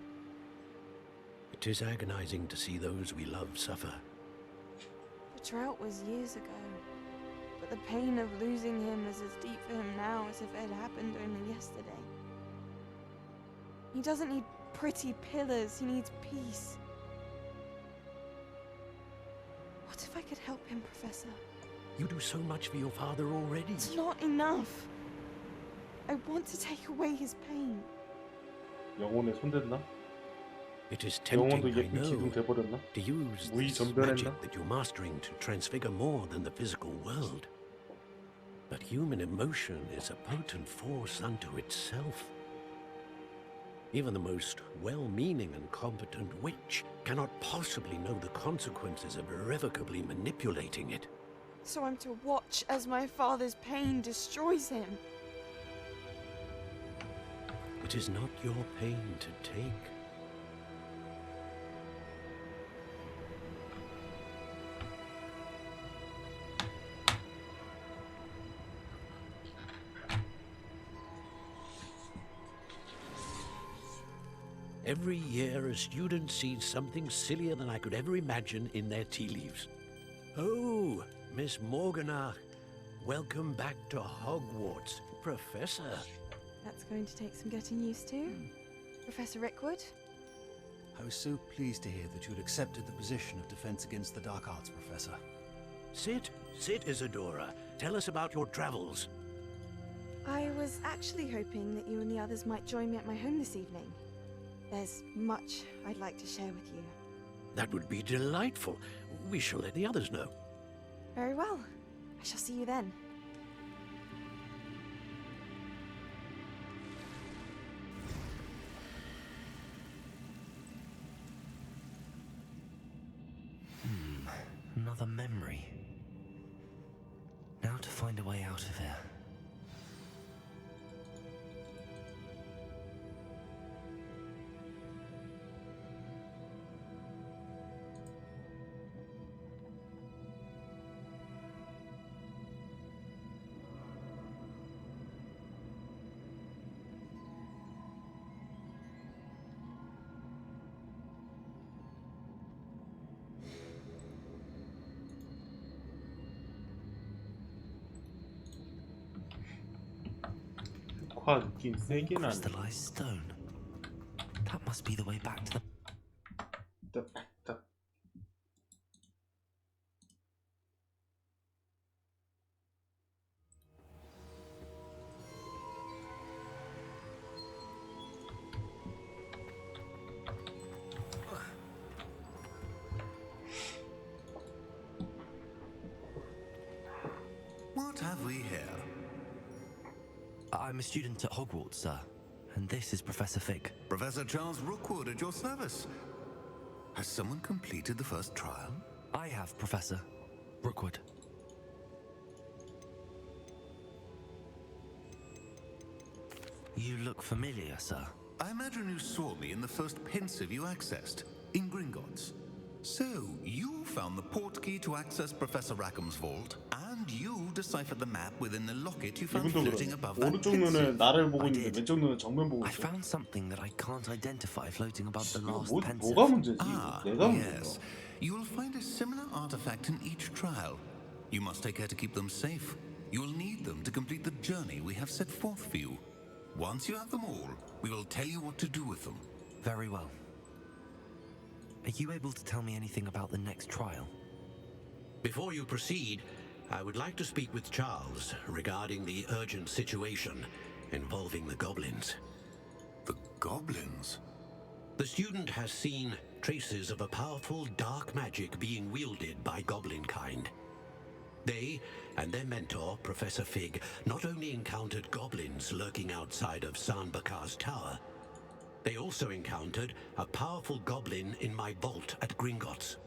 It is agonizing to see those we love suffer. The drought was years ago, but the pain of losing him is as deep for him now as if it had happened only yesterday. He doesn't need pretty pillars, he needs peace. What if I could help him, Professor? You do so much for your father already. It's not enough. I want to take away his pain. 영혼에 손댔나? It is tempting, 영혼도 I 예쁜 기둥 know, 돼버렸나? to use 무의 this 전변했나? magic that you're mastering to transfigure more than the physical world. But human emotion is a potent force unto itself. Even the most well-meaning and competent witch cannot possibly know the consequences of irrevocably manipulating it. So I'm to watch as my father's pain destroys him. It is not your pain to take. Every year, a student sees something sillier than I could ever imagine in their tea leaves. Oh, Miss Morganach, welcome back to Hogwarts, Professor. That's going to take some getting used to. Professor Rickwood? I was so pleased to hear that you'd accepted the position of Defense Against the Dark Arts, Professor. Sit, Isadora. Tell us about your travels. I was actually hoping that you and the others might join me at my home this evening. There's much I'd like to share with you. That would be delightful. We shall let the others know. Very well. I shall see you then. Another memory. Now to find a way out of here. 화 느낌 세게 나네. Crystallized stone. That must be the way back to the. What have we here? I'm a student at Hogwarts, sir. And this is Professor Fig. Professor Charles Rookwood at your service. Has someone completed the first trial? I have, Professor. Rookwood. You look familiar, sir. I imagine you saw me in the first pensive you accessed, in Gringotts. So, you found the portkey to access Professor Rackham's vault, and you deciphered the map within the locket you found 이분도 floating 그래. above that 오른쪽 눈은 pensive. 나를 보고 있는데 왼쪽 눈은 정면 보고 I 있어. found something that I can't identify floating above the last 뭐, pensive. 뭐가 문제지? 내가 Yes. 문제인가? You will find a similar artifact in each trial. You must take care to keep them safe. You will need them to complete the journey we have set forth for you. Once you have them all, we will tell you what to do with them. Very well. Are you able to tell me anything about the next trial? Before you proceed, I would like to speak with Charles regarding the urgent situation involving the goblins. The goblins? The student has seen traces of a powerful dark magic being wielded by goblin kind. They and their mentor, Professor Fig, not only encountered goblins lurking outside of Sanbakar's tower, they also encountered a powerful goblin in my vault at Gringotts.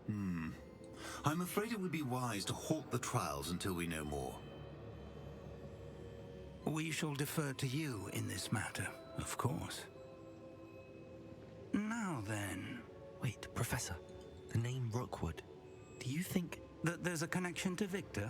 I'm afraid it would be wise to halt the trials until we know more. We shall defer to you in this matter, of course. Now then... Wait, Professor. The name Rookwood. Do you think... that there's a connection to Victor?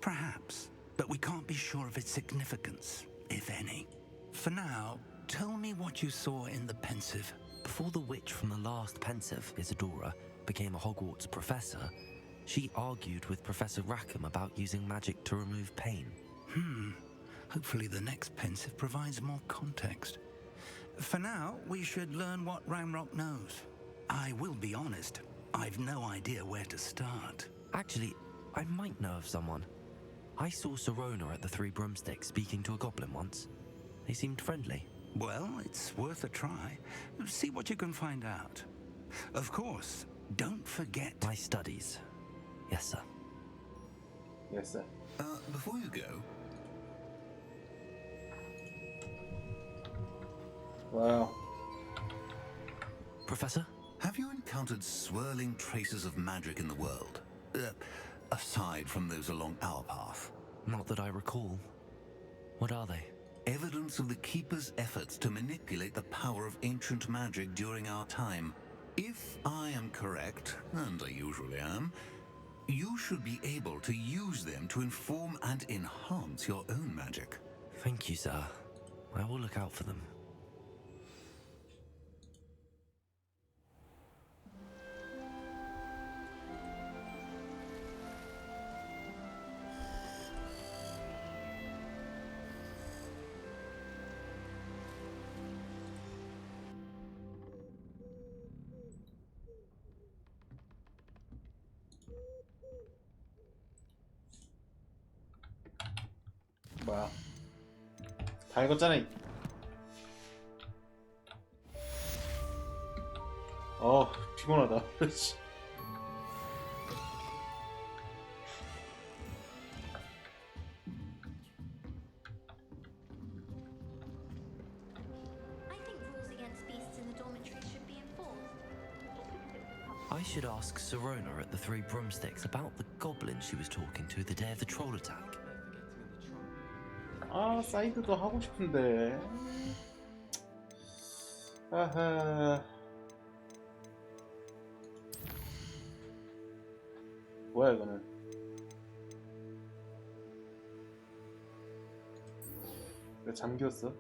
Perhaps, but we can't be sure of its significance, if any. For now, tell me what you saw in the pensive. Before the witch from the last pensive, Isadora, became a Hogwarts professor, she argued with Professor Rackham about using magic to remove pain. Hopefully the next pensive provides more context. For now, we should learn what Ranrock knows. I will be honest, I've no idea where to start. Actually, I might know of someone. I saw Sirona at the Three Broomsticks speaking to a goblin once. They seemed friendly. Well, it's worth a try. See what you can find out. Of course, don't forget... my studies. Yes, sir. Yes, sir. Before you go... Wow. Professor? Have you encountered swirling traces of magic in the world? Aside from those along our path? Not that I recall. What are they? Evidence of the Keeper's efforts to manipulate the power of ancient magic during our time. If I am correct, and I usually am, you should be able to use them to inform and enhance your own magic. Thank you, sir. I will look out for them. 뭐야? 다 읽었잖아. 피곤하다. I should ask Sirona at the Three Broomsticks about the goblin she was talking to the day of the troll attack. 사이드도 하고 싶은데. 아하. 뭐야 이거는? 왜 잠겼어?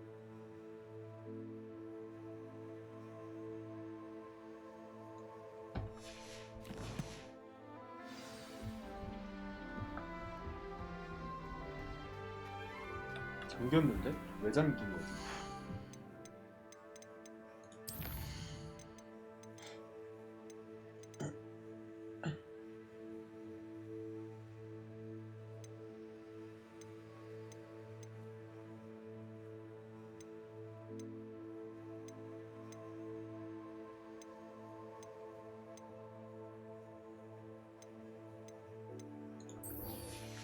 잠겼는데? 왜 잠긴 거지?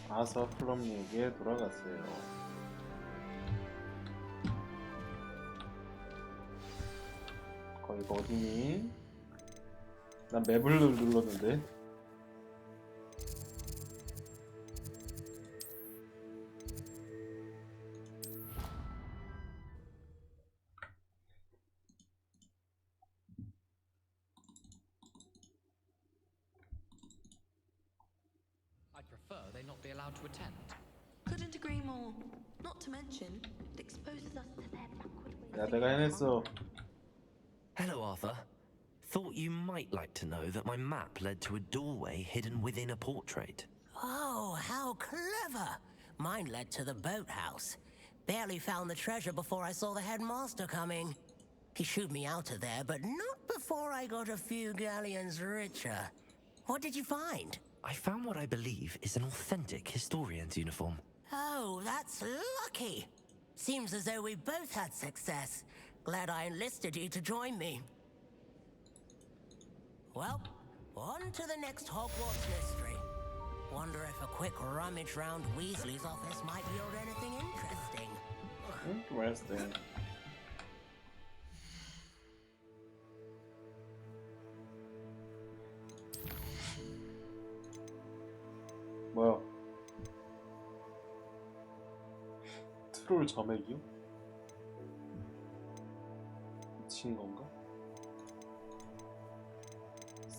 아서 플럼에게 돌아갔어요. 거기가 어디니? 난 맵을 눌렀는데. prefer they not be allowed to attend. Couldn't agree more. Not to mention, it exposes us to their backward ways. 야, 내가 해냈어. Hello, Arthur. Thought you might like to know that my map led to a doorway hidden within a portrait. Oh, how clever! Mine led to the boathouse. Barely found the treasure before I saw the headmaster coming. He shooed me out of there, but not before I got a few galleons richer. What did you find? I found what I believe is an authentic historian's uniform. Oh, that's lucky. Seems as though we both had success. Glad I enlisted you to join me. Well, on to the next Hogwarts mystery. Wonder if a quick rummage round Weasley's office might yield anything interesting. Interesting. 뭐야? 트롤 점액이요? 미친 건가?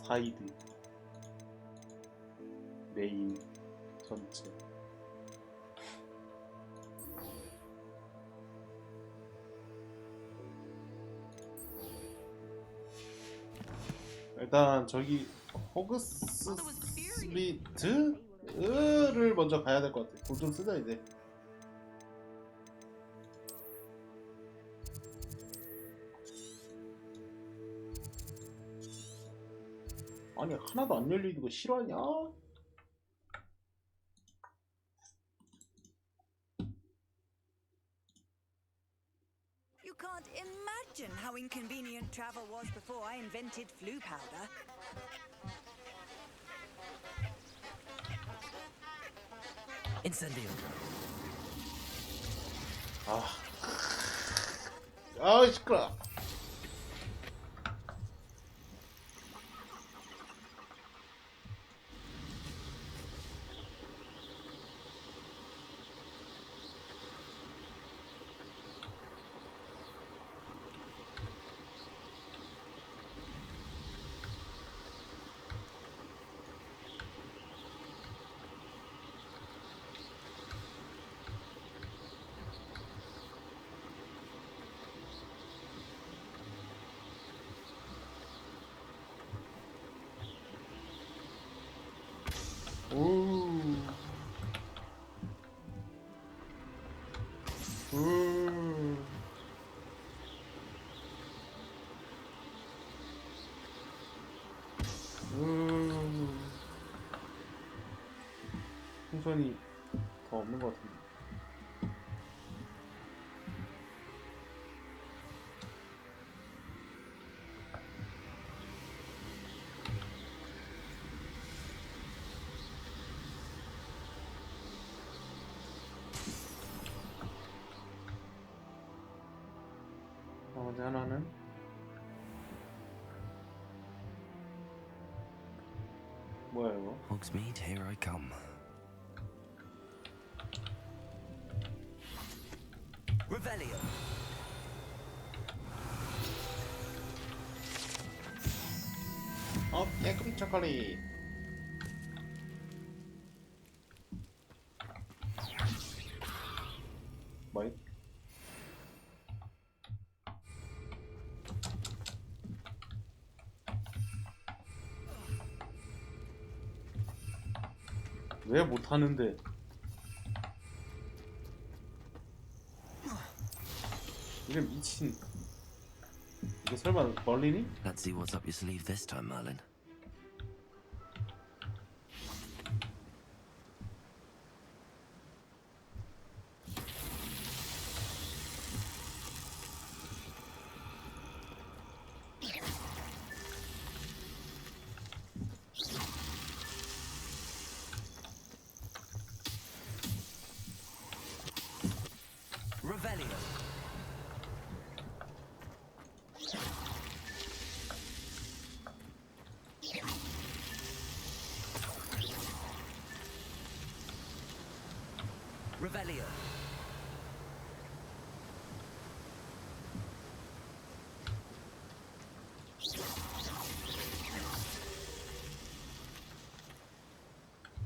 사이드 메인 전체 일단 저기 호그스미트를 먼저 가야 될 것 같아. 돈 좀 쓰자 이제. 아니 하나도 안 열리는 거 싫어하냐? You can't imagine how inconvenient travel was before I invented flu powder. Incendio. 아 시끄러. 풍선이 더 없는 것 같은데. 나머지 하나는 뭐야 이거? Hogsmeade, here I come. Revelio. 깨끗이 초콜릿. 뭐야? 왜 못하는데? 이런 미친. 이거 설마 멀리니? Let's see what's up your sleeve this time, Merlin. Revelio. Revelio.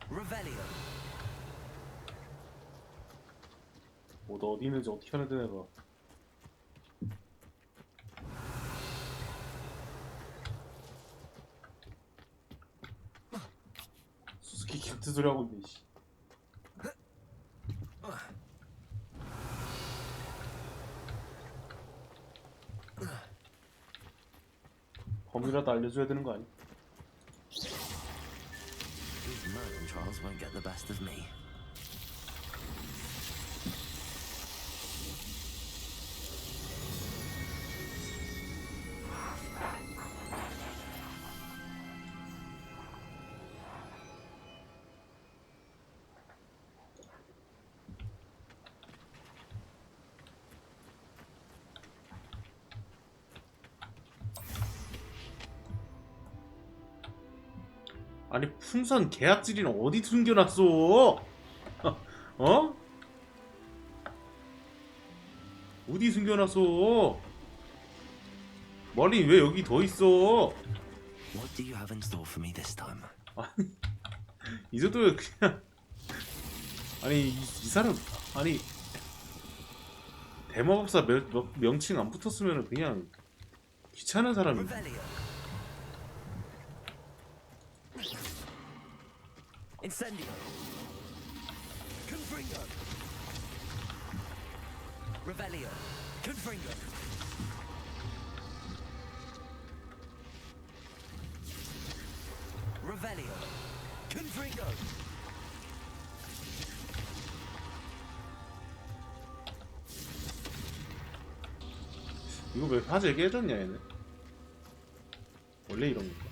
Revelio. 뭐 너 어디 있는지 어떻게 하는데 내가. 수수께끼 같은 소리 하고 있네. 씨. 범이라도 알려줘야 되는 거 아니야? These Merlin trials won't get the best of me. 아니 풍선 계약질이는 어디 숨겨놨어? 어? 어디 숨겨놨어? 머리 왜 여기 더 있어? What do you have in store for me this time? 아니 이 정도면 그냥 아니 이 사람 아니 대마법사 명칭 안 붙었으면 그냥 귀찮은 사람이. Incendio. Confringo. Revelio. Confringo. Revelio. Confringo. 이거 왜 화재 깨졌냐 얘네? 원래 이런 건가?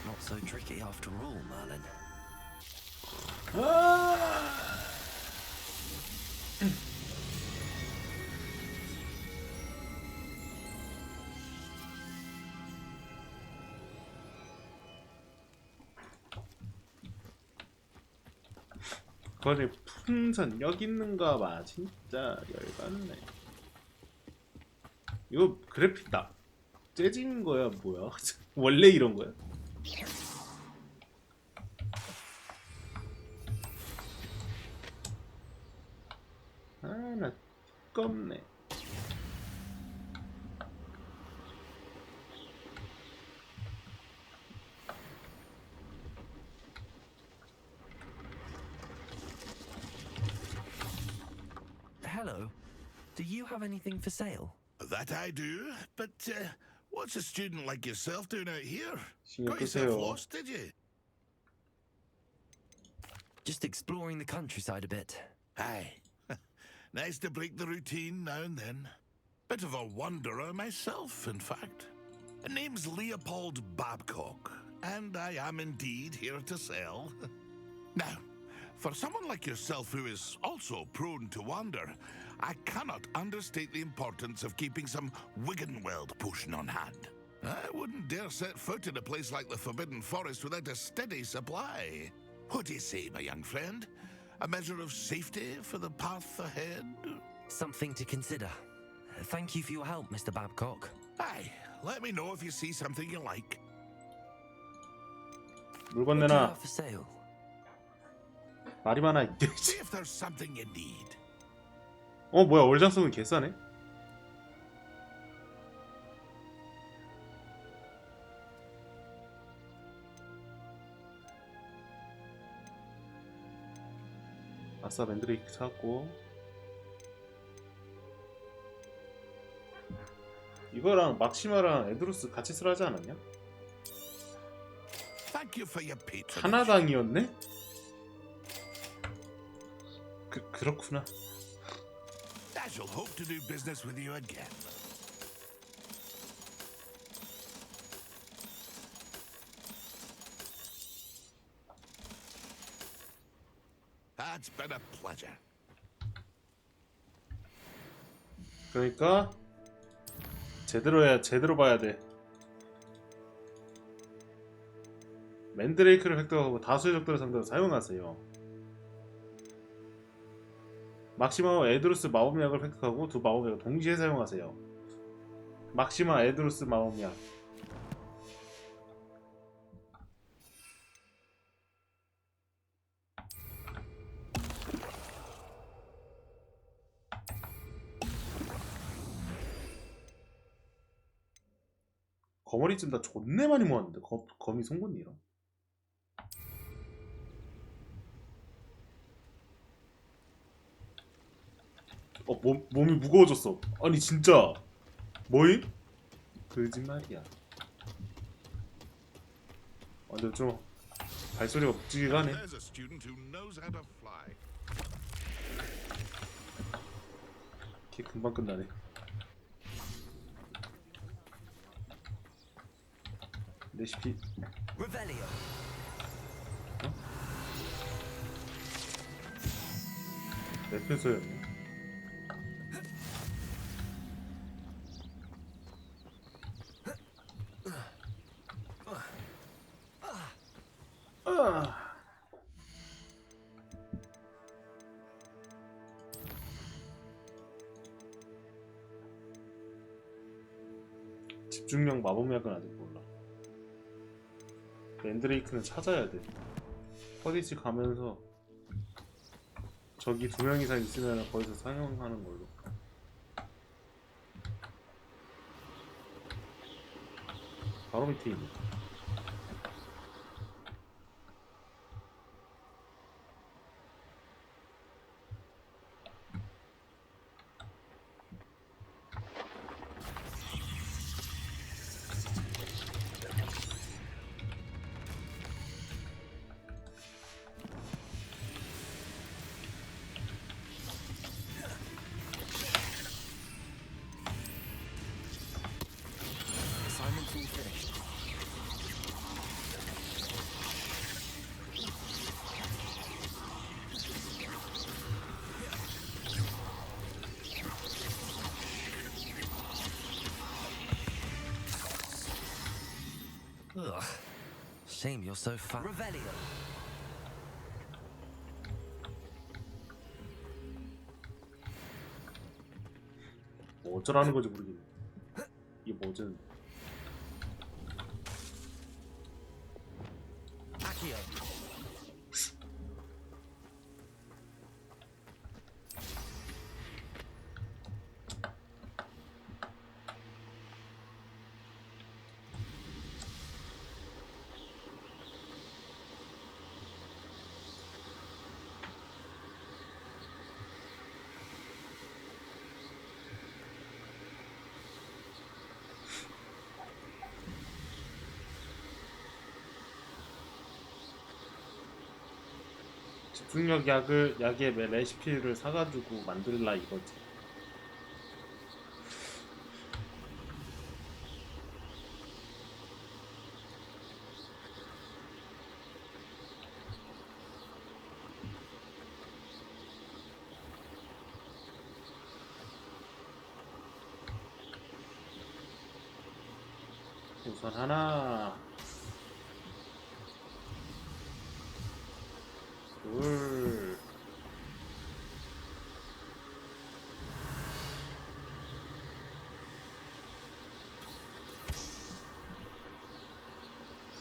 Not so tricky after all, Merlin. 거래 풍선 여기 있는가 봐. 진짜 열받네. 이거 그래픽 나 재진 거야 뭐야? 원래 이런 거야? 아 나 껍네. Hello. Do you have anything for sale? That I do, but what's a student like yourself doing out here? 신경 Got yourself 끄세요. lost, did you? Just exploring the countryside a bit. Aye. Nice to break the routine now and then. Bit of a wanderer myself, in fact. Name's Leopold Babcock, and I am indeed here to sell. Now, for someone like yourself who is also prone to wander, I cannot understate the importance of keeping some Wiggenweld potion on hand. I wouldn't dare set foot in a place like the Forbidden Forest without a steady supply. What do you say, my young friend? A measure of safety for the path ahead? Something to consider. Thank you for your help, Mr. Babcock. Aye, let me know if you see something you like. 물건 What do you 내놔. have for sale? 말이 많아. See if there's something you need. 어 뭐야 월장성은 개싸네. 아싸 맨드레이크 샀고 이거랑 막시마랑 에드로스 같이 쓰라 하지 않았냐? Thank you for your patronage. 하나당이었네? 그렇구나. I shall hope to do business with you again. That's been a pleasure. 그러니까 제대로 봐야 돼. 맨드레이크를 획득하고 다수의 적들을 상대로 사용하세요. 막시마와 에드루스 마법약을 획득하고 두 마법약을 동시에 사용하세요. 막시마 에드루스 마법약. 거머리쯤 다 존내 많이 모았는데 거미 송곳니랑. 몸이 무거워졌어. 아니 진짜 뭐임? 거짓말이야. 근데 좀 발소리가 묵직하게 하네. There's a student who knows how to fly. 이렇게 금방 끝나네. 레시피. Revelio. 레페소였네. 집중력 마법약은 아직 몰라. 랜드레이크는 찾아야 돼. 퍼디치 가면서 저기 2명 이상 있으면 거기서 사용하는 걸로. 바로 밑에 있네. Assignment's all finished. Ugh. Shame you're so fat. Revelio. 뭐 어쩌라는 건지 모르겠네. 이게 뭐지? Accio. 집중력 약의 레시피를 사가지고 만들라 이거지. 우선 하나, 둘,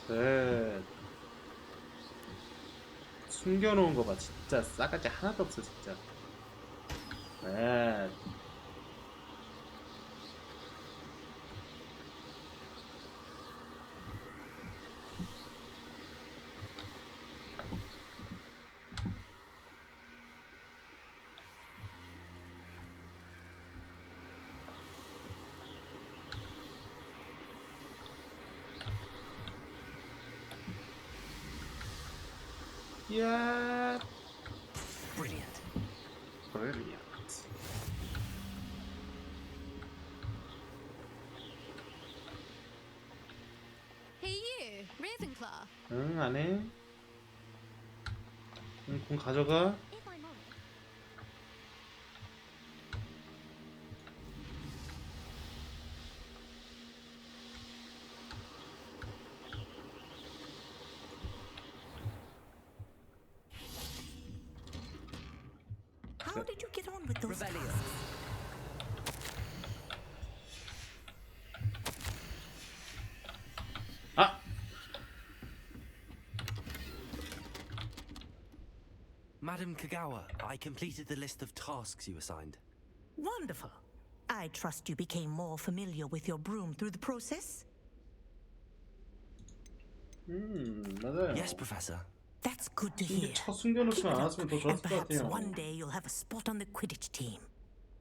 셋. 숨겨놓은 거 봐. 진짜 싸가지 하나도 없어 진짜. 넷. Yeah. Brilliant. Brilliant. Hey you, Ravenclaw. 응, 안 해? 응, 공 가져가. If I'm honest, How did you get on with those tasks? 아! Madam Kagawa, I completed the list of tasks you assigned. Wonderful. I trust you became more familiar with your broom through the process? 맞아요. Yes, Professor. That's good to hear. 첫 숨겨놓지만 Keep it 않았으면 up, 더 and 좋았을 것 perhaps 같아요. one day you'll have a spot on the Quidditch team.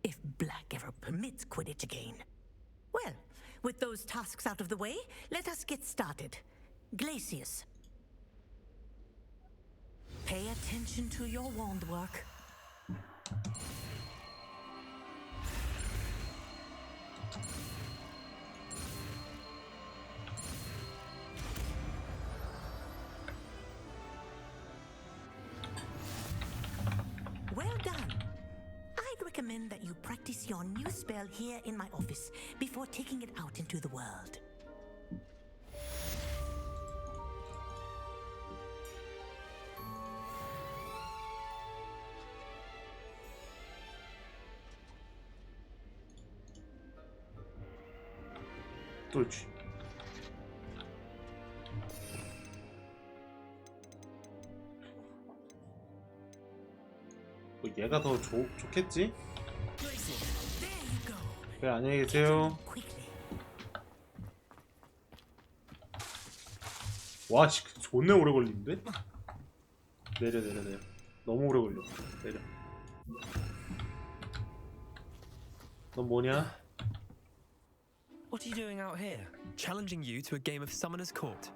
If Black ever permits Quidditch again. Well, with those tasks out of the way, let us get started. Glacius. Pay attention to your wand work. Well done. I'd recommend that you practice your new spell here in my office before taking it out into the world. 그렇지. 뭐 얘가 더 좋겠지? 그래, 안녕히 계세요. 와, 존내 오래 걸리는데? 내려. 너무 오래 걸려. 내려. 넌 뭐냐? What are you doing out here? Challenging you to a game of Summoner's Court.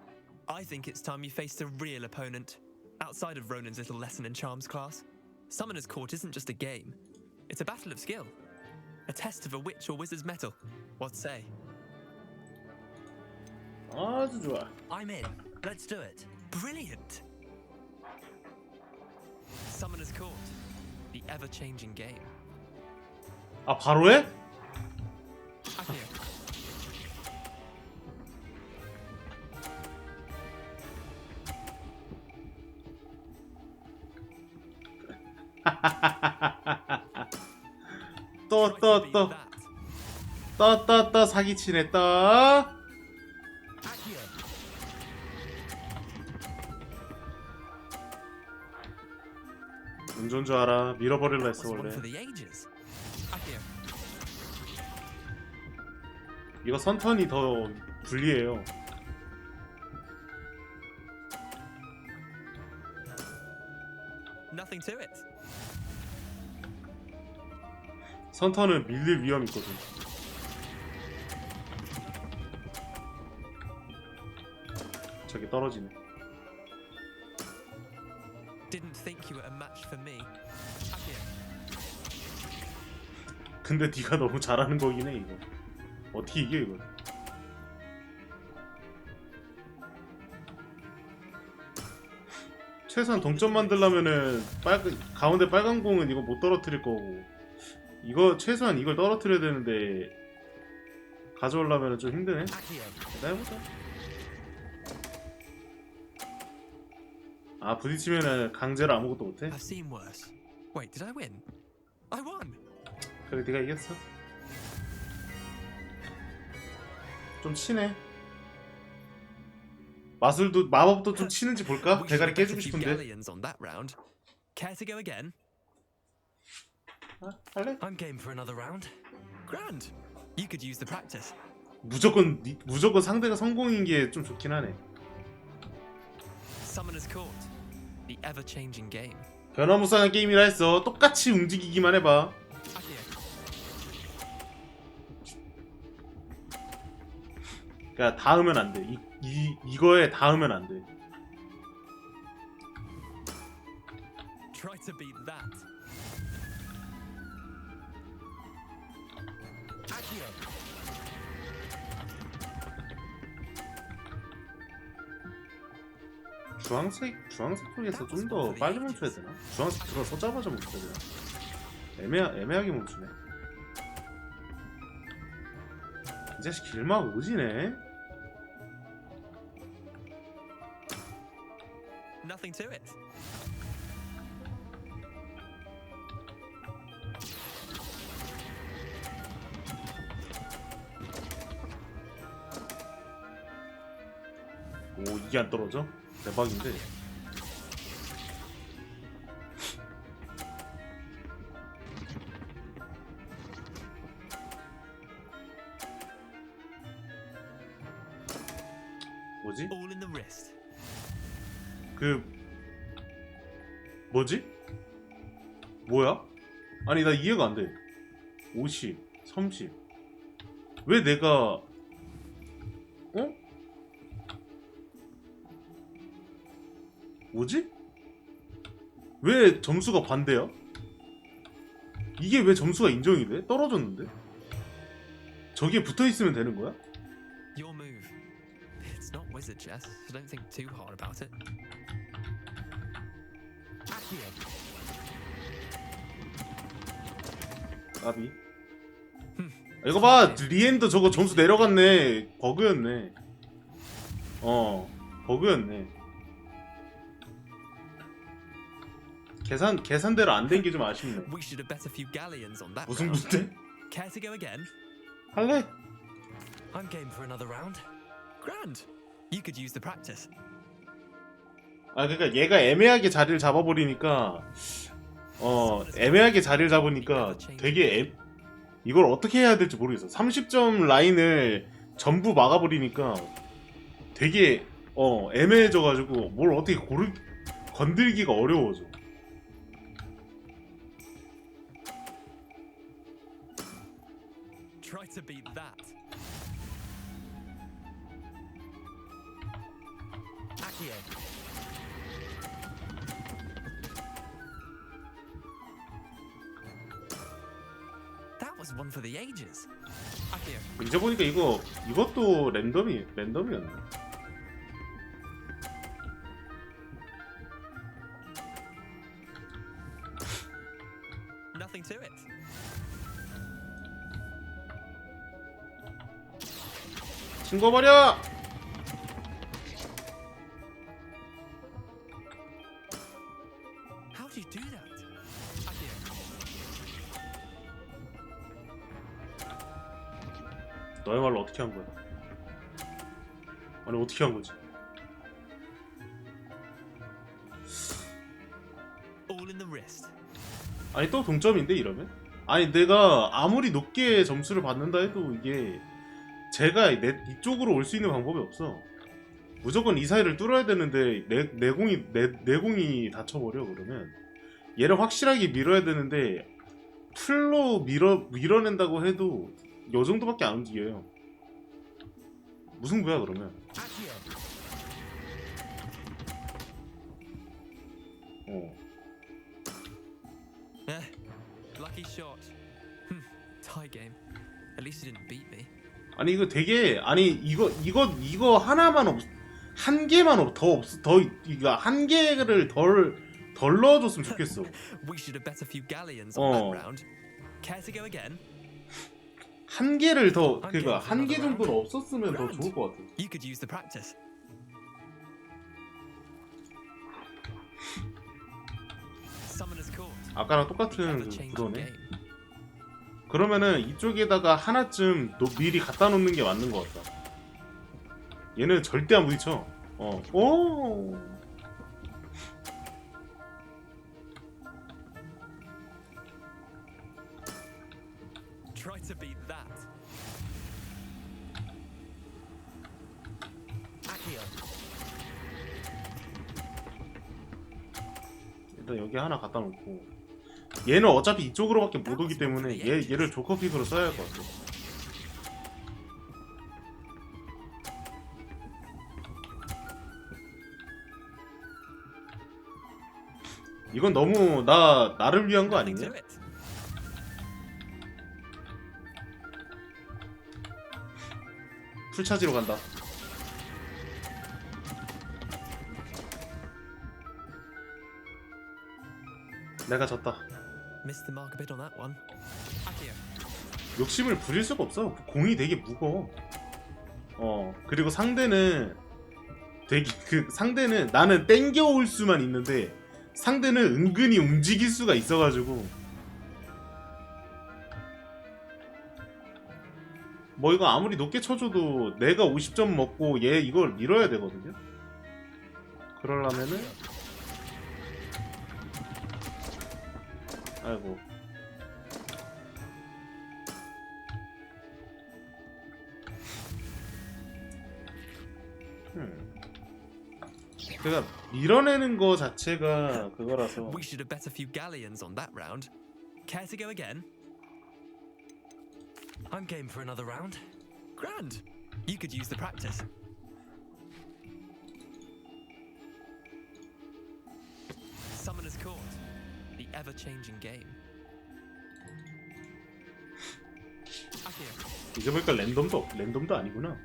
I think it's time you faced a real opponent, outside of Ronan's little lesson in charms class. Summoner's Court isn't just a game. It's a battle of skill. A test of a witch or wizard's mettle. What say? 아주 좋아. I'm in. Let's do it. Brilliant! Summoner's Court. The ever-changing game. 아, 바로 해? Accio. 떠 사기치네 떠. 운전 줄 알아. 밀어버릴라 했어 원래. 이거 선턴이 더 불리해요. Nothing to it. 선턴은 밀릴 위험이 있거든. 저기 떨어지네. Didn't think you were a match for me. Accio. 근데 네가 너무 잘하는 거긴 해 이거. 어떻게 이겨 이거? 최소한 동점 만들려면은 가운데 빨간 공은 이거 못 떨어뜨릴 거고, 이거 최소한 이걸 떨어뜨려야 되는데 가져오려면 좀 힘드네. 해보자. 아, 부딪히면은 강제로 아무것도 못해? I've seen worse. Wait, did I win? I won. 그래, 네가 이겼어. 좀 치네. 마술도 마법도 좀 치는지 볼까? 대가리 깨주고 싶은데. On that round. Care to go again? 할래? I'm game for another round. Grand. You could use the practice. 무조건 상대가 성공인 게 좀 좋긴 하네. Summoner's Court. The ever-changing game. 변화무쌍한 게임이라 했어. 똑같이 움직이기만 해봐. 그러니까 닿으면 안 돼. 이거에 닿으면 안 돼. Try to beat that. 주황색 쪽에서 좀 더 빨리 멈춰야 되나? 주황색 들어서자마자 멈춰야 되나? 애매하게 멈추네. 이 자식 길막 오지네. Nothing to it. 이게 안 떨어져? 대박인데. 뭐지? 그 뭐지? 뭐야? 아니 나 이해가 안 돼. 50, 30. 왜 내가 어? 뭐지? 왜 점수가 반대야? 이게 왜 점수가 인정이 돼? 떨어졌는데? 저기에 붙어있으면 되는 거야? Your move. It's not wizard chess, so don't think too hard about it. 나비. 이거 봐! 리엔도 저거 점수 내려갔네. 버그였네. 버그였네. 계산대로 안 된 게 좀 아쉽네. We should have bet a few galleons on that. 무슨 round. 문제? Care to go again? 할래? I'm game for another round. Grand. You could use the practice. 아 그러니까 얘가 애매하게 자리를 잡아버리니까 애매하게 자리를 잡으니까 되게 이걸 어떻게 해야 될지 모르겠어. 30점 라인을 전부 막아버리니까 되게 애매해져가지고 뭘 어떻게 건들기가 어려워져. Try to beat that. That was one for the ages. Akio. 이제 보니까 이것도 랜덤이었네. Nothing to it. 신고버려! How do you do that? Akio. 너야말로 어떻게 한 거야? 아니 어떻게 한 거지? All in the wrist. 아니 또 동점인데 이러면? 아니 내가 아무리 높게 점수를 받는다 해도 이게 제가 이쪽으로 올 수 있는 방법이 없어. 무조건 이 사이를 뚫어야 되는데 내 공이 다쳐버려. 그러면 얘를 확실하게 밀어야 되는데 풀로 밀어낸다고 해도 요 정도밖에 안 움직여요. 무슨 거야 그러면? Lucky shot. Tie game. At least you didn't beat me. 아니 이거 되게 이거 하나만 한 개만 더 이거 한 개를 덜 넣어줬으면 좋겠어. We should have bet a few galleons on that round. Care to go again? 한 개를 더 그러니까 한 개 정도는 없었으면 더 좋을 것 같아. You could use the practice. Summoner's Court. 아까랑 똑같은 구도네. 그러면은 이쪽에다가 하나쯤 미리 갖다 놓는 게 맞는 것 같다. 얘는 절대 안 부딪혀. 오. Try to beat that. 일단 여기 하나 갖다 놓고 얘는 어차피 이쪽으로밖에 못 오기 때문에 얘를 조커픽으로 써야 할 것 같아. 이건 너무 나를 위한 거 아니냐? 풀차지로 간다. 내가 졌다. Missed the mark a bit on that one. Akio. 욕심을 부릴 수가 없어. 공이 되게 무거워. 그리고 상대는 상대는 나는 땡겨올 수만 있는데 상대는 은근히 움직일 수가 있어가지고 뭐 이거 아무리 높게 쳐줘도 내가 50점 먹고 얘 이걸 밀어야 되거든요. 그러려면은 아이고 그러니까 밀어내는 거 자체가 그거라서. We should have bet a few galleons on that round. Care to go again? I'm game for another round. Grand. You could use the practice. Summoner's Court. The ever-changing game. 이제 보니까 랜덤도 아니구나.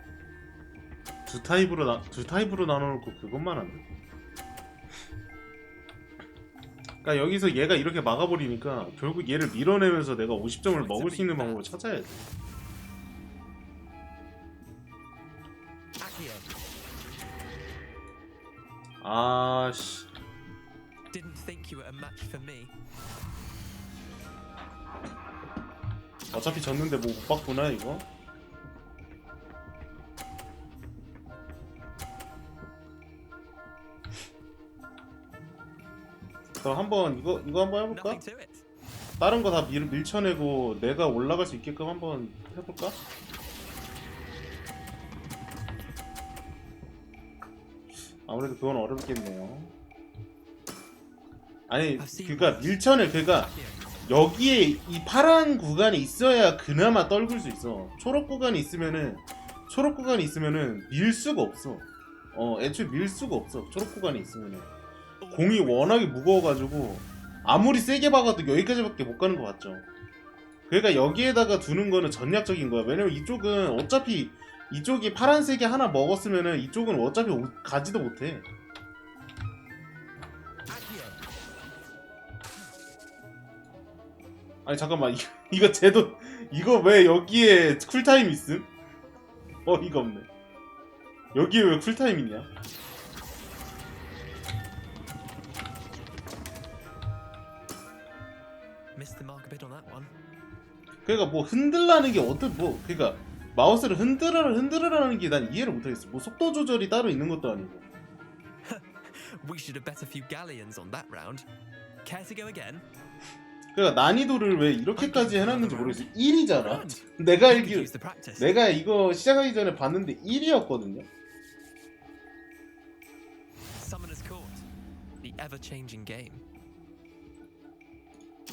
두 타입으로 나눠놓고 그것만 한다. 그러니까 여기서 얘가 이렇게 막아버리니까 결국 얘를 밀어내면서 내가 50점을 먹을 수 있는 방법을 찾아야 돼. 아씨. Didn't think you were a match for me. 어차피 졌는데 뭐 못 봤구나 이거. 그럼 한번 이거 한번 해볼까? 다른 거 다 밀쳐내고 내가 올라갈 수 있게끔 한번 해볼까? 아무래도 그건 어렵겠네요. 아니 그니까 그니까 여기에 이 파란 구간이 있어야 그나마 떨굴 수 있어. 초록 구간이 있으면은 밀 수가 없어. 애초에 밀 수가 없어. 초록 구간이 있으면은 공이 워낙에 무거워가지고 아무리 세게 박아도 여기까지밖에 못 가는 거 맞죠? 그러니까 여기에다가 두는 거는 전략적인 거야. 왜냐면 이쪽은 어차피 이쪽이 파란색이 하나 먹었으면은 이쪽은 어차피 가지도 못해. 아니 잠깐만 이거 쟤도 이거 왜 여기에 쿨타임 있음? 어이가 없네. 여기에 왜 쿨타임 있냐? Missed the mark a bit on that one. 그러니까 뭐 흔들라는 게 그러니까 마우스를 흔들으라는 게 난 이해를 못하겠어. 뭐 속도 조절이 따로 있는 것도 아니고. We should have bet a few galleons on that round. Care to go again? 그러니까 난이도를 왜 이렇게까지 해놨는지 모르겠어. 1이잖아. 내가 이거 시작하기 전에 봤는데 1이었거든요. Summoner's Court, the ever-changing game.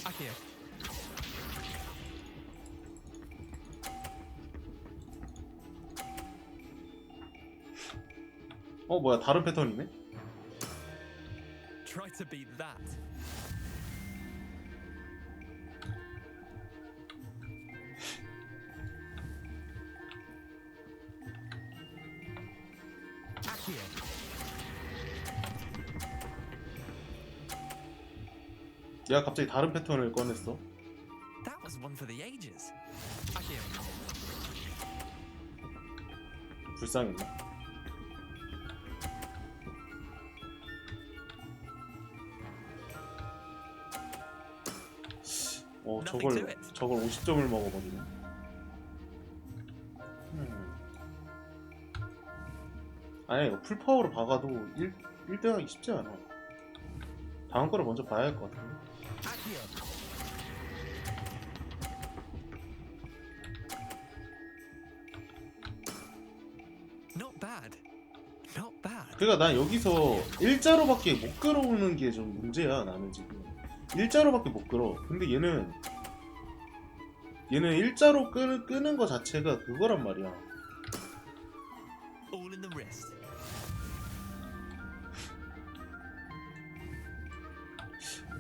Akio. 뭐야 다른 패턴이네? Try to beat that. 얘가 갑자기 다른 패턴을 꺼냈어. That was one for the ages. Akio. 불쌍했나? 저걸 50점을 먹어버리네. 아니 이거 풀파워로 박아도 1등 하기 쉽지 않아. 다음 거를 먼저 봐야 할 것 같은데. Not bad. Not bad. 그러니까 난 여기서 일자로밖에 못 끌어오는 게 좀 문제야. 나는 지금 일자로밖에 못 끌어. 근데 얘는 일자로 끄는 거 자체가 그거란 말이야. All in the wrist.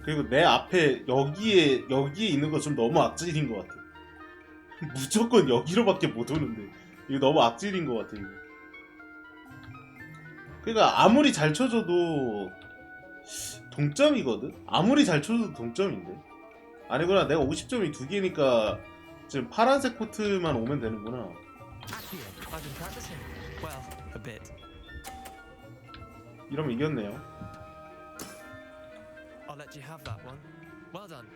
그리고 내 앞에 여기에 있는 거 좀 너무 악질인 것 같아. 무조건 여기로밖에 못 오는데 이거 너무 악질인 것 같아 이거. 그러니까 아무리 잘 쳐줘도 동점이거든? 아무리 잘 쳐줘도 동점인데? 아니구나, 내가 50점이 2개니까 지금 파란색 코트만 오면 되는구나. I've been practicing. Well, a bit. 이러면 이겼네요. I'll let you have that one. Well done.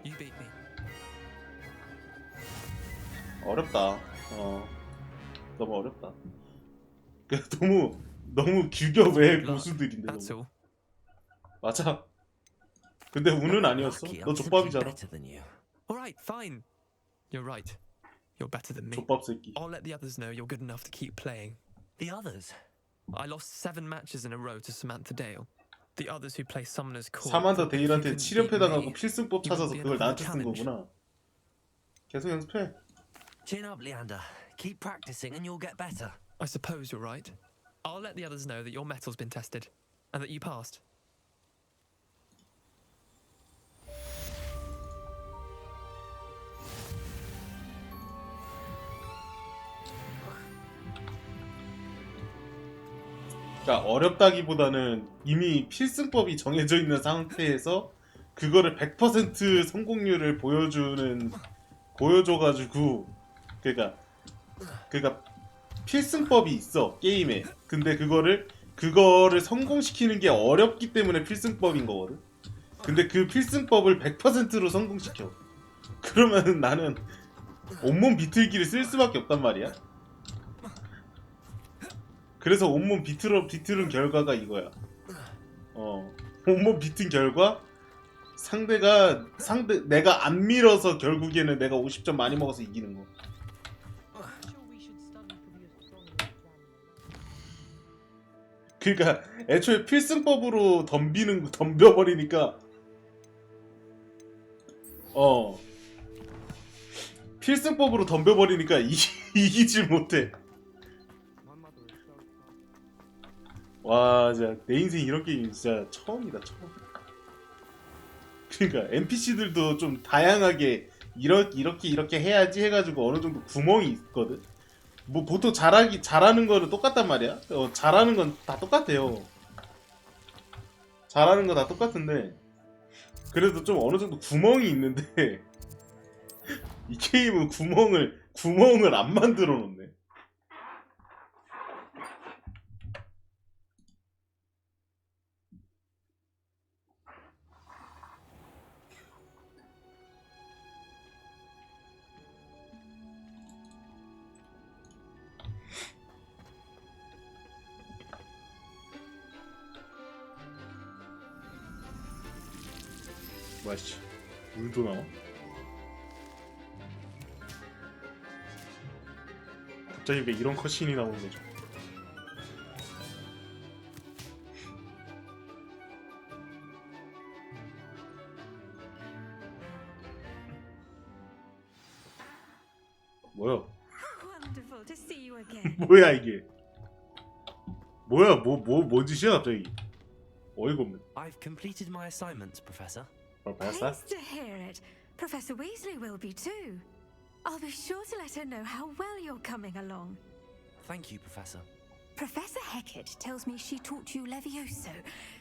You beat me. 어렵다. 너무 어렵다. 너무 규격 외의 고수들인데. 너무. 맞아. 근데 운은 아니었어. 너 족밥이잖아. Alright, fine. You're right. You're better than me. 족밥 새끼. I'll let the others know you're good enough to keep playing. The others? I lost 7 matches in a row to Samantha Dale. The others who play Summoner's Court. 사만다 데일한테 치료패당하고 필승법 찾아서 그걸 나한테 쓴 거구나. 계속 연습해. Chin up, Leander. Keep practicing and you'll get better. I suppose you're right. I'll let the others know that your metal's been tested and that you passed. 그러니까 어렵다기보다는 이미 필승법이 정해져 있는 상태에서 그거를 100% 성공률을 보여줘가지고 그러니까 필승법이 있어 게임에. 근데 그거를 성공시키는 게 어렵기 때문에 필승법인 거거든. 근데 그 필승법을 100%로 성공시켜. 그러면 나는 온몸 비틀기를 쓸 수밖에 없단 말이야. 그래서 온몸 비틀은 결과가 이거야. 온몸 비튼 결과 내가 안 밀어서 결국에는 내가 50점 많이 먹어서 이기는 거. 그러니까 애초에 필승법으로 덤벼버리니까 필승법으로 덤벼버리니까 이기질 못해. 와, 진짜 내 인생 이런 게임 진짜 처음이다, 처음. 그러니까 NPC들도 좀 다양하게 이렇게 해야지 해가지고 어느 정도 구멍이 있거든. 뭐 보통 잘하는 거는 똑같단 말이야. 잘하는 건 다 똑같아요. 잘하는 건 다 똑같은데 그래도 좀 어느 정도 구멍이 있는데 이 게임은 구멍을 안 만들어 놓네. 와씨, 물도 나와? 갑자기 왜 이런 컷신이 나오는 거죠? 뭐야? Wonderful to see you again. 뭐야 이게? 뭐야 뭐 짓이야 갑자기? 어이가 없네. I've completed my assignments, Professor. Pleased to hear it. Professor Weasley will be too. I'll be sure to let her know how well you're coming along. Thank you, Professor. Professor Hecat tells me she taught you Levioso,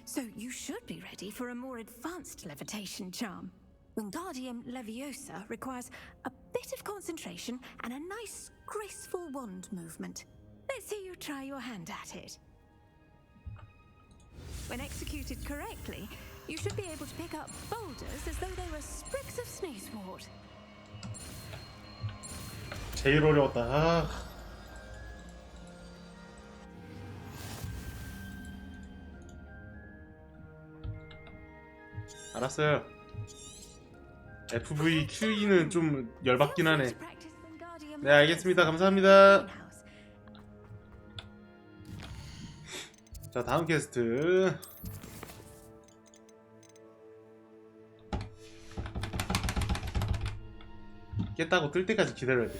so you should be ready for a more advanced levitation charm. Wingardium Leviosa requires a bit of concentration and a nice, graceful wand movement. Let's see you try your hand at it. When executed correctly, you should be able to pick up boulders as though they were sprigs of sneezewort. 제일 어려웠다. 아. 알았어요. FVQE는 좀 열받긴 하네. 네, 알겠습니다. 감사합니다. 자, 다음 퀘스트. 깼다고 뜰 때까지 기다려야 돼.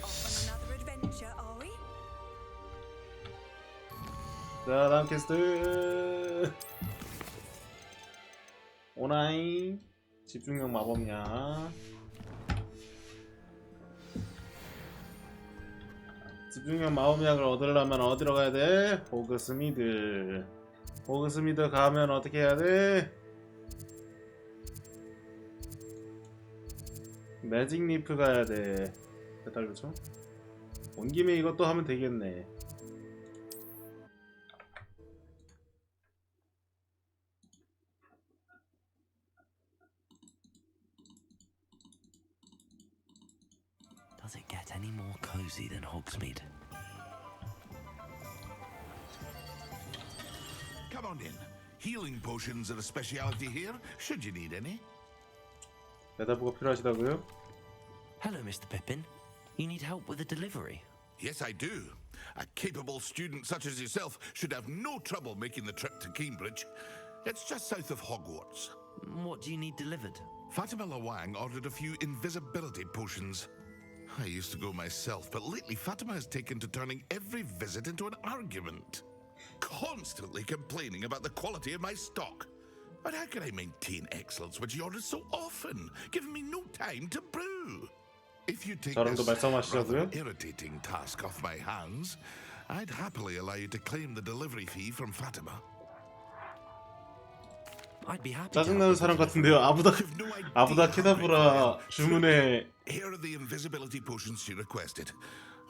자, 다음 퀘스트. 오나이 집중력 마법약. 집중력 마법약을 얻으려면 어디로 가야 돼? 호그스미드. 호그스미드 가면 어떻게 해야 돼? 매직 리프 가야 돼. 배달 요청? 온 김에 이것도 하면 되겠네. Does it get any more cozy than Hogsmeade? Come on in. Healing potions are a specialty here, should you need any. 메다부가 필요하시다고요? Hello, Mr. Pippin. You need help with a delivery? Yes, I do. A capable student such as yourself should have no trouble making the trip to Cambridge. It's just south of Hogwarts. What do you need delivered? Fatima Lawang ordered a few invisibility potions. I used to go myself, but lately Fatima has taken to turning every visit into an argument. Constantly complaining about the quality of my stock. But how can I maintain excellence when she orders so often, giving me no time to brew? If you take 저랑도 this rather 말씀하시자고요? irritating task off my hands, I'd happily allow you to claim the delivery fee from Fatima. I'd be happy. 짜증나는 사람 같은데요. 아부다 케다브라 주문에 Here are the invisibility potions she requested.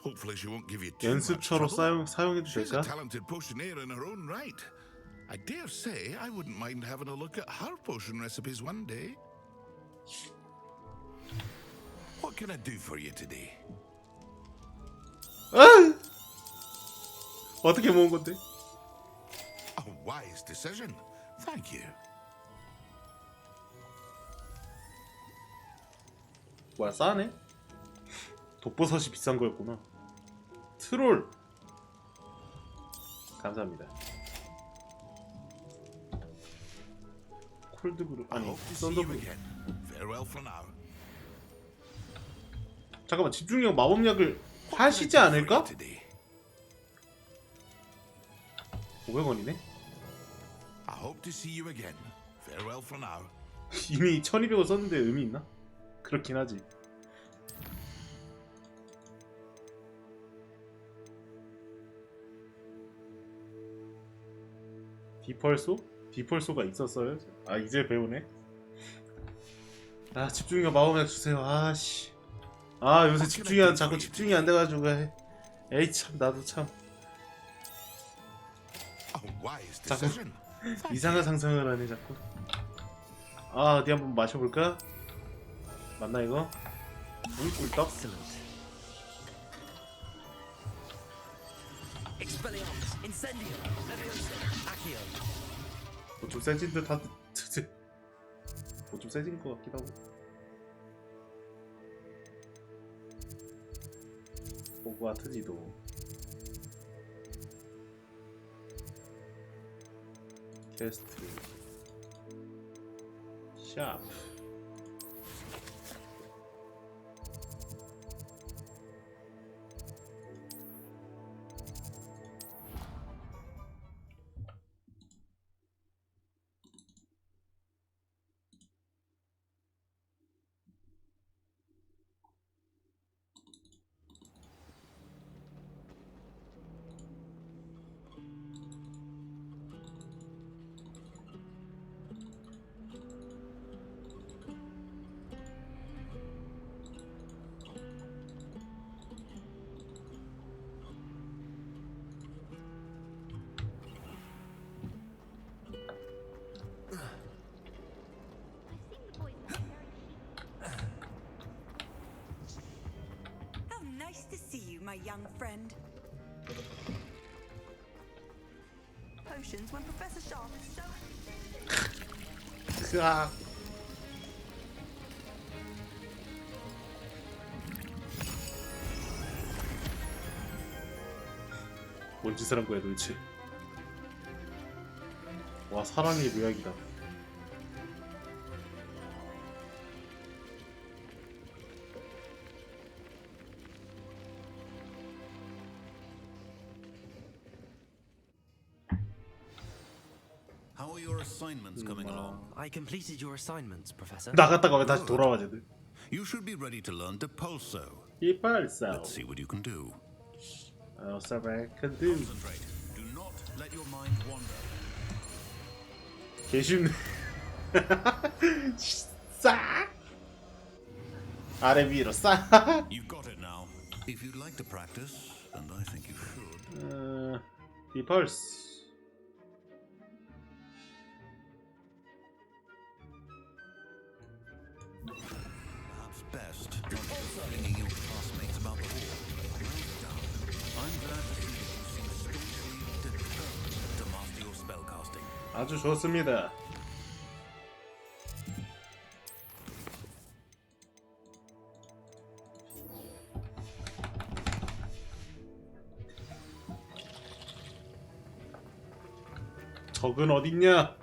Hopefully she won't give you too much 연습처로 trouble. 사용해도 She's a 될까? talented potioneer in her own right. I dare say I wouldn't mind having a look at her potion recipes one day. What can I do for you today? 어떻게 모은 건데? A wise decision. Thank you. 뭐야, 싸네? 독버섯이 비싼 거였구나. 트롤. 감사합니다. 콜드브루 아니 썬더브루. Farewell for now. 잠깐만, 집중력 마법약을 하시지 않을까? 500원이네? I hope to see you again. Farewell for now. 이미 1200원 썼는데 의미 있나? 그렇긴 하지. 디펄소? 디펄소가 있었어요? 아, 이제 배우네? 아, 집중력 마법약 주세요. 아씨. 아, 요새 자꾸 집중이 안 돼가지고. 에이, 참, 나도 참. 자꾸 이상한 상상을 하네, 자꾸. 아, 어디 한번 마셔볼까? 맞나, 이거? 꿀떡? 뭐 좀 세진 듯 하듯. 뭐 좀 세진 것 같기도 하고. 호그와트 지도. 퀘스트. 샵. My young friend. Potions when Professor Sharp is so. 으아. 뭔 짓을 한 거야 도대체? 와, 사랑의 묘약이다. How are your assignments coming along? I completed your assignments, Professor. 나갔다가 왜 다시 돌아와 쟤들? You should be ready to learn Depulso. 이빨싸. Let's see what you can do. can do. Concentrate. Do not let your mind wander. 개쉽네. 싸. 아래 위로 싸. You've got it now. If you'd like to practice, and I think you should. 디펄스. Perhaps best not flinging your classmates about the hall. I'm glad to see that you seem staunchly determined to master your spellcasting. 아주 좋습니다. 적은 어딨냐?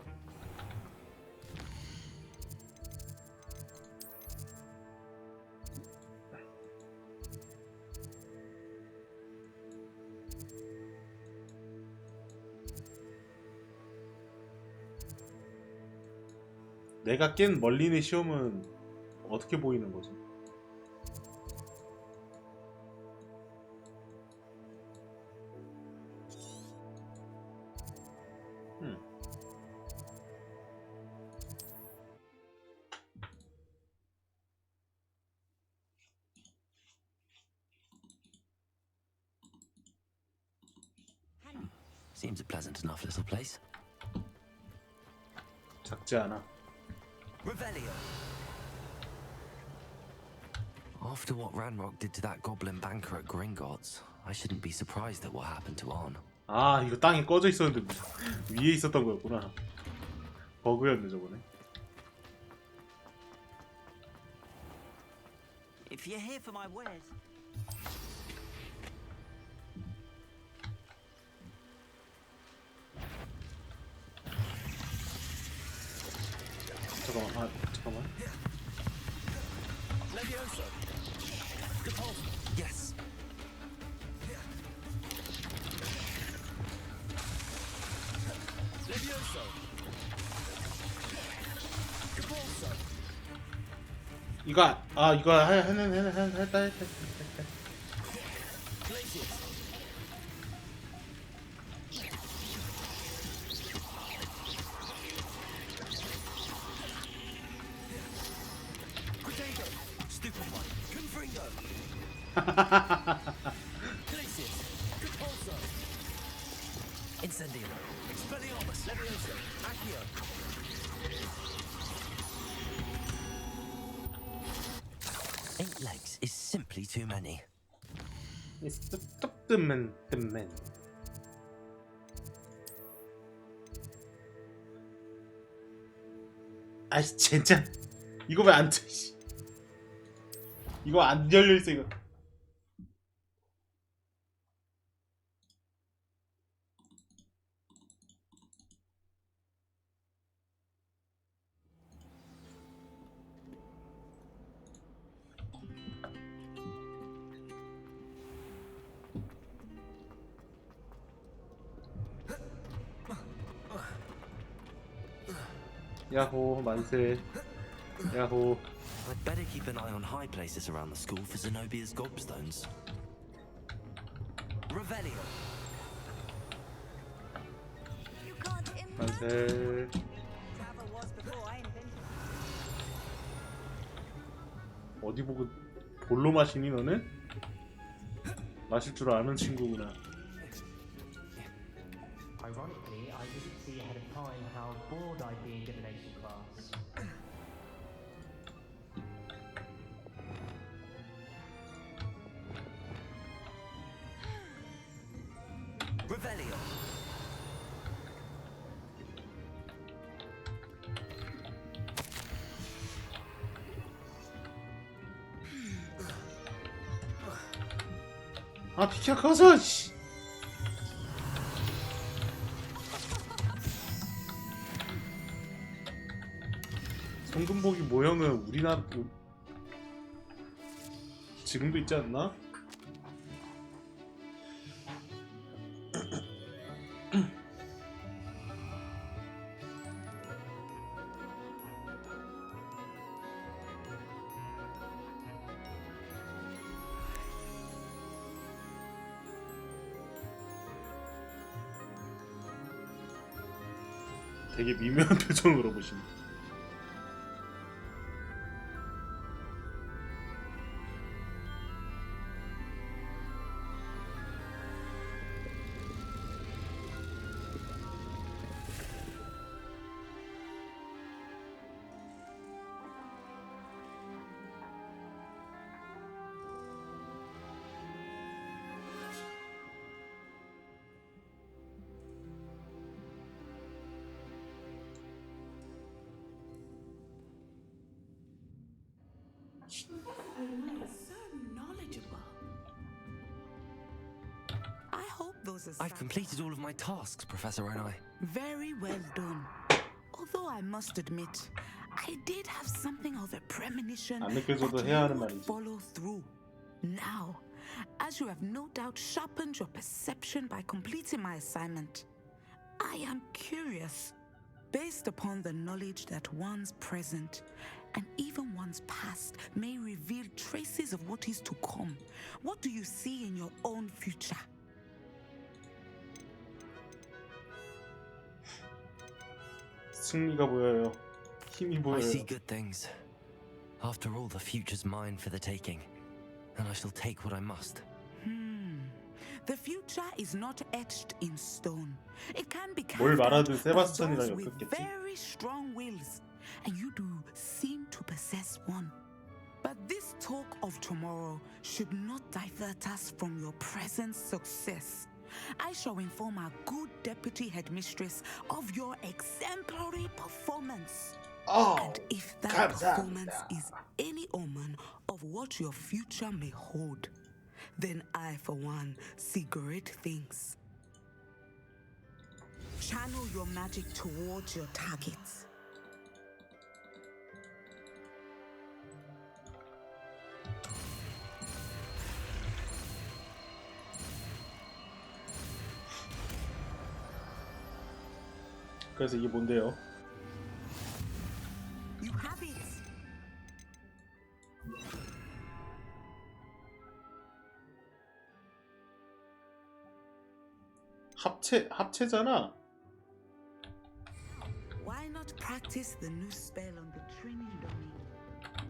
내가 깬 멀린의 시험은 어떻게 보이는 거지? Seems a pleasant enough little place. 작지 않아. Revelio. After what Ranrock did to that goblin banker at Gringotts, I shouldn't be surprised at what happened to On. 아, 이거 땅에 꺼져 있었는데 위에 있었던 거였구나. 버그였네 저번에. If you're here for my wares. 잠깐만, 잠깐만. Levioso. Yes. Levioso. 이거 했다. Stupid one. Confringo. Glacius. Repulso. Incendio. Expelliarmus. Levioso. Accio. 8 legs is simply too many. Stop the man. 아 진짜 이거 왜 안 돼? 이거 안 열려 있어 이거. 야호 만세. 야호. I'd better keep an eye on high places around the school for Zenobia's gobstones. Revelio. 만세. 어디 보고 볼로 마시니 너는? 마실 줄 아는 친구구나. Ironically, I didn't see ahead of time how bored I'd be in divination class. Revelio. 아 비켜 커서 씨. 성금복이 모형은 우리나라 지금도 있지 않나? 되게 미묘한 표정으로 보시네. I hope those I've completed all of my tasks, Professor Onai. Very well done. Although I must admit, I did have something of a premonition 안 that 느껴져도 you 해야 하는 would 말이지. follow through. Now, as you have no doubt sharpened your perception by completing my assignment, I am curious, based upon the knowledge that one's present and even one's past may reveal traces of what is to come. What do you see in your own future? 승리가 보여요. 힘이 I 보여요. see good things. After all, the future's mine for the taking, and I shall take what I must. The future is not etched in stone. It can be 뭘 carved out 말하든 by 세바스찬이랑 those with 엮였겠지? very strong wills, and you do seem to possess one. But this talk of tomorrow should not divert us from your present success. I shall inform our good deputy headmistress of your exemplary performance. And if that performance is any omen of what your future may hold, then I, for one, see great things. Channel your magic towards your targets. 그래서 이게 뭔데요? You have it. 합체잖아. Why not practice the new spell on the training dummy?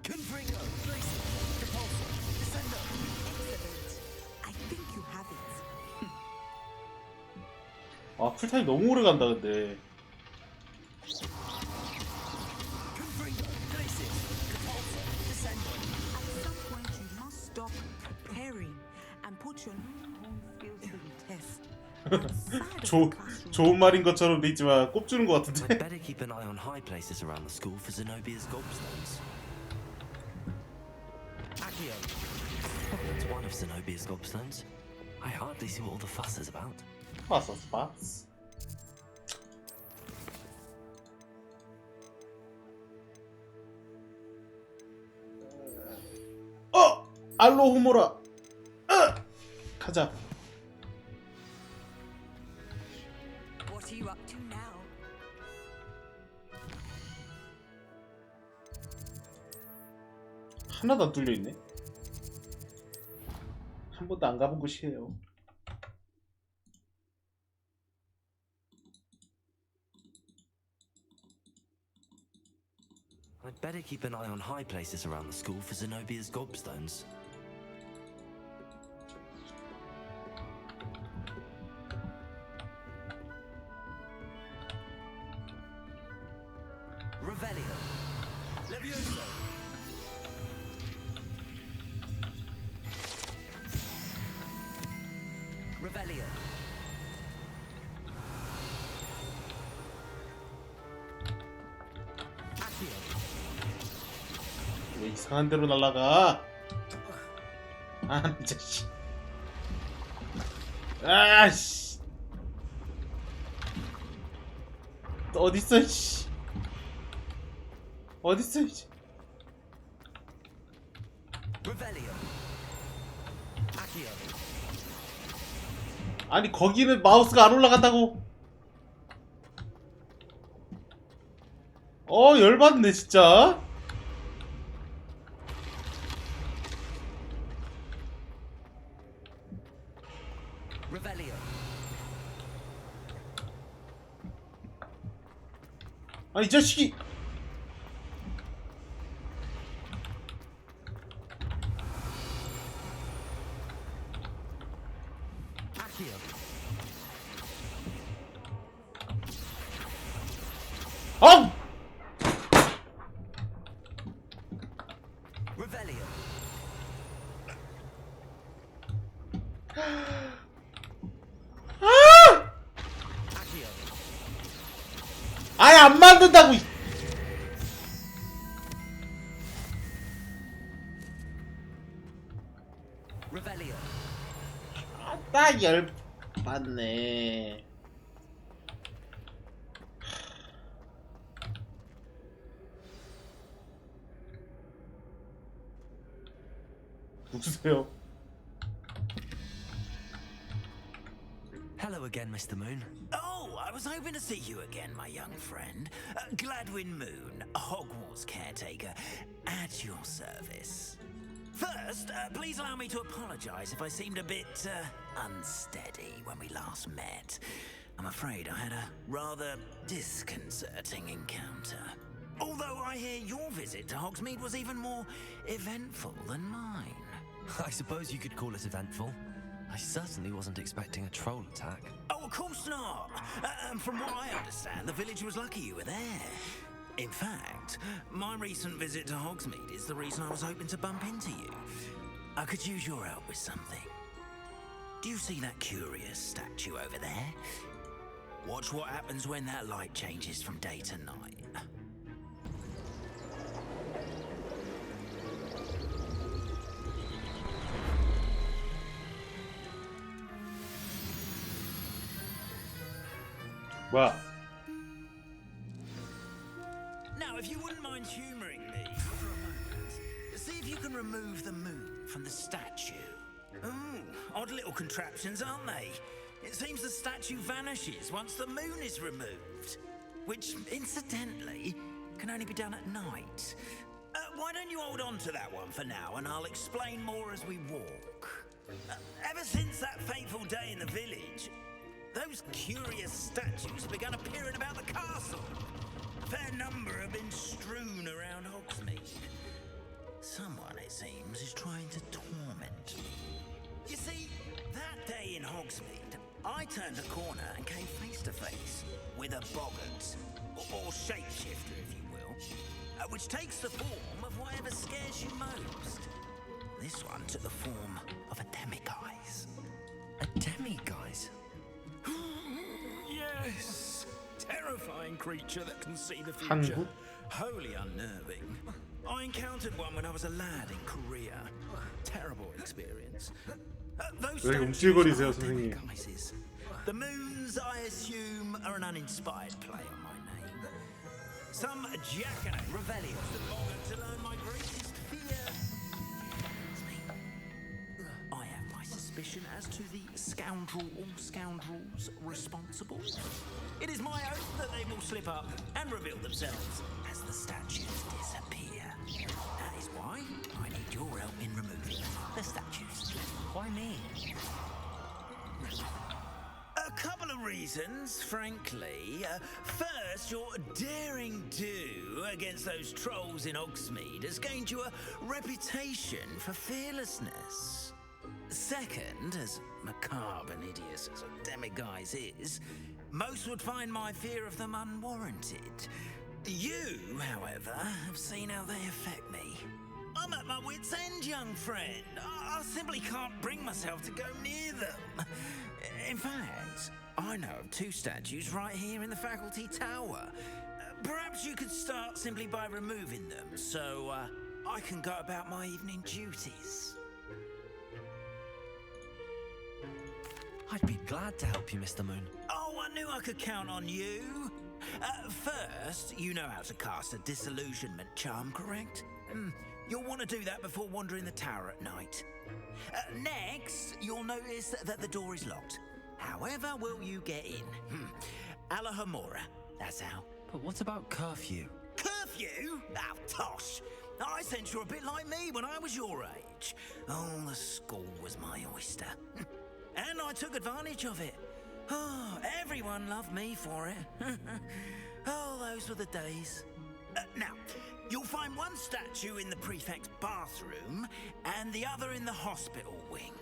Confringo, Tracy, Repulsor, Descender. Excellent. I think you have it. 아 쿨타임 너무 오래 간다 근데. Confringo, Tracy, Repulsor, Descender. At some point, you must stop preparing and put your newborn skills to the test. 좋은 말인 것처럼 돼 있지만 꼽주는 것 I'd 같은데. better keep an eye on high places around the school for Zenobia's gobstones. Accio. That's one of Zenobia's gobstones. I hardly see what all the fuss is about. 파스. 알로 호모라. 가자. What are you up to now? 하나도 안 뚫려 있네. 한 번도 안 가본 곳이에요. I'd better keep an eye on high places around the school for Zenobia's gobstones. Revelio. Levioso. Revelio. Accio. 왜 이상한 데로 날아가? 아, 이 자식. 아씨. 또 어딨어, 씨. 어딨어, 이제. Revelio. Accio. 아니, 거기는 마우스가 안 올라간다고. 열받네, 진짜. Revelio. 아니, 이 자식이. Accio. Revelio. Accio. 아예 안 만든다고. 열 받네. 누구세요? Hello again, Mr. Moon. Oh, I was hoping to see you again, my young friend. Gladwin Moon, Hogwarts caretaker, at your service. First, please allow me to apologize if I seemed a bit unsteady when we last met. I'm afraid I had a rather disconcerting encounter. Although I hear your visit to Hogsmeade was even more eventful than mine. I suppose you could call it eventful. I certainly wasn't expecting a troll attack. Oh, of course not. From what I understand, the village was lucky you were there. In fact, my recent visit to Hogsmeade is the reason I was hoping to bump into you. I could use your help with something. Do you see that curious statue over there? Watch what happens when that light changes from day to night. 뭐야? Now, if you wouldn't mind humoring me for a moment, see if you can remove the moon from the statue. Ooh, odd little contraptions, aren't they? It seems the statue vanishes once the moon is removed, which, incidentally, can only be done at night. Why don't you hold on to that one for now, and I'll explain more as we walk. Ever since that fateful day in the village, those curious statues have begun appearing about the castle. A fair number have been strewn around Hogsmeade. Someone, it seems, is trying to torment me. You see, that day in Hogsmeade, I turned a corner and came face to face with a boggart, or shapeshifter, if you will, which takes the form of whatever scares you most. This one took the form of a demiguise. A demiguise? Yes! Terrifying creature that can see the 한국? future. Wholly unnerving. I encountered one when I was a lad in Korea. Terrible experience. Those 왜 statues 움찔거리세요, are 선생님? demiguises. The moons, I assume, are an uninspired play on my name. Some jackanapes rebellion to learn my greatest fear. I have my suspicion as to the scoundrel or scoundrels responsible. It is my hope that they will slip up and reveal themselves as the statues disappear. That is why I need your help in removing the statues. Why me? A couple of reasons, frankly. First, your daring do against those trolls in Hogsmeade has gained you a reputation for fearlessness. Second, as macabre and hideous as a demiguise is, most would find my fear of them unwarranted. You, however, have seen how they affect me. I'm at my wit's end, young friend. I simply can't bring myself to go near them. In fact, I know of two statues right here in the faculty tower. Perhaps you could start simply by removing them, so I can go about my evening duties. I'd be glad to help you, Mr. Moon. Oh, I knew I could count on you. First, you know how to cast a disillusionment charm, correct? You'll want to do that before wandering the tower at night. Next, you'll notice that the door is locked. However will you get in? Alahomora, that's how. But what about curfew? Curfew? Oh, tosh. I sense you're a bit like me when I was your age. Oh, the school was my oyster. And I took advantage of it. Oh, everyone loved me for it. Oh, those were the days. Now, you'll find one statue in the prefect's bathroom and the other in the hospital wing.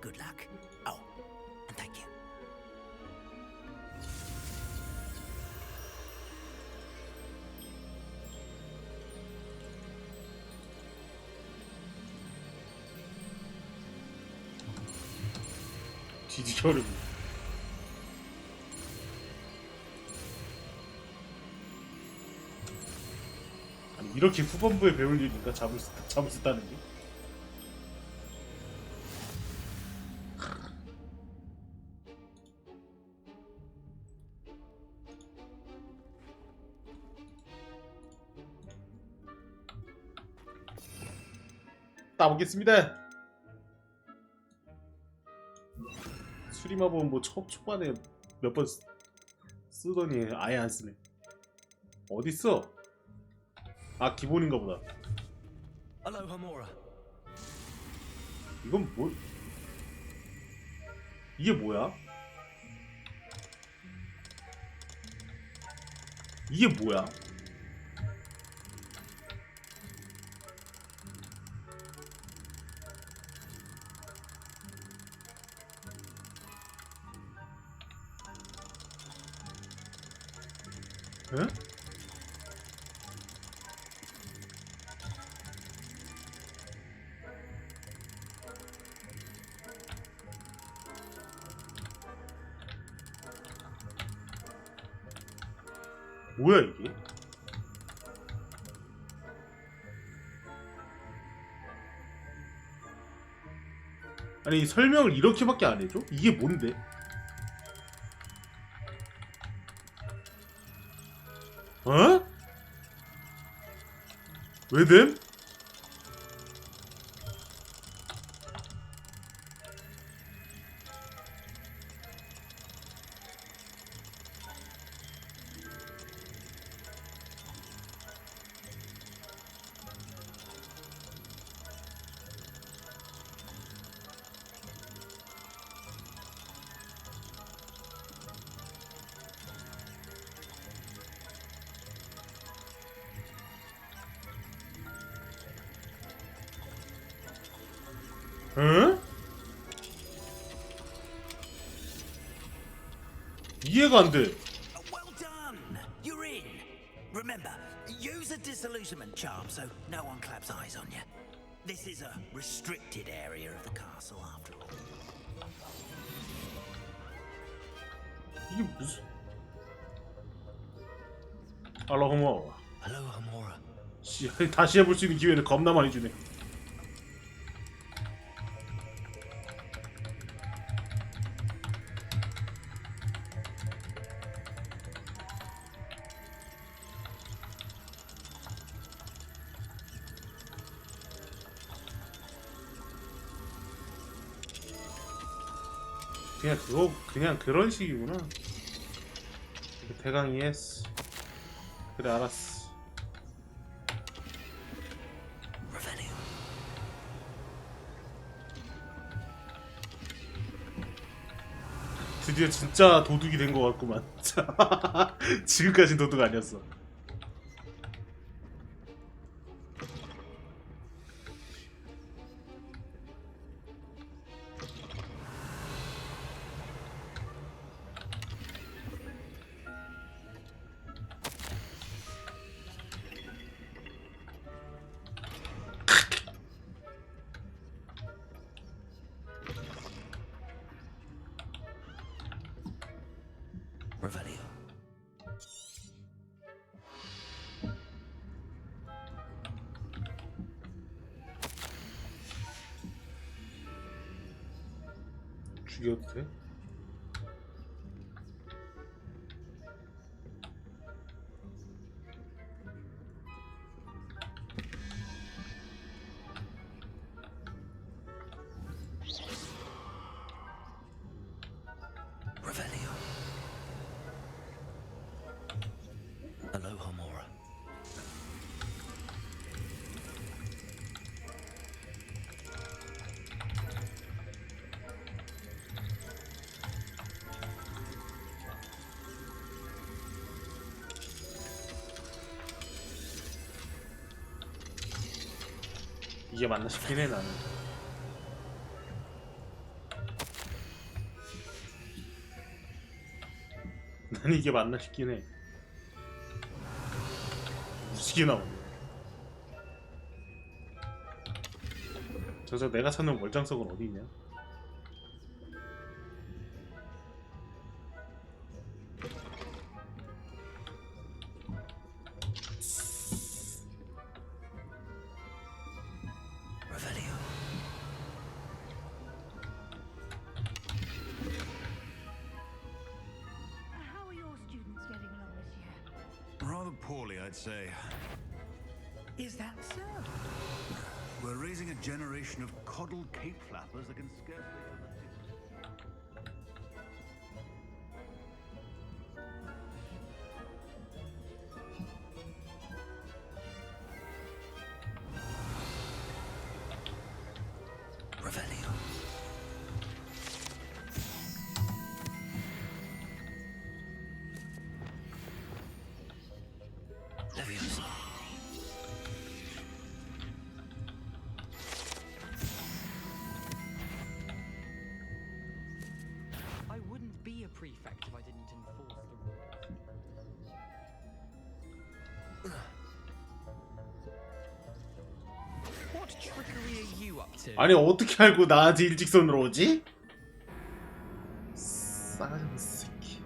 Good luck. Oh, and thank you. 뒤지겨름. 아니 이렇게 후반부에 배울 일인가 잠을 쓰다는 게? 따보겠습니다. 수리마법은 뭐 초반에 몇 번 쓰더니 아예 안 쓰네. 어딨어? 아 기본인가 보다. Aloha Mora. 이건 뭐? 이게 뭐야? 이게 뭐야? 응? 뭐야 이게? 아니 설명을 이렇게밖에 안 해줘? 이게 뭔데? 어? 왜 됨? 응? 이해가 안 돼. Well done! You're in. Remember, use a disillusionment charm so no one claps eyes on you. This is a restricted area of the castle after all. 이게 무슨? 알로하모. Aloha Mora. 씨, 다시 해볼 수 있는 기회는 겁나 많이 주네. 그냥 그런 식이구나. 대강 이해했어. 그래 알았어. 드디어 진짜 도둑이 된 것 같구만. 지금까지 도둑 아니었어. Revelio. 죽여도 돼? Revelio. Aloha Mora. 이게 맞나 싶긴 해 나는. 난 이게 맞나 싶긴 해. 무식이 나오네. 저 내가 찾는 월장석은 어디 있냐? Revelio. How are your students getting along this year? Rather poorly, I'd say. Is that so? We're raising a generation of coddled cape flappers that can scarcely... Revelio. Leviosa. I wouldn't be a prefect if I didn't enforce the rules. What trickery are you up to? 아니 어떻게 알고 나한테 일직선으로 오지? 싸가지 없는 새끼.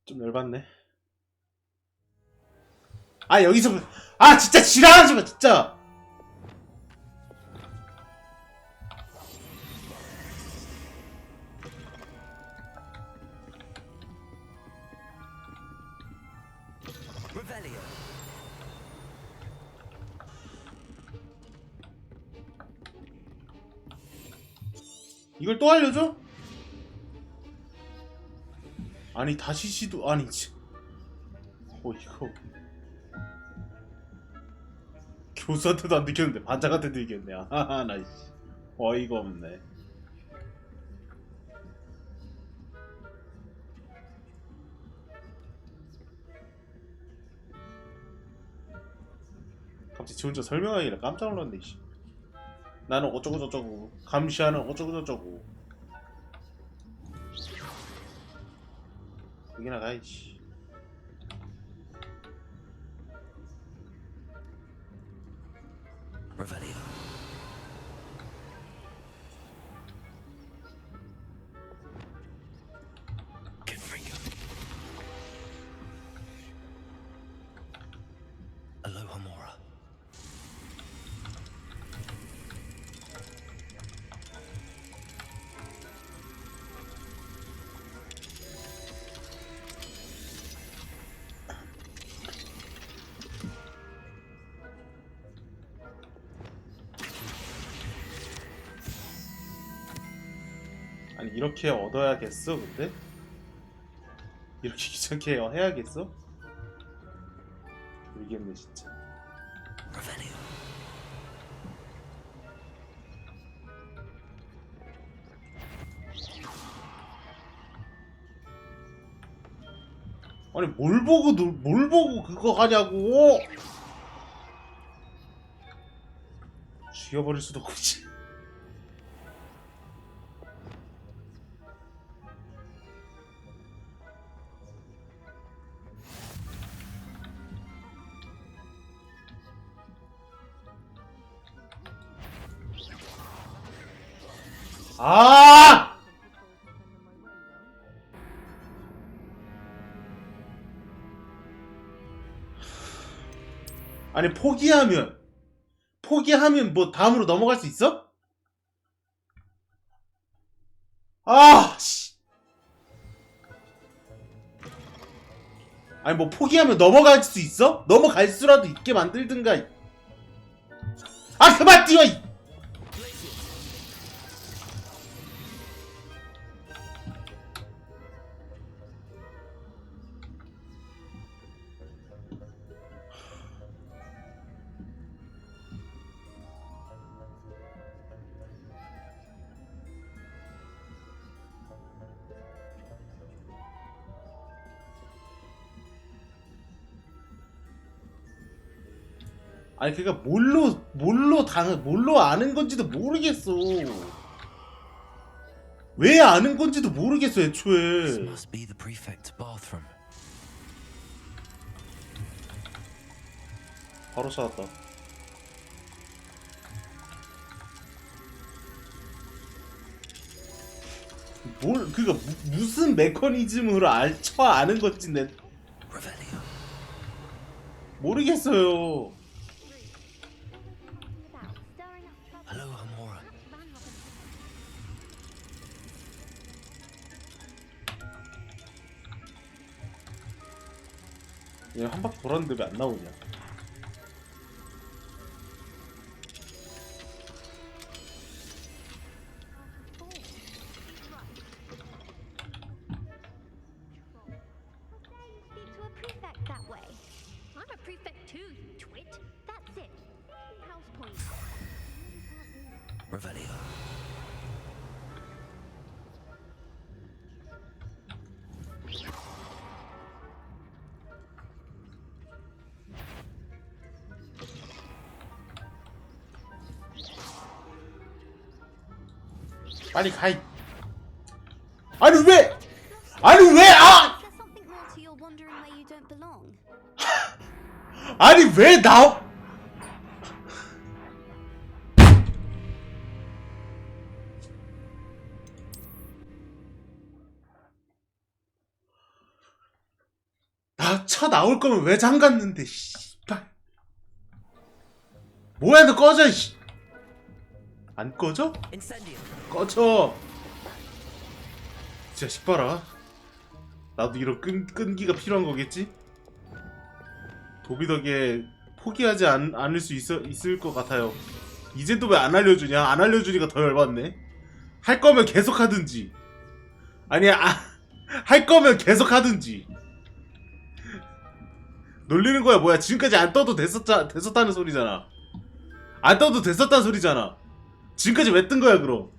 좀 열받네. 아 여기서 아 진짜 지랄하지 마 진짜. Revelio. 이걸 또 알려줘? 아니 다시 시도 아니 이거 교수한테도 안 느꼈는데 반장한테도 이겼네. 아하 나 어이가 없네. 갑자기 지 혼자 설명하기라 깜짝 놀랐네. 씨. 나는 어쩌고 저쩌고 감시하는 어쩌고 저쩌고. 여기나 가야지. Revelio. Confringo. Aloha Mora. 아니 이렇게 얻어야겠어 근데? 이렇게 귀찮게 해야겠어? 모르겠네 진짜. 아니 뭘 보고 그거 하냐고. 죽여버릴 수도 없지. 아! 아니 포기하면 뭐 다음으로 넘어갈 수 있어? 아, 씨. 아니 뭐 포기하면 넘어갈 수 있어? 넘어갈 수라도 있게 만들든가. 아 그만 뛰어. 아니 그니까 뭘로 아는 건지도 모르겠어. 왜 아는 건지도 모르겠어 애초에. Must be the prefect's bathroom. 바로 찾았다. 그니까 무슨 메커니즘으로 아는 건지 모르겠어요. Aloha Mora. 얘 한 바퀴 돌았는데 왜 안 나오냐? Speak to a prefect that way. I'm a prefect too, you twit. That's it. House point. Revelio. 빨리 가. 아니 왜? 아니 왜? 아! There's something more to your wandering where you don't belong. 아니 왜 나? 나 쳐 나올 거면 왜 잠갔는데? 씨발. 뭐야 너 꺼져. 씨. 안 꺼져? 꺼져. 진짜 씨발아. 나도 이런 끈기가 필요한 거겠지? 도비덕에 포기하지 않을 수 있을 것 같아요. 이제 또 왜 안 알려주냐? 안 알려주니까 더 열받네. 할 거면 계속 하든지. 아니야, 할 거면 계속 하든지. 놀리는 거야 뭐야? 지금까지 안 떠도 됐었다는 소리잖아. 안 떠도 됐었다는 소리잖아. 지금까지 왜 뜬 거야 그럼?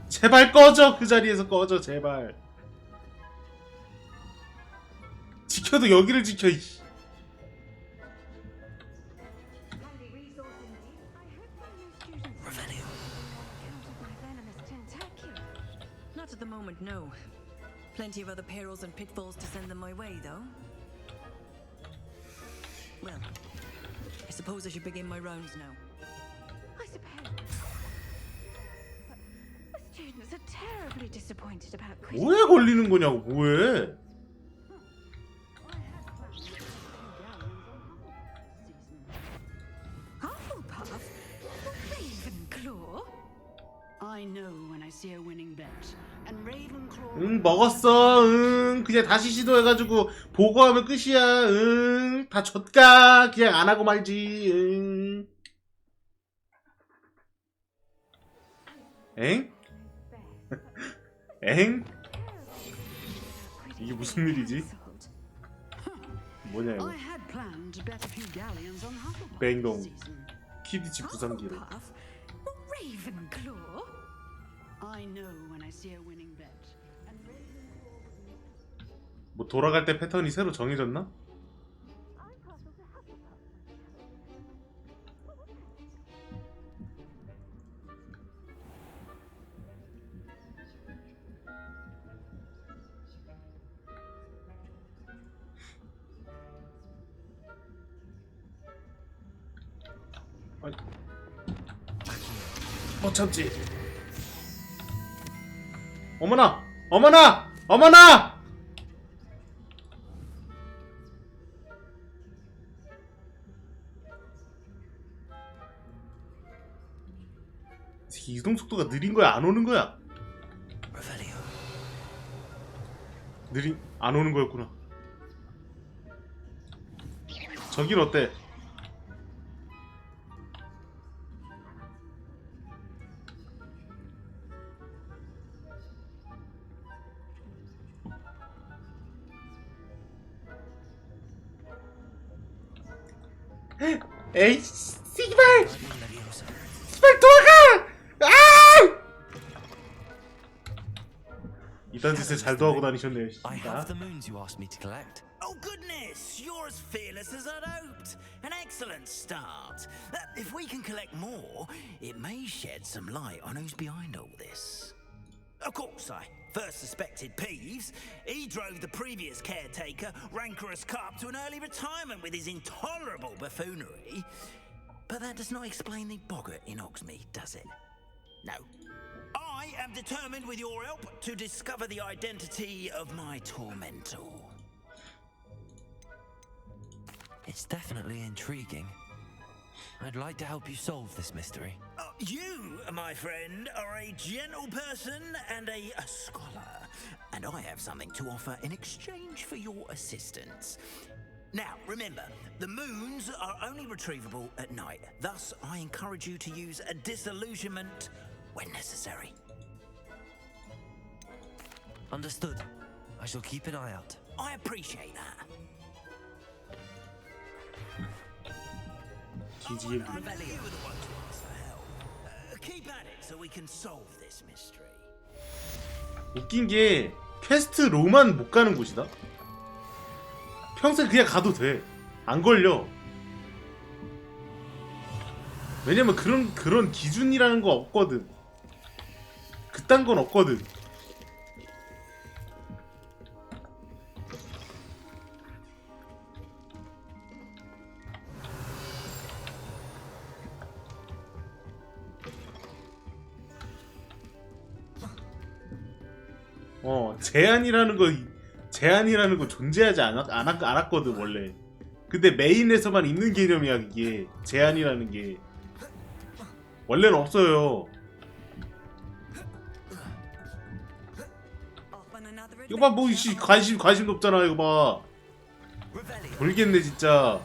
제발 꺼져. 그 자리에서 꺼져 제발. 지켜도 여기를 지켜. Not at the moment, no. Plenty of other perils and pitfalls to send them my way, though. Well, I suppose I should begin my rounds now. I suppose. But the students are terribly disappointed about Quidditch. 뭐에 걸리는 거냐고 뭐해? Hufflepuff? Ravenclaw? I know when I see a winning bet. And Ravenclaw. 응 먹었어. 응 그냥 다시 시도해가지고 보고하면 끝이야. 응 다 줬까. 그냥 안 하고 말지. 응. 엥? 엥? 이게 무슨 일이지? 뭐냐 이거? I had planned to bet a few galleons on Hufflepuff 뱅동 this season. 키디치 부상기로. Ravenclaw? I know when I see a winning bet. And 뭐 돌아갈 때 패턴이 새로 정해졌나? 아니. 못 참지. 어머나! 어머나! 어머나! 이동 속도가 느린 거야? 안 오는 거야? 안 오는 거였구나. 저길 어때? 에이 씨발! 씨발 돌아가! 아! 이딴 짓을 잘 도하고 다니셨네. I have the moons you asked me to collect. Oh goodness, you're as fearless as I'd hoped. An excellent start. If we can collect more, it may shed some light on who's behind all this. Of course, I first suspected Peeves. He drove the previous caretaker, Rancorous Carp, to an early retirement with his intolerable buffoonery. But that does not explain the boggart in Hogsmeade, does it? No. I am determined, with your help, to discover the identity of my tormentor. It's definitely intriguing. I'd like to help you solve this mystery. You, my friend, are a gentle person and a scholar, and I have something to offer in exchange for your assistance. Now, remember, the moons are only retrievable at night. Thus, I encourage you to use a disillusionment when necessary. Understood. I shall keep an eye out. I appreciate that. 기지개 Revelio, you were the one to ask for help. Keep at it so we can solve this mystery. 웃긴 게 퀘스트로만 못 가는 곳이다. 평생 그냥 가도 돼. 안 걸려. 왜냐면 그런 기준이라는 거 없거든. 그딴 건 없거든. 제한이라는 거 존재하지 않았거든 원래. 근데 메인에서만 있는 개념이야 이게. 제한이라는 게 원래는 없어요. 이거 봐, 뭐 이씨 관심도 없잖아. 이거 봐. 돌겠네 진짜.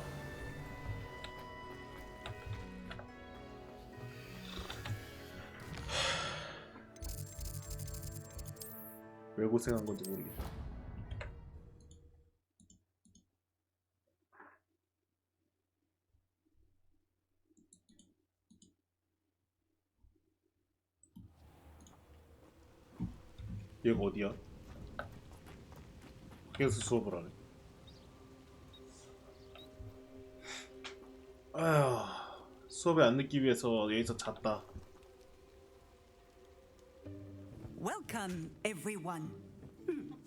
왜 고생한 건지 모르겠다. 얘가 어디야? 밖에서 수업을 하네. 아휴, 수업에 안 늦기 위해서 여기서 잤다. Welcome, everyone.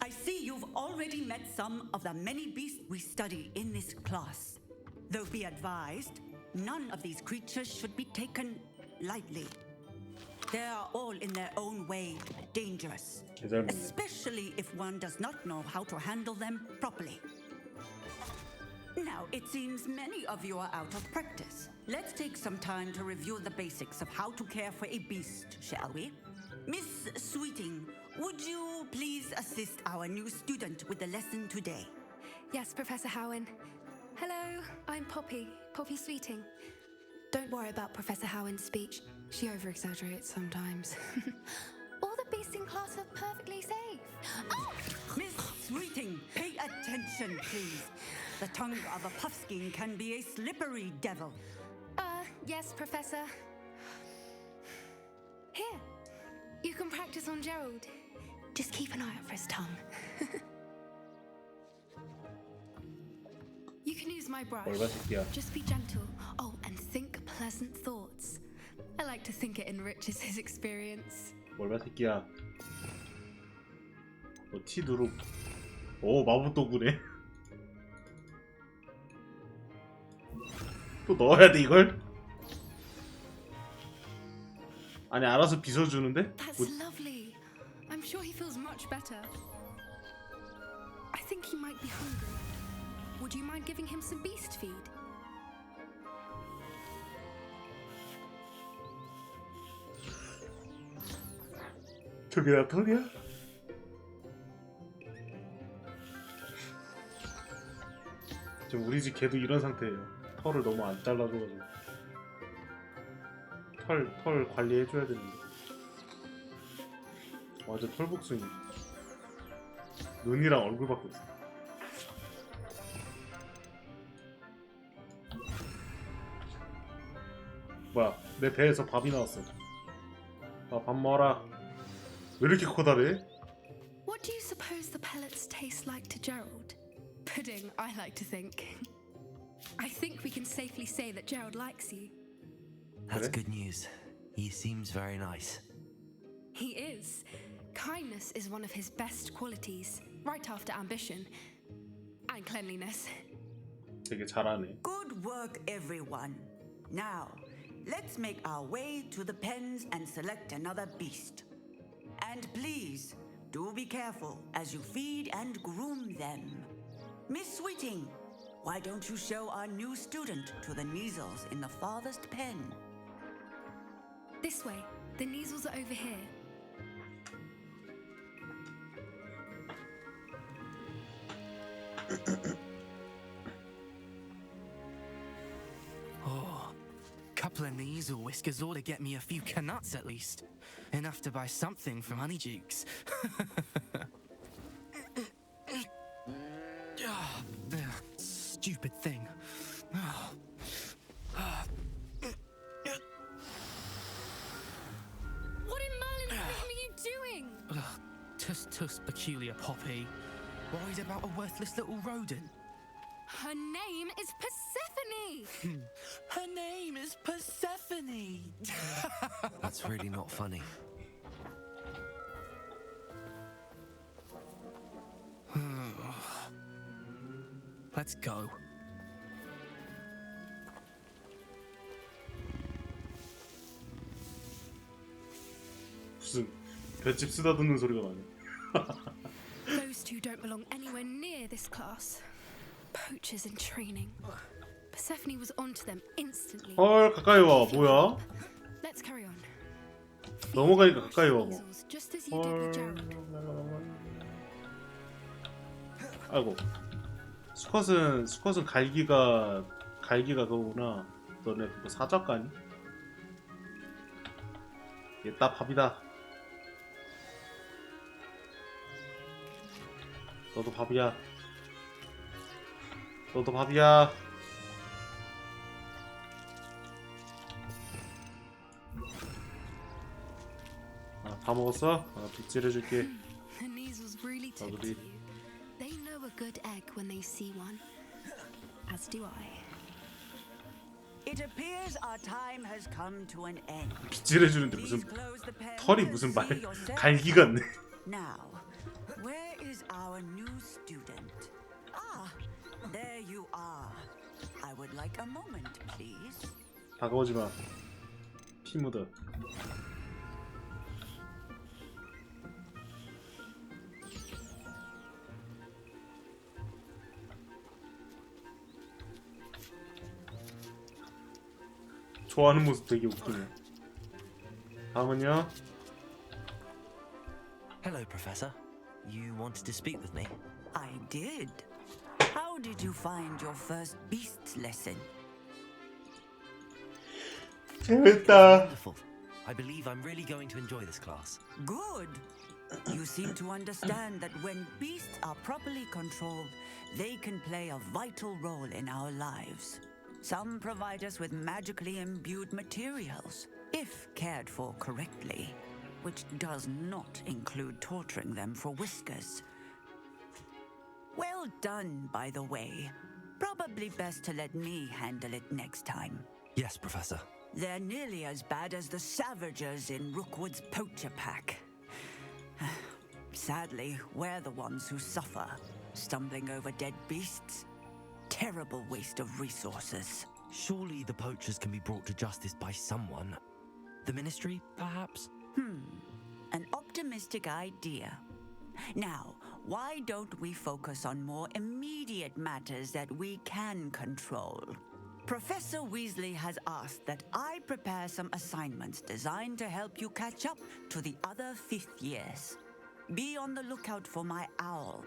I see you've already met some of the many beasts we study in this class. Though be advised, none of these creatures should be taken lightly. They are all in their own way dangerous, especially if one does not know how to handle them properly. Now, it seems many of you are out of practice. Let's take some time to review the basics of how to care for a beast, shall we? Miss Sweeting, would you please assist our new student with the lesson today? Yes, Professor Howen. Hello, I'm Poppy Sweeting. Don't worry about Professor Howen's speech. She over-exaggerates sometimes. All the beasts in class are perfectly safe. Oh! Miss Sweeting, pay attention, please. The tongue of a puffskein can be a slippery devil. Yes, Professor. Here, you can practice on Gerald. Just keep an eye out for his tongue. You can use my brush. Just be gentle. Oh, and think pleasant thoughts. I like to think it enriches his experience. 뭘 봐 새끼야. T 누르. 오, 마법 도구네. 또 넣어야 돼 이걸? 아니 알아서 빗어주는데? That's lovely. I'm sure he feels much better. I think he might be hungry. Would you mind giving him some beast feed? 저게 나 털이야? 지금 우리 집 개도 이런 상태예요. 털을 너무 안 잘라줘가지고 털 관리해줘야 되는데. 완전 털복숭이. 눈이랑 얼굴밖에 없어. 뭐야, 내 배에서 밥이 나왔어. 밥 먹어라. 왜 이렇게 커다래? What do you suppose the pellets taste like to Gerald? Pudding, I like to think. I think we can safely say that Gerald likes you. That's good news. He seems very nice. He is. Kindness is one of his best qualities, right after ambition and cleanliness. 되게 잘하네. Good work, everyone. Now, let's make our way to the pens and select another beast. And please, do be careful as you feed and groom them. Miss Sweeting, Why don't you show our new student to the Neasels in the farthest pen? This way. The Neasels are over here. Oh, couple of Neasel whiskers ought to get me a few canuts at least. Enough to buy something from Honeydukes. Stupid thing. What in Merlin's name are you doing? Tuss, peculiar poppy. Worried about a worthless little rodent? Her name is Persephone! Her name is Persephone! That's really not funny. Let's go. 무슨 볏짚 쓰다듬는 소리가 나네. Those two don't belong anywhere near this class. Poachers in training. Persephone was onto them instantly. 헐, 가까이 와. 뭐야? Let's carry on. 넘어가니까 가까이 와. 뭐. Just as you did with Gerald. 아이고. 수컷은 갈기가 그거구나. 너네 그거 사작가니? 얘따 밥이다. 너도 밥이야. 너도 밥이야. 아, 다 먹었어? 아, 빗질 해줄게. The Neasels really tipped you. They know a good egg when they see one. As do I. It appears our time has come to an end. 빗질 해주는데 무슨 털이 무슨 갈기 같네. Now, where is our new student? Ah, there you are. I would like a moment, please. 다가오지 마. 피 묻어. 좋아하는 모습 되게 웃기네. 다음은요? Hello, Professor. You wanted to speak with me? I did. How did you find your first beasts lesson? 재밌다. Wonderful. I believe I'm really going to enjoy this class. Good. You seem to understand that when beasts are properly controlled, they can play a vital role in our lives. Some provide us with magically imbued materials, if cared for correctly, which does not include torturing them for whiskers. Well done, by the way. Probably best to let me handle it next time. Yes, Professor. They're nearly as bad as the Savagers in Rookwood's poacher pack. Sadly, we're the ones who suffer, stumbling over dead beasts. Terrible waste of resources. Surely the poachers can be brought to justice by someone. The Ministry, perhaps? An optimistic idea. Now, why don't we focus on more immediate matters that we can control? Professor Weasley has asked that I prepare some assignments designed to help you catch up to the other 5th years. Be on the lookout for my owl.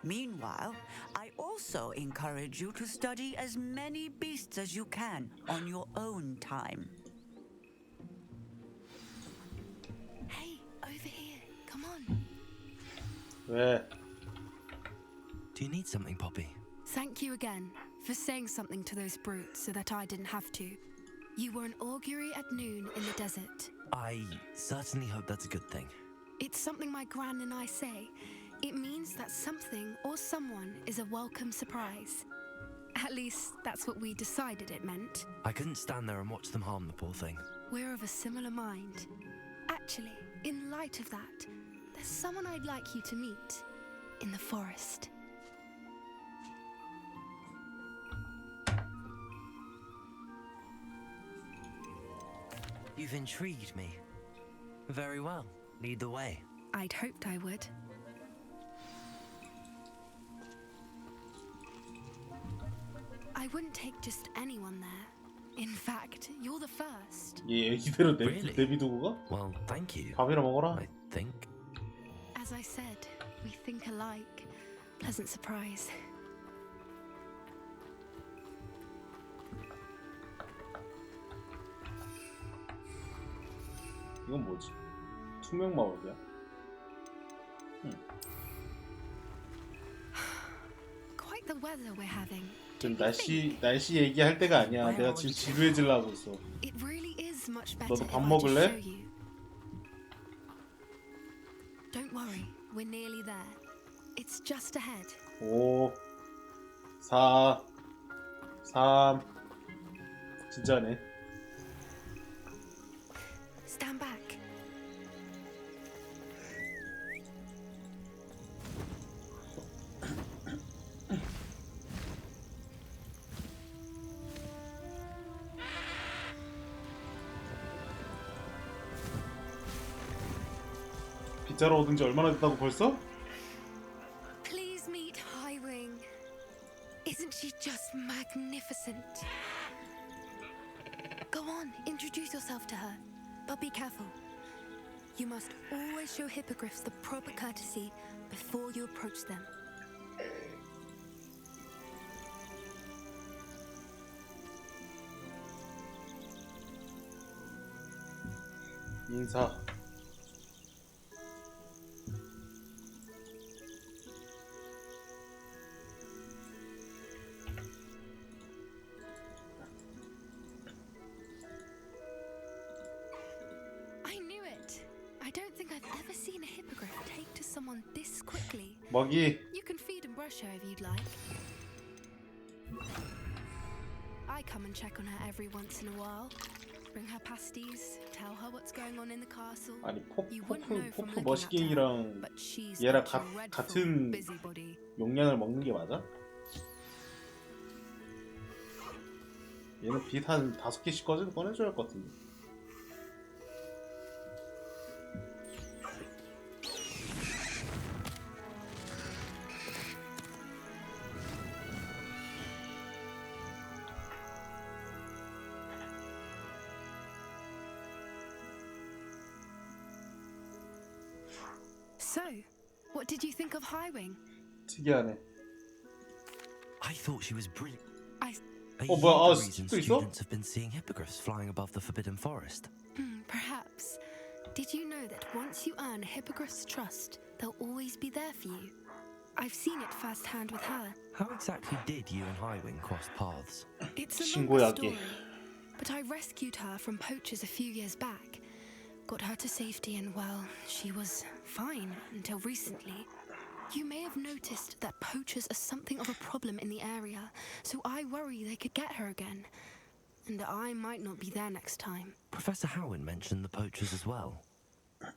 Meanwhile, I also encourage you to study as many beasts as you can on your own time. Hey, over here. Come on. 왜? Do you need something, Poppy? Thank you again for saying something to those brutes so that I didn't have to. You were an augury at noon in the desert. I certainly hope that's a good thing. It's something my gran and I say. It means that something or someone is a welcome surprise. At least, that's what we decided it meant. I couldn't stand there and watch them harm the poor thing. We're of a similar mind. Actually, in light of that, there's someone I'd like you to meet in the forest. You've intrigued me. Very well. Lead the way. I'd hoped I would. I wouldn't take just anyone there. In fact, you're the first. 얘 애기대로 Really? 내비두고 가? Well, thank you. 밥이나 먹어라. I think. As I said, we think alike. Pleasant surprise. 이건 뭐지? 투명 마법이야? Quite the weather we're having. 지금 날씨 얘기할 때가 아니야. 내가 지금 지루해지려고 있어. It really is much better 너도 if 밥 I just 먹을래? show you. Don't worry, we're nearly there. It's just ahead. 5 4 3 진짜네. Stand back. 빗자루 얻은 지 얼마나 됐다고 벌써? Please meet Highwing. Isn't she just magnificent? Go on, introduce yourself to her. But be careful. You must always show hippogriffs the proper courtesy before you approach them. 인사. I knew it. I don't think I've ever seen a hippogriff take to someone this quickly. 먹이. You can feed and brush her if you'd like. I come and check on her every once in a while. Bring her pasties, tell her what's going on in the castle. 아니 You wouldn't know from 포프 looking at her, 머시갱이랑 but she's 얘랑 a dreadful 같은 busybody. 용량을 먹는 게 맞아? 얘는 빛 한 5개씩 꺼내줘야 할 것 같은데. So, what did you think of Highwing? 특이하네. I thought she was brilliant. I. Are 어, you 뭐야? 아, the reason 스킵도 있어? students have been seeing hippogriffs flying above the Forbidden Forest? Perhaps. Did you know that once you earn a hippogriff's trust, they'll always be there for you? I've seen it firsthand with her. How exactly did you and Highwing cross paths? It's a long 신고하기. story, but I rescued her from poachers a few years back. Got her to safety and, well, she was fine until recently. You may have noticed that poachers are something of a problem in the area, so I worry they could get her again. And I might not be there next time. Professor Howen mentioned the poachers as well.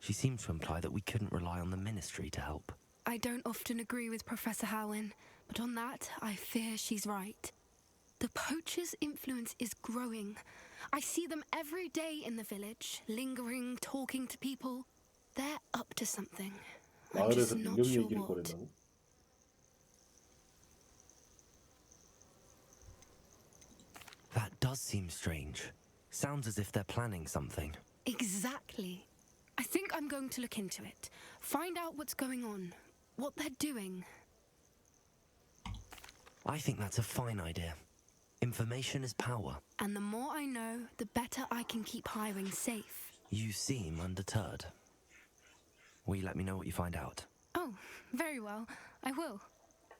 She seemed to imply that we couldn't rely on the Ministry to help. I don't often agree with Professor Howen, but on that, I fear she's right. The poachers' influence is growing. I see them every day in the village, lingering, talking to people. They're up to something. I'm just 마을에서 not 민력 sure 얘기를 what. 꺼낸다고? That does seem strange. Sounds as if they're planning something. Exactly. I think I'm going to look into it. Find out what's going on, what they're doing. I think that's a fine idea. Information is power. And the more I know, the better I can keep Highwing safe. You seem undeterred. Will you let me know what you find out? Oh, very well. I will.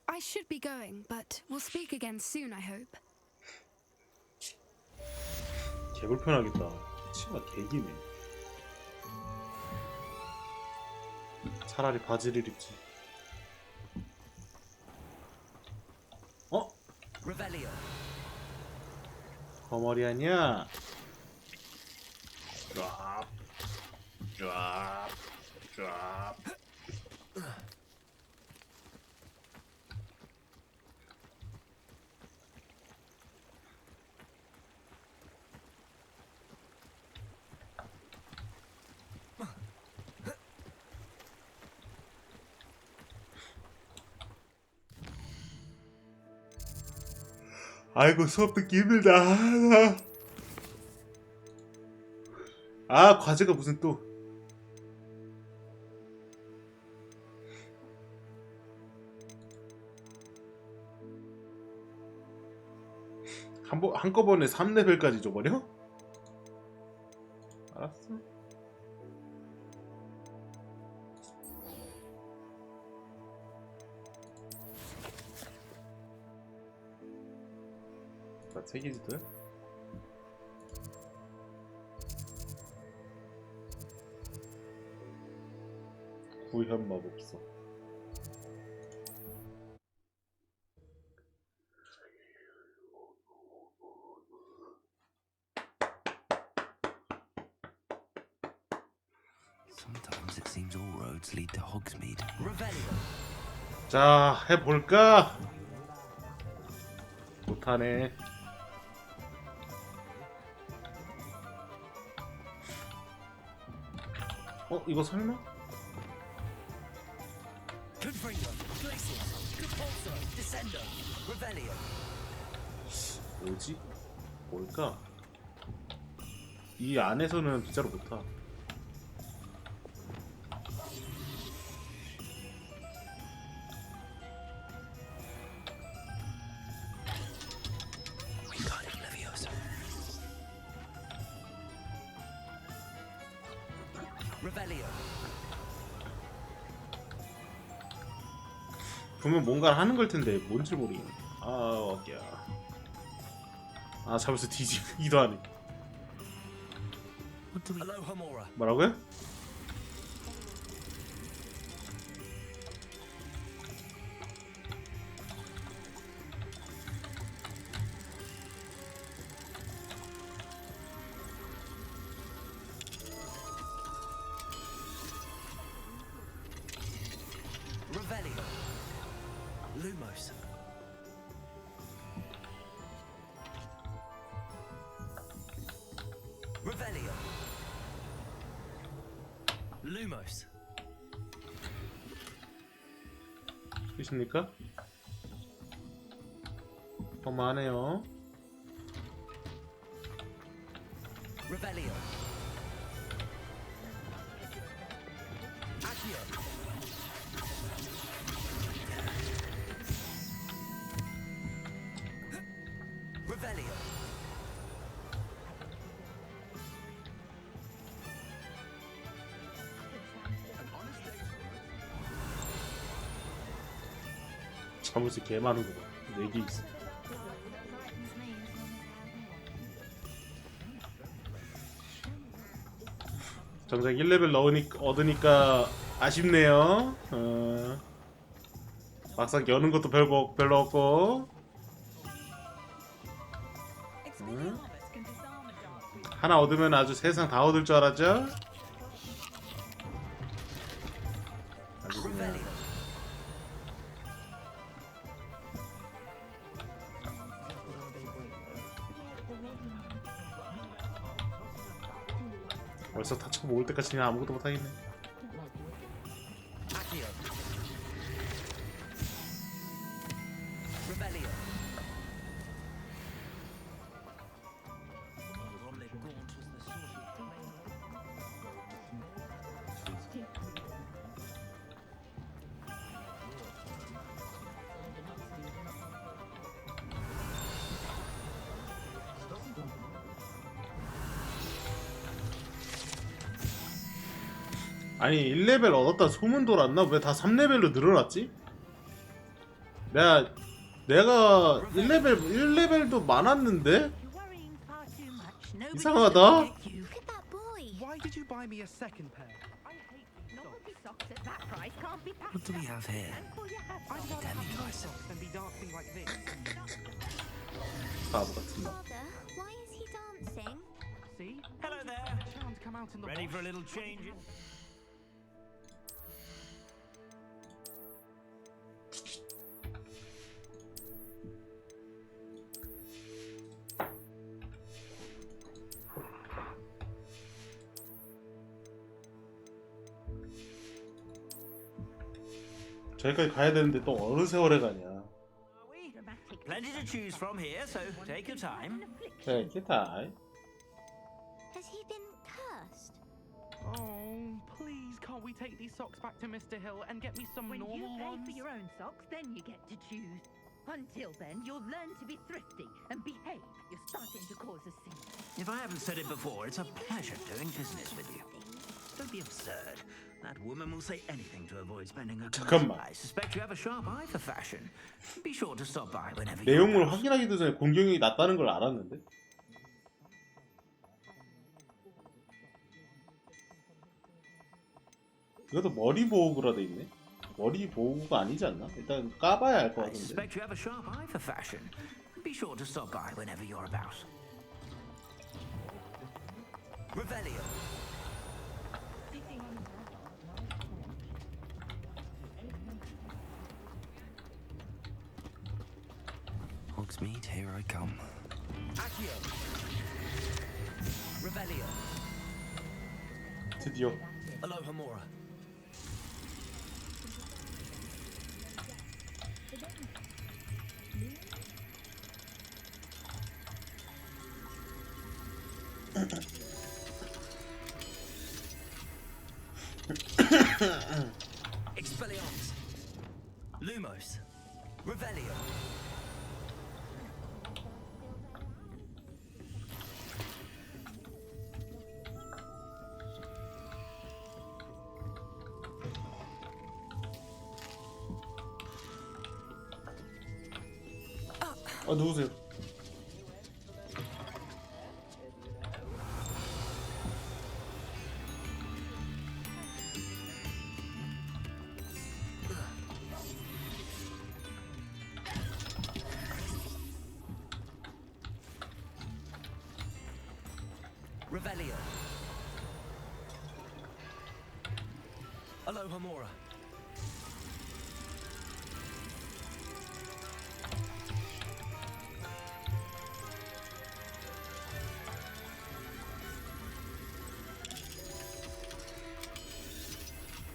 I should be going, but we'll speak again soon, I hope. 개불편하겠다. 치마 개기네. 차라리 바지를 입지. 어? Revelio. 거머리 아니야? 쫙, 쫙, 쫙. 아이고 수업 듣기 힘들다. 아 과제가 무슨 또 한꺼번에 3레벨까지 줘버려? 알았어. 나 3개지 돼? 구현 마법사. Sometimes it seems all roads lead to Hogsmeade. 자, 해볼까? 못하네. 이거 설마? Confringo, Glacius, Compulso, Descendo, Revelio. 뭐지? 뭘까? 이 안에서는 빗자루 못 타. Wingardium Leviosa. Revelio. 분명 뭔가를 하는 걸 텐데 뭔지 모르겠네. 아, 어깨야. 아, 잡아서 뒤지기도 하네. Alohomora. 뭐라고요? Revelio. Lumos. Revelio. Lumos. 끝입니까? 너무하네요. Revelio. Accio. Revelio. 자물쇠 개 많은 거 봐. 4개 있어. 정작 1레벨 얻으니까 아쉽네요. 막상 여는 것도 별로 없고. 하나 얻으면 아주 세상 다 얻을 줄 알았죠? 아주 그냥. 벌써 다쳐 모을 때까지 그냥 아무것도 못하겠네. Accio. Revelio. 아니 1레벨 얻었다 소문 돌았나? 왜 다 3레벨로 늘어났지? 내가 1레벨도 많았는데? 이상하다. Why did you buy me a second pair? Novelty socks at that price can't be What do we have here? I'd rather have no socks than be dancing like this. 바보 같은 놈. Father, why is he dancing? See? Hello there. Can't come out in the Ready wash. for a little change? 저기까지 가야 되는데 또 어느 세월에 가냐. Plenty to choose from here, so take your time. Take your time. Has he been cursed? Oh, please, can't we take these socks back to Mr. Hill and get me some When normal you pay ones? for your own socks, then you get to choose. Until then, you'll learn to be thrifty and behave. You're starting to cause a scene. If I haven't said it before, it's a pleasure doing business with you. Don't be absurd. That woman will say anything to avoid spending her commission. 잠깐만. I suspect you have a sharp eye for fashion. Be sure to stop by whenever you 내용을 확인하기도 전에 공격력이 낮다는 걸 알았는데. 이것도 머리 보호구라 돼 있네. 머리 보호구가 아니지 않나? 일단 까봐야 알 것 I 같은데. suspect you have a sharp eye for fashion. Be sure to stop by whenever you're about. Revelio. Hogsmeade, here I come. Accio. Revelio. 드디어. Alohomora. Expelliarmus. Lumos. Revelio. 누구세요? Revelio. Alohomora.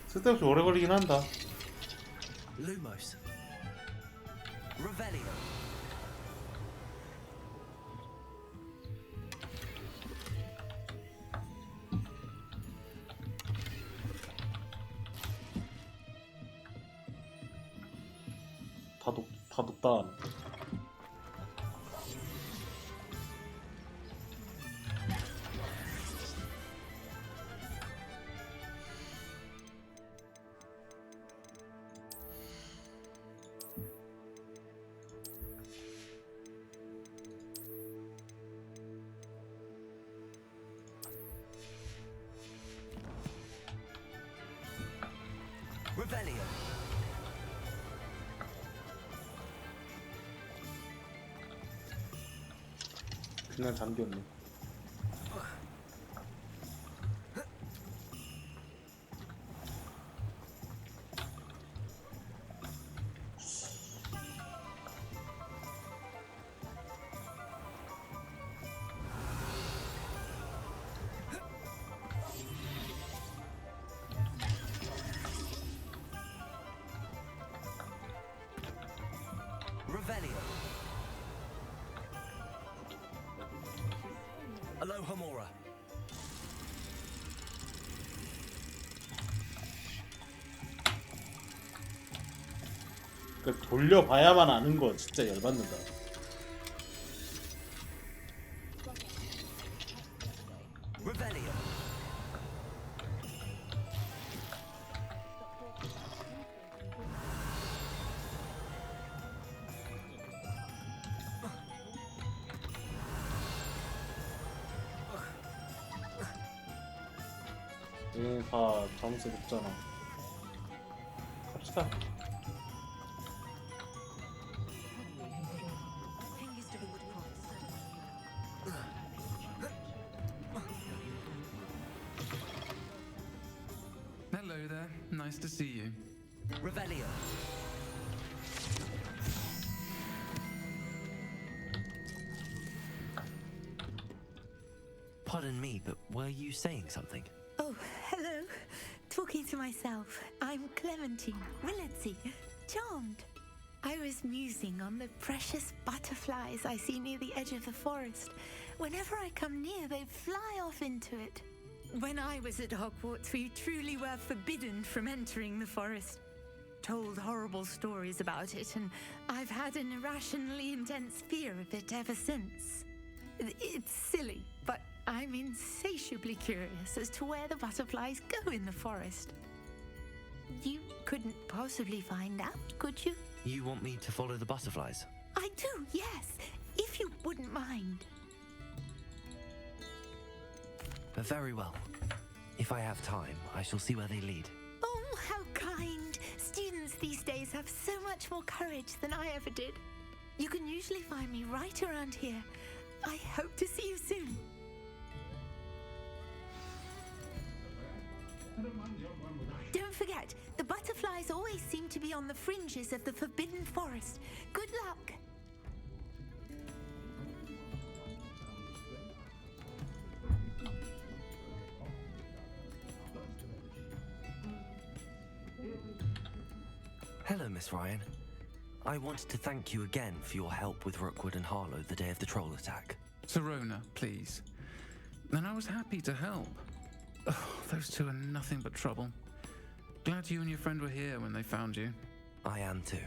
쓸데없이 오래 걸리긴 한다. Lumos. Revelio. 다 높다. Revelio. 그냥 잠겼네. Revelio. Alohomora. 그 돌려봐야만 아는 거 진짜 열받는다. Revelio. 얘네 다 점수 높잖아. 갑시다. Hello there. Nice to see you. Revelio. Pardon me, but were you saying something? Oh, hello. Talking to myself. I'm Clementine Willardsey. Charmed. I was musing on the precious butterflies I see near the edge of the forest. Whenever I come near, they fly off into it. When I was at Hogwarts, we truly were forbidden from entering the forest. Told horrible stories about it, and I've had an irrationally intense fear of it ever since. It's silly, but I'm insatiably curious as to where the butterflies go in the forest. You couldn't possibly find out, could you? You want me to follow the butterflies? I do, yes, if you wouldn't mind. Very well. If I have time, I shall see where they lead. Oh, how kind. Students these days have so much more courage than I ever did. You can usually find me right around here. I hope to see you soon. Don't forget, the butterflies always seem to be on the fringes of the Forbidden Forest. Good luck. Hello, Miss Ryan. I wanted to thank you again for your help with Rookwood and Harlow the day of the troll attack. Sirona, please. And I was happy to help. Oh, those two are nothing but trouble. Glad you and your friend were here when they found you. I am too.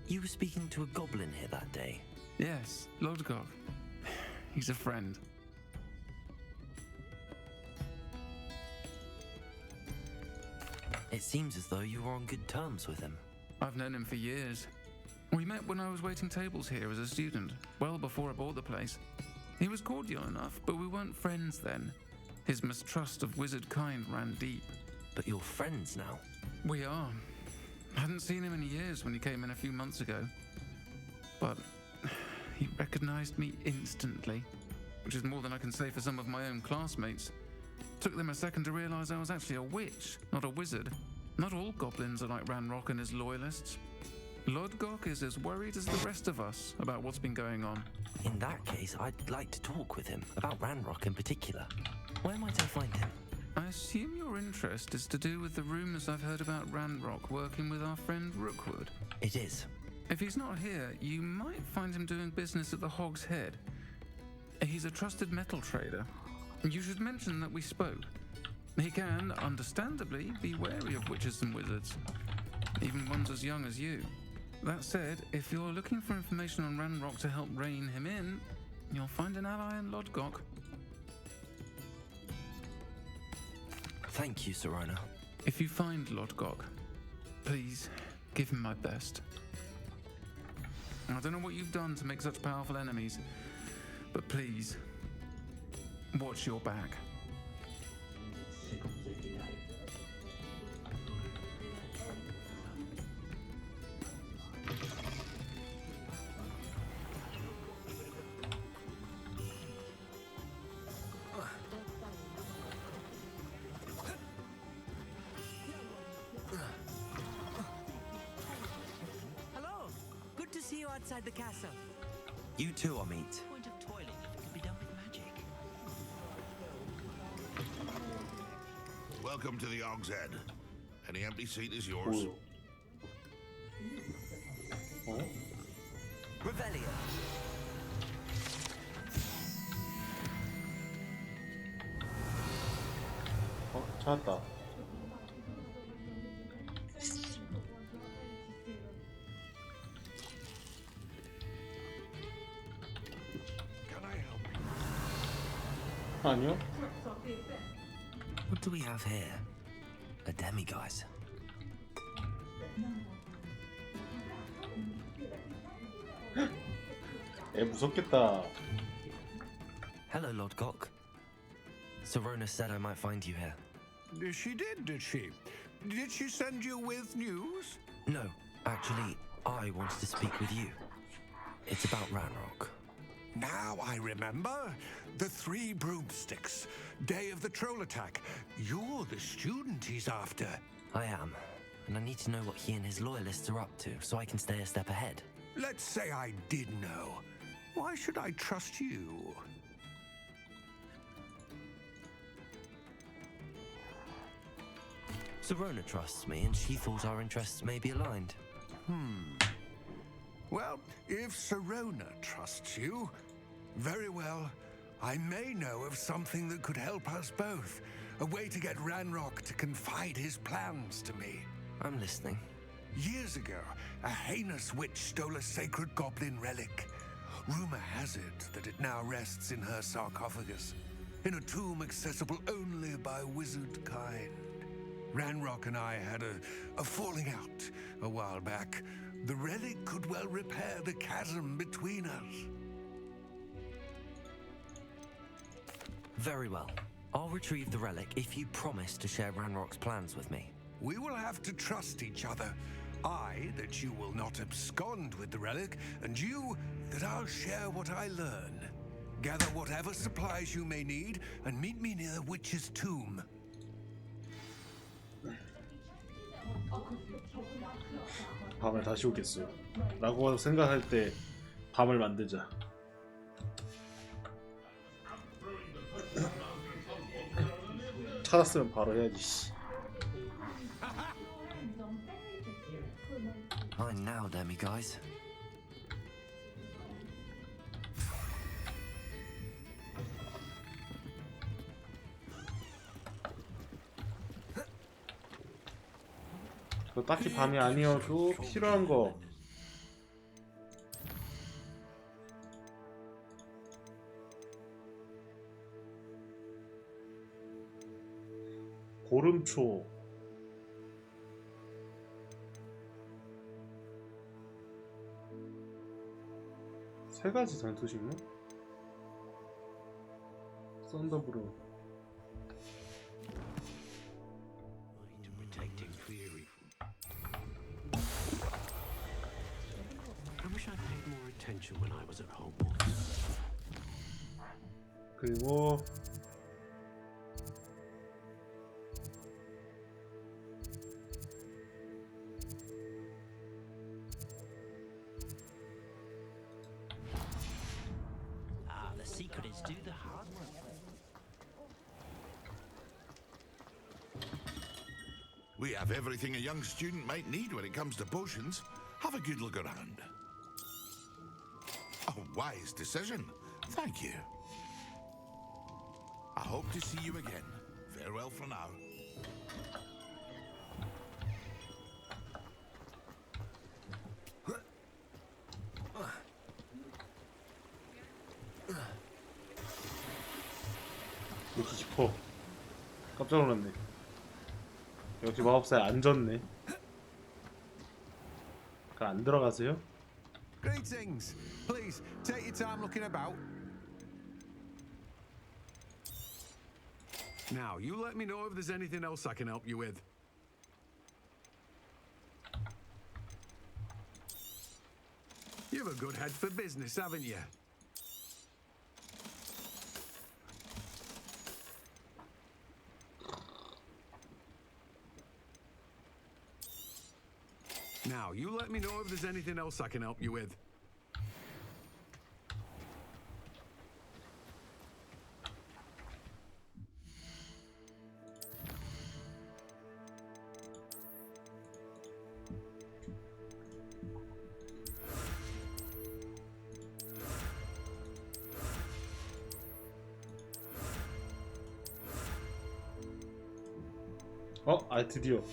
You were speaking to a goblin here that day? Yes, Lodgok. He's a friend. It seems as though you were on good terms with him. I've known him for years. We met when I was waiting tables here as a student, well before I bought the place. He was cordial enough, but we weren't friends then. His mistrust of wizard kind ran deep. But you're friends now? We are. Hadn't seen him in years when he came in a few months ago. But he recognized me instantly, which is more than I can say for some of my own classmates. Took them a second to realize I was actually a witch, not a wizard. Not all goblins are like Ranrock and his loyalists. Lodgok is as worried as the rest of us about what's been going on. In that case, I'd like to talk with him, about Ranrock in particular. Where might I find him? I assume your interest is to do with the rumors I've heard about Ranrock working with our friend Rookwood. It is. If he's not here, you might find him doing business at the Hog's Head. He's a trusted metal trader. You should mention that we spoke. He can, understandably, be wary of witches and wizards, even ones as young as you. That said, if you're looking for information on Ranrock to help rein him in, you'll find an ally in Lodgok. Thank you, Sirona. If you find Lodgok, please give him my best. I don't know what you've done to make such powerful enemies, but please, watch your back. Hello. Good to see you outside the castle. You too, Amit. Point of toiling can be done with magic. Welcome to the Hog's Head. Any empty seat is yours. Revelio. 찾았다. 아니요. What do we have here? A demiguise. 애 무섭겠다. Hello, Lodgok. Sirona said I might find you here. She did she? Did she send you with news? No, actually, I wanted to speak with you. It's about Ranrock. Now I remember. The 3 broomsticks. Day of the troll attack. You're the student he's after. I am, and I need to know what he and his loyalists are up to so I can stay a step ahead. Let's say I did know. Why should I trust you? Sirona trusts me, and she thought our interests may be aligned. Well, if Sirona trusts you, very well. I may know of something that could help us both. A way to get Ranrock to confide his plans to me. I'm listening. Years ago, a heinous witch stole a sacred goblin relic. Rumor has it that it now rests in her sarcophagus, in a tomb accessible only by wizard kind. Ranrock and I had a falling out a while back. The relic could well repair the chasm between us. Very well. I'll retrieve the relic if you promise to share Ranrock's plans with me. We will have to trust each other. I, that you will not abscond with the relic, and you, that I'll share what I learn. Gather whatever supplies you may need, and meet me near the witch's tomb. 밤을 다시 오겠어요. 라고 생각할 때 밤을 만들자. 찾았으면 바로 해야지. Mine now, demi-guys. 딱히 밤이 아니어도 필요한 거. 고름초. 세 가지 전투식물? 썬더브로. 그리고 The secret is do the hard work. We have everything a young student might need when it comes to potions. Have a good look around. A wise decision. Thank you. I hope to see you again. Farewell for now. 이렇게 깊어. 깜짝 놀랐네. 역시 마법사에 안 졌네. 안 들어가세요? Greetings. Please, take your time looking about. Now, you let me know if there's anything else I can help you with. You've a good head for business, haven't you? Now, you let me know if there's anything else I can help you with. 드디어.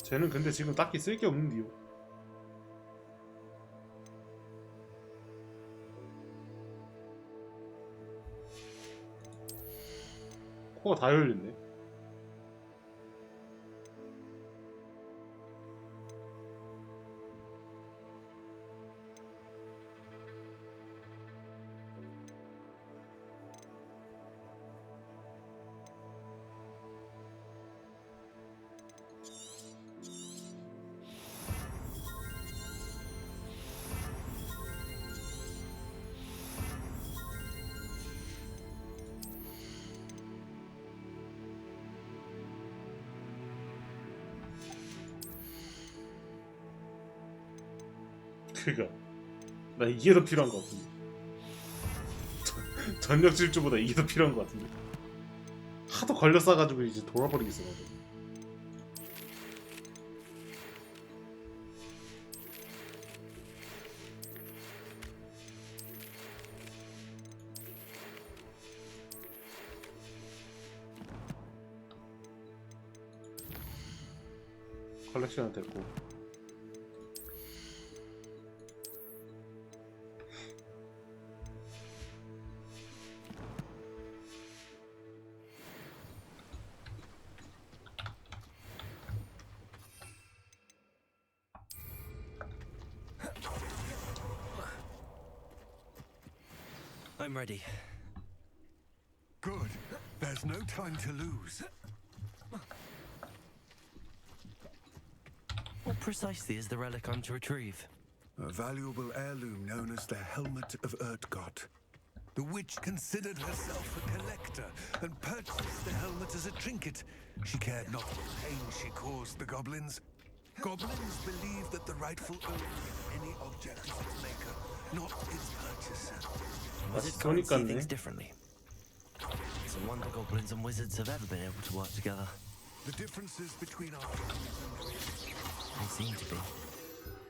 쟤는 근데 지금 딱히 쓸 게 없는데요. 코가 다 열렸네. 그니까 나 이게 더 필요한 것 같은데. 전력 질주보다 이게 더 필요한 것 같은데. 하도 걸려 싸가지고 이제 돌아버리겠어. 나도. 컬렉션은 됐고. I'm ready. Good. There's no time to lose. What precisely is the relic I'm to retrieve? A valuable heirloom known as the Helmet of Urtgott. The witch considered herself a collector and purchased the helmet as a trinket. She cared not for the pain she caused the goblins. Goblins believe that the rightful owner of any object is its maker, not its purchaser. Was it can't see things differently? It's a wonder goblins and wizards have ever been able to work together. The differences between our tribes and They seem to be.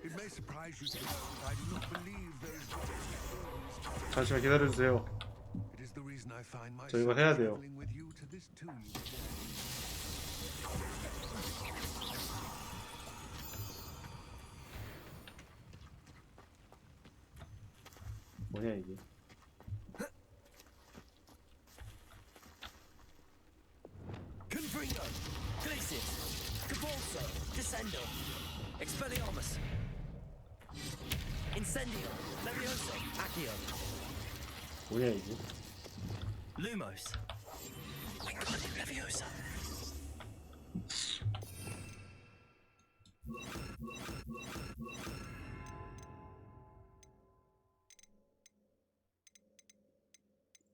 it may surprise you to know that I do not believe there is 잠시만 기다려주세요. It is the reason I find 저 이거 myself 해야 돼요. traveling with you to this tomb. 뭐냐 이게? Confringo, Glacius, Cabalso, Descendo, Expelliarmus, Incendio, Levioso, Accio, 뭐냐 이게? Lumos, Wingardium Leviosa.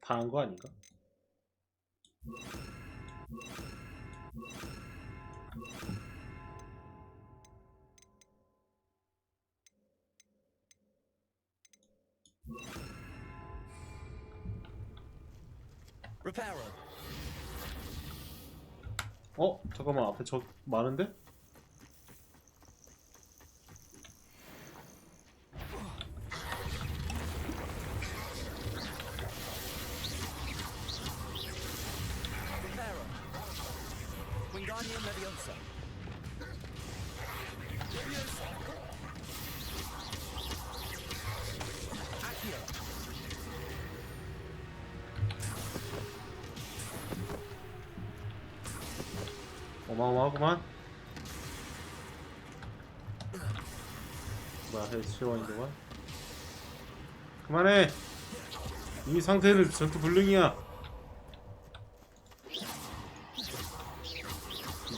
다 한 거 아닌가? Reparo, 어? 잠깐만 앞에 적 많은데? Reparo, Wingardium Leviosa. Leviosa. Accio. 어마어마하구만. 뭐야 헬스원이구만. 그만해. 이 상태는 전투 불능이야.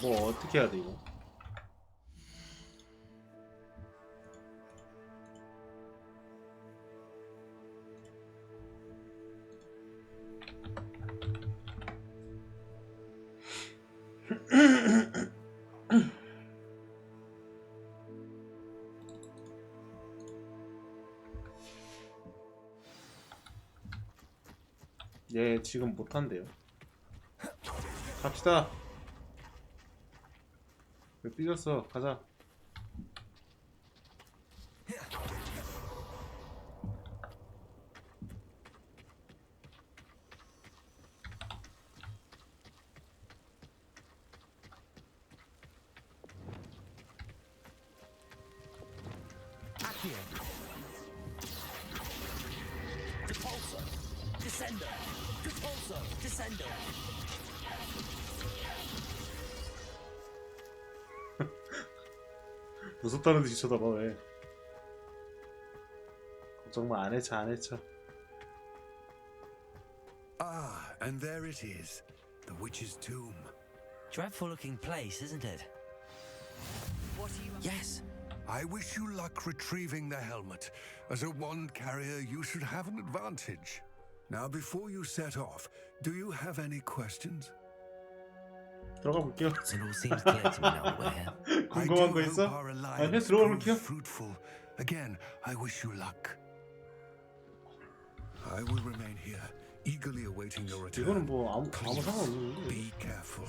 뭐 어떻게 해야 돼 이거? 얘 지금 못한대요. 갑시다. 왜 삐졌어? 가자. Accio. Depulso. Descendo. Depulso. Descendo. 무섭다는 듯이 쳐다봐 왜? 걱정마 안 해쳐 안 해쳐. Ah, and there it is, the witch's tomb. Dreadful looking place, isn't it? What are you? Yes. I wish you luck retrieving the helmet. As a wand carrier, you should have an advantage. Now, before you set off, do you have any questions? 들어가 볼게요. It all seems clear to me now. We're here. 궁금한 거 있어? 아니 들어가 볼게요. fruitful, Again, I wish you luck. I will remain here, eagerly awaiting your return. 이거는 뭐 아무 상관없는 Be careful.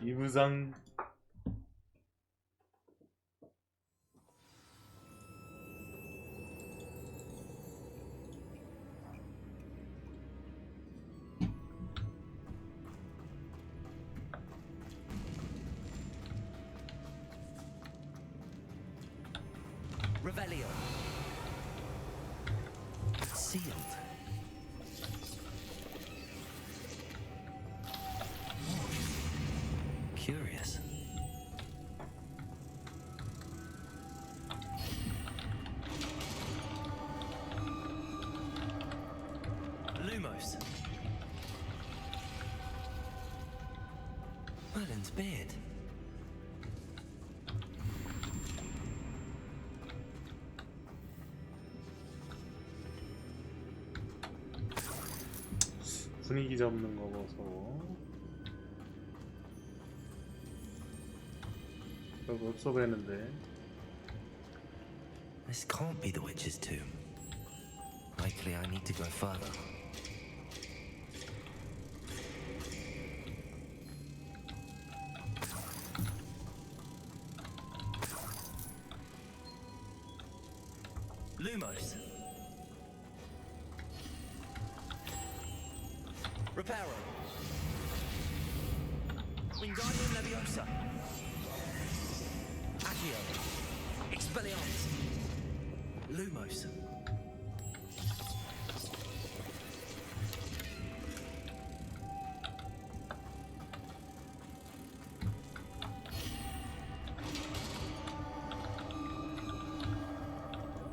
이부상. Revelio. Sealed. Curious. Lumos. Merlin's beard. 분위기 잡는 거 봐서 별거 없어 보이는데. This can't be the witch's tomb. Likely I need to go further. Lumos. Reparo. Wingardium Leviosa. Accio. Expelliarmus. Lumos.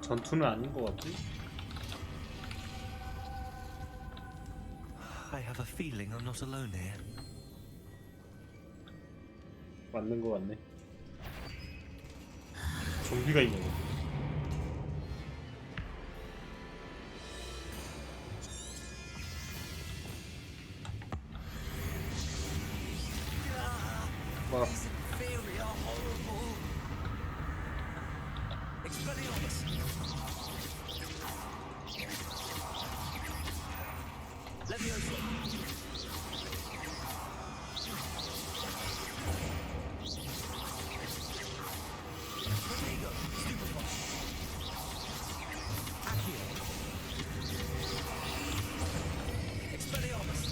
전투는 아닌 것 같지? I have a feeling I'm not alone here. 맞는 것 같네. 좀비가 있네. 막 These inferior, horrible. Expelliarmus. Leviosa. Protego. Stupefy. Accio. Expelliarmus.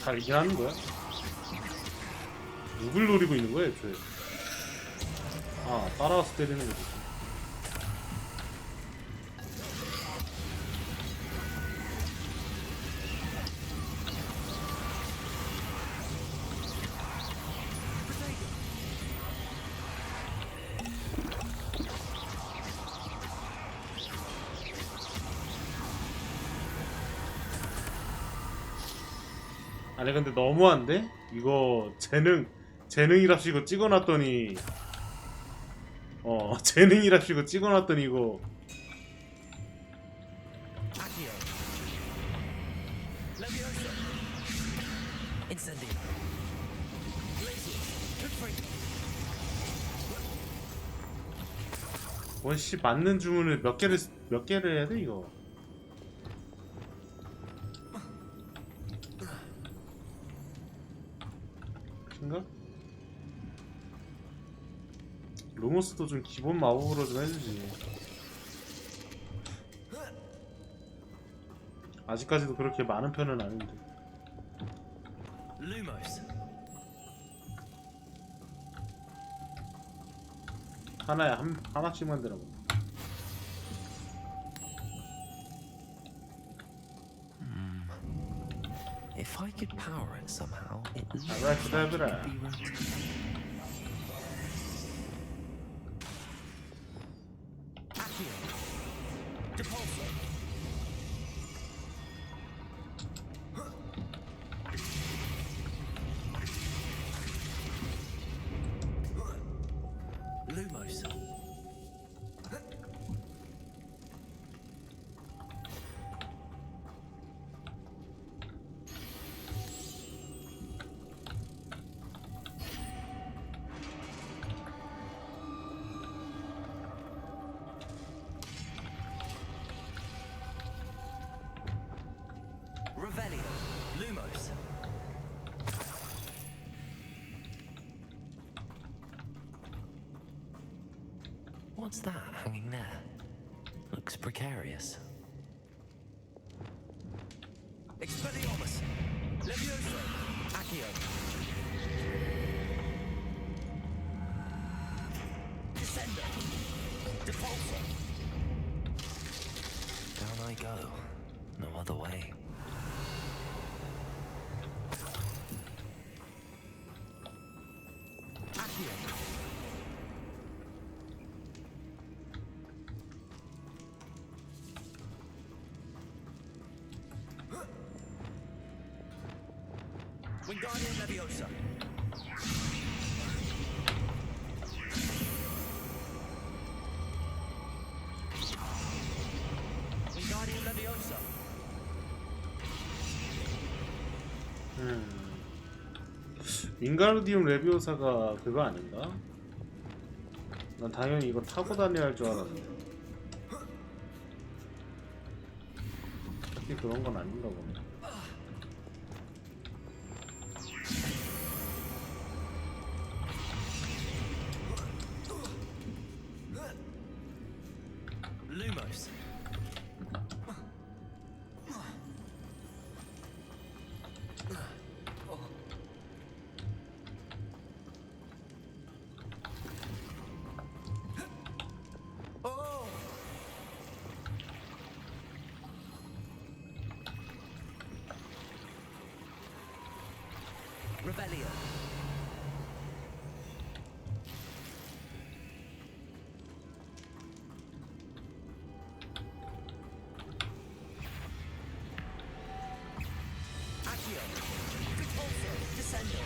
잘 이해하는 거야? 누굴 노리고 있는 거야, 애초에? 아, 따라와서 때리는 거지. 아니 근데 너무한데? 이거 재능이랍시고 찍어놨더니 재능이랍시고 찍어놨더니 이거 Accio. Leviosa. Incendio. Glacius. Confront. 원씨 맞는 주문을 몇 개를 해야 돼 이거? 인가? 루모스도 좀 기본 마법으로 좀 해주지. 아직까지도 그렇게 많은 편은 아닌데. Lumos. 하나에 하나씩만 들어가. If I could power it somehow, it looks Abracadabra. like it could be rotated. Accio. Depulso. Lumos. What's that hanging there? Looks precarious. Expelliarmus! Levioso! Accio! Descendo! Depulso! Down I go. No other way. Accio! Wingardium Leviosa! Wingardium Leviosa! 윙가르디움 레비오사가 그거 아닌가? 난 당연히 이거 타고 다녀야 할 줄 알았는데 특히 그런 건 아닌가 보네. Lumos! Rebellion! Accio! Repulso! Descendo!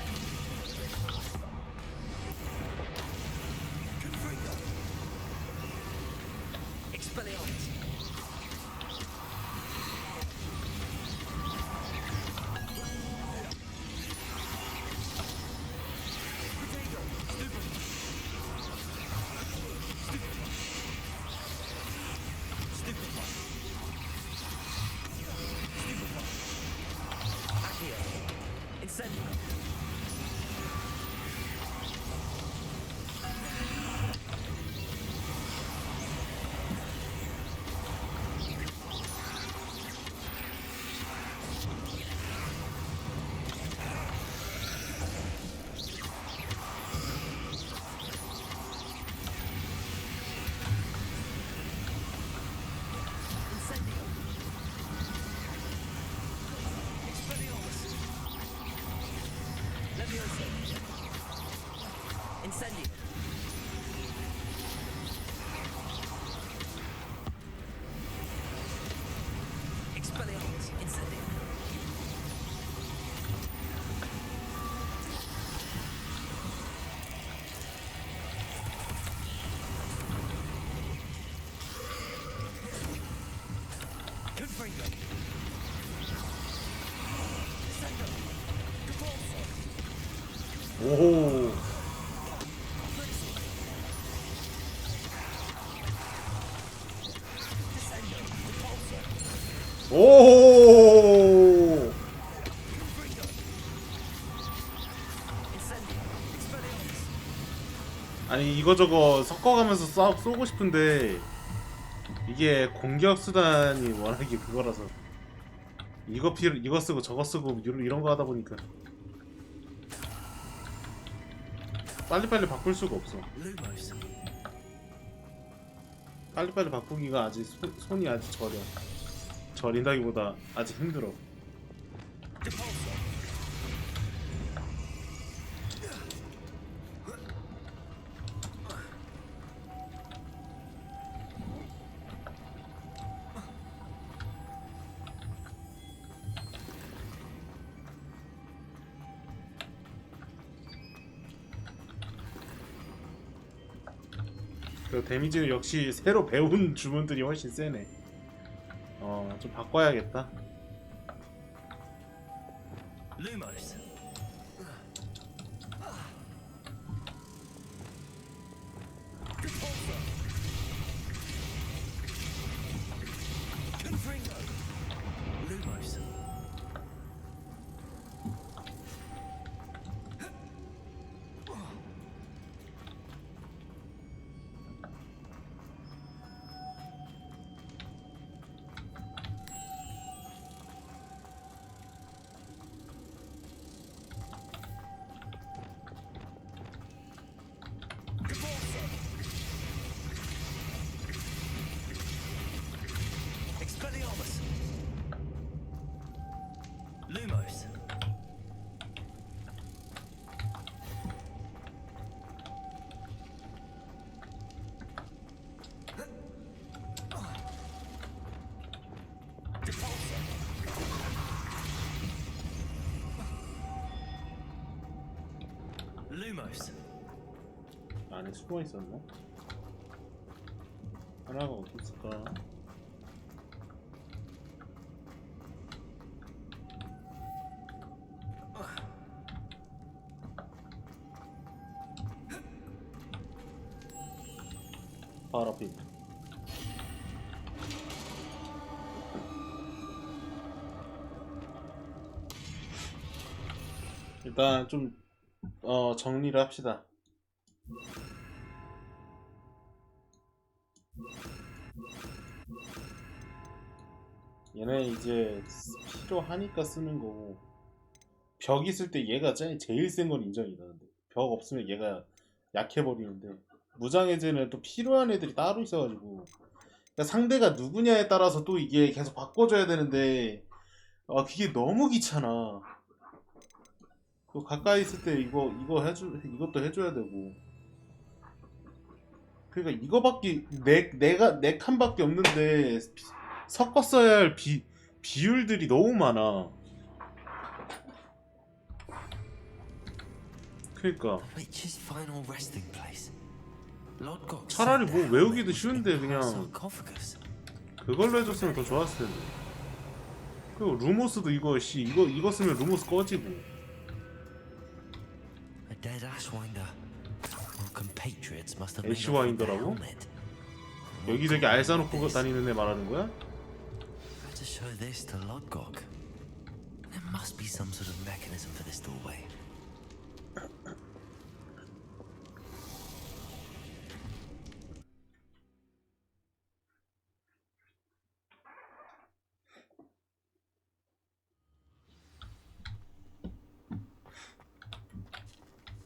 Confringo! Expelliarmus! Incendio! Incendio! Expelliarmus! Leviosa! Incendio! Expelliarmus! Incendio! Confringo! Descendo! Depulso! 오호. Descendo! Depulso! 오. Incendio! Expelliarmus! 아니 이거저거 섞어가면서 쏘고 싶은데 이게 공격 수단이 워낙에 그거라서 이거 쓰고 저거 쓰고 이런 거 하다 보니까 빨리빨리 바꿀 수가 없어. Lumos! 빨리빨리 바꾸기가 아직 손이 아직 저린다기보다 아직 힘들어. Depulso! 그 데미지는 역시 새로 배운 주문들이 훨씬 세네. 좀 바꿔야겠다. Lumos! Repulso! Confringo! Lumos! Lumos. 안에 숨어 있었나? 하나가 어디 있을까? 바로 앞에 있다. 일단 좀 정리를 합시다. 얘네 이제 필요하니까 쓰는 거고, 벽 있을 때 얘가 제일 센 건 인정이다. 근데 벽 없으면 얘가 약해 버리는데, 무장해제는 또 필요한 애들이 따로 있어가지고, 그러니까 상대가 누구냐에 따라서 또 이게 계속 바꿔줘야 되는데, 그게 너무 귀찮아. 또 가까이 있을 때 이것도 해줘야 되고. 그러니까 이거밖에 내 칸밖에 없는데 섞어 써야 할 비율들이 너무 많아. 그러니까 Witch's final resting place. Lodgok 차라리 said 뭐 the 외우기도 helmet 쉬운데 was in her 그냥 sarcophagus. 그걸로 해줬으면 더 좋았을 텐데. 그리고 루모스도 이거 쓰면 루모스 꺼지고. A dead Ashwinder. Our compatriots must have made off with the 애쉬와인더라고? helmet. 여기저기 알 싸놓고 다니는 애 말하는 거야? Had to show this to Lodgok. There must be some sort of mechanism for this doorway.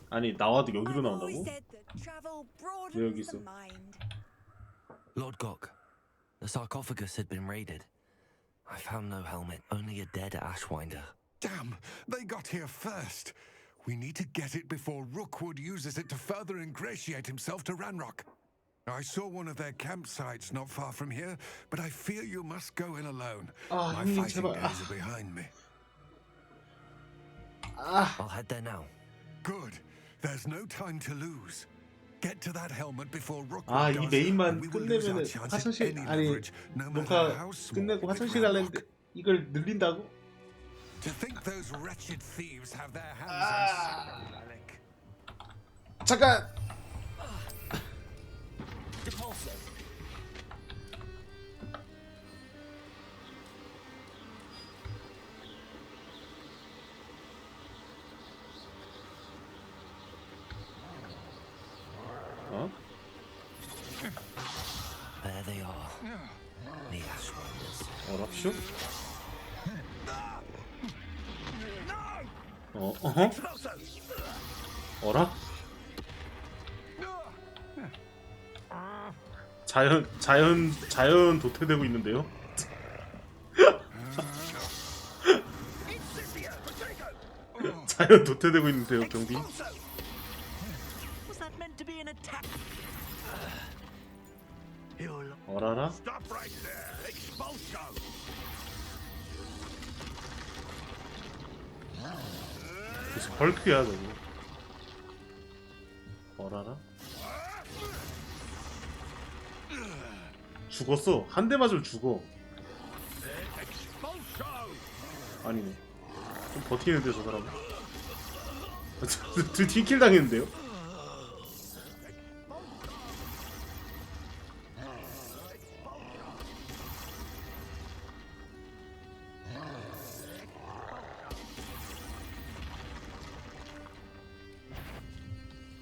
아니 나와도 여기로 나온다고? 왜 여기 있어? Lodgok, the sarcophagus had been raided. I found no helmet, only a dead Ashwinder. Damn, they got here first. We need to get it before Rookwood uses it to further ingratiate himself to Ranrock. I saw one of their campsites not far from here, but I fear you must go in alone. My fighting days are behind me. I'll head there now. Good. There's no time to lose. Get to that helmet before Rookwood 이 does, 메인만 and we will lose our 끝내면은 chance at 화장실 any 아니 leverage, no matter 녹화 how small. 끝내고 with 화장실 Ranrock. 갈랬는데 이걸 늘린다고? To think those wretched thieves have their hands on such a relic. 잠깐. There they are. The Ashwinders. 어랍쇼? 어라? 자연 도태되고 있는데요? 자연 도태되고 있는데요, 경비? Was that meant to be an attack? 어라라? Stop right there. Expulso. 무슨 헐크야, 저거. 어라라? 죽었어. 한 대 맞으면 죽어. 아니네. 좀 버티는데, 저 사람. 뒷킬 당했는데요?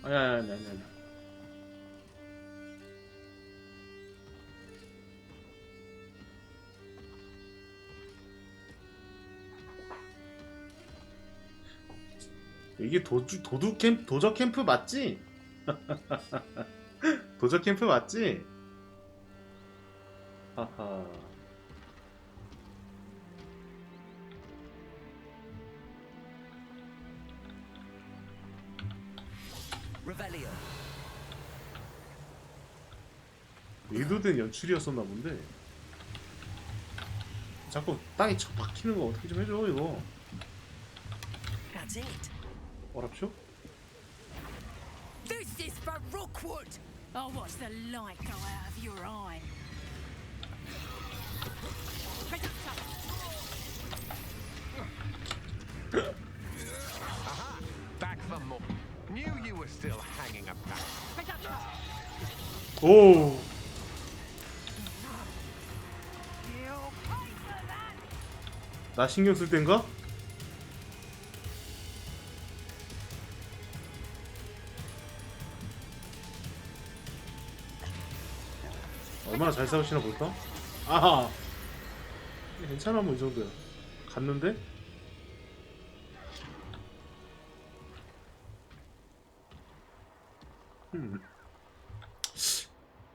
아니. 이게 도적 캠프 맞지? 도적 캠프 맞지? 하하. Revelio. 의도된 연출이었었나 본데. 자꾸 땅에 쳐 박히는 거 어떻게 좀 해줘 이거. That's it. 어랍쇼? This is for Rookwood. I'll watch the light go out of your eye. Aha! Back for more. Knew you were still hanging about. 오. 나 신경 쓸 땐가? 얼마나 잘 싸우시나 볼까? 아하! 괜찮아 뭐 이 정도야. 갔는데?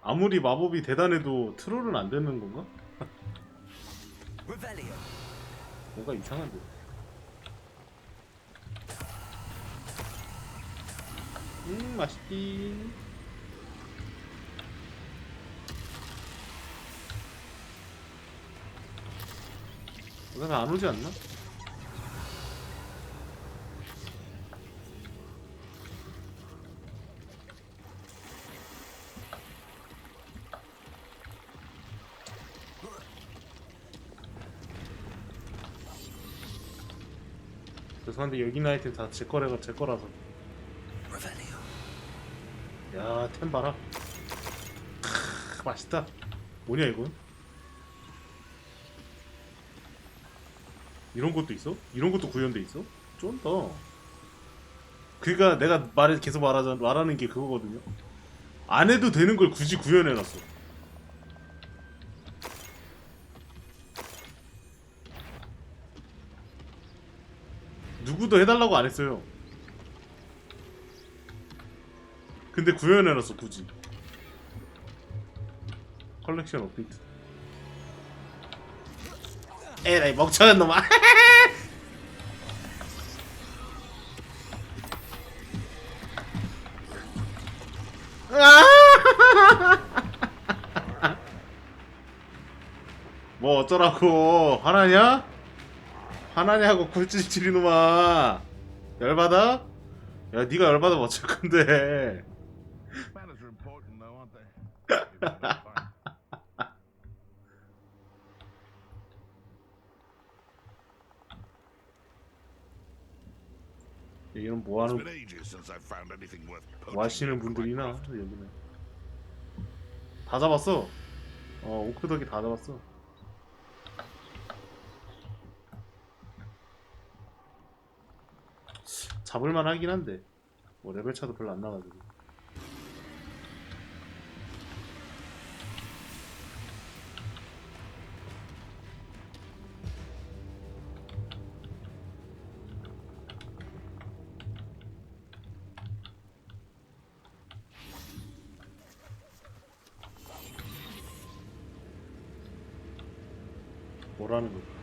아무리 마법이 대단해도 트롤은 안 되는 건가? 뭔가 이상한데. 맛있디. 내가 안 오지 않나? 죄송한데 여기 있는 아이템 다 제 거라서. 야, 템 봐라. 크, 맛있다. 뭐냐 이건? 이런 것도 있어? 이런 것도 구현돼 있어? 쫀다. 그니까 내가 계속 말하는 게 그거거든요. 안 해도 되는 걸 굳이 구현해놨어. 누구도 해달라고 안 했어요. 근데 구현해놨어 굳이. 컬렉션 업데이트. 에라이 멍청한 놈아. 뭐 어쩌라고. 화나냐? 화나냐고 굴찔찔이 놈아. 열받아? 야 니가 열받으면 어쩔 건데. Manners are important though, aren't they? 여기는 뭐하는 It's been ages since I've found anything worth 뭐 하시는 분들이나 여기는 다 잡았어. 오크덕이 다 잡았어. 잡을만 하긴 한데 뭐 레벨 차도 별로 안 나가지고. 뭐라는 거야?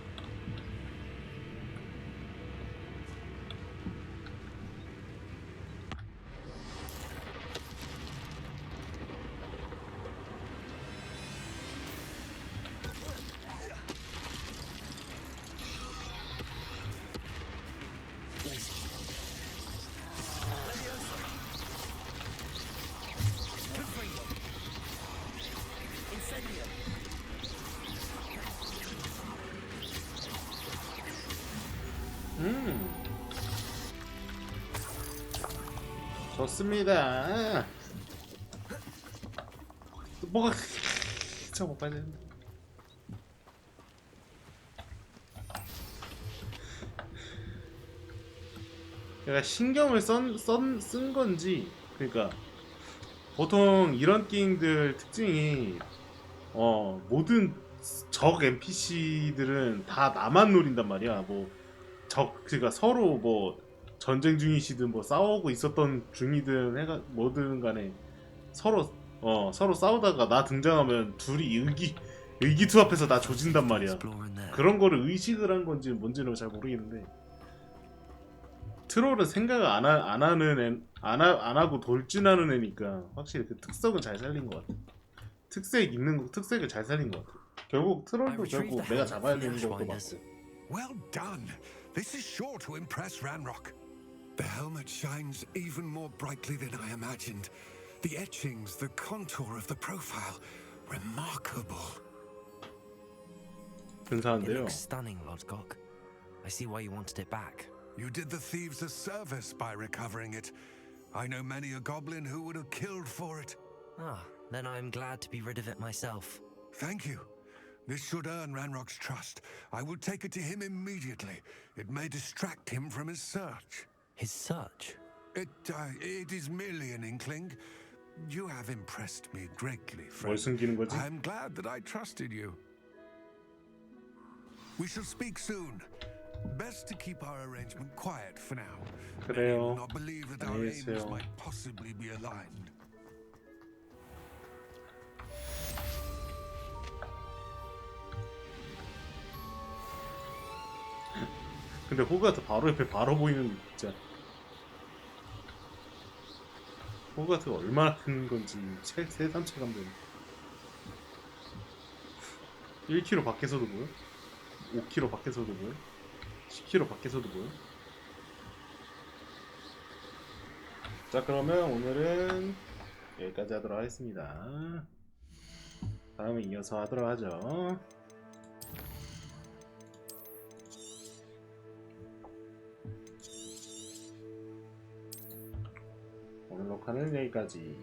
좋습니다. 뭐가 저거 봐야 되는데. 내가 신경을 쓴 건지. 그러니까 보통 이런 게임들 특징이 모든 적 NPC들은 다 나만 노린단 말이야. 그러니까 서로 뭐 전쟁 중이시든 뭐 싸우고 있었던 중이든 뭐든 간에 서로 싸우다가 나 등장하면 둘이 의기투합해서 나 조진단 말이야. 그런 거를 의식을 한 건지 뭔지는 잘 모르겠는데 트롤은 생각을 안 하고 돌진하는 애니까 확실히 그 특성은 잘 살린 것 같아. 특색을 잘 살린 것 같아. 결국 트롤도 결국 내가 잡아야 되는 것도 맞고. Well done. This is sure to impress Ranrock. The helmet shines even more brightly than I imagined. The etchings, the contour of the profile, remarkable. It 근사한데요. looks stunning, Lodgok. I see why you wanted it back. You did the thieves a service by recovering it. I know many a goblin who would have killed for it. Ah, then I'm glad to be rid of it myself. Thank you. This should earn Ranrock's trust. I will take it to him immediately. It may distract him from his search. His search? It is merely an inkling. You have impressed me greatly, 뭘 friend. 숨기는 거지? I'm glad that I trusted you. We shall speak soon. Best to keep our arrangement quiet for now. Many will 그래요. not believe that our 안녕히 aims 계세요. might possibly be aligned. 근데 호그와트 바로 옆에 바로 보이는 진짜 호그와트가 얼마나 큰 건지 새삼체감 되네. 1km 밖에서도 보여? 5km 밖에서도 보여? 10km 밖에서도 보여? 자, 그러면 오늘은 여기까지 하도록 하겠습니다. 다음에 이어서 하도록 하죠. 오늘 녹화는 여기까지.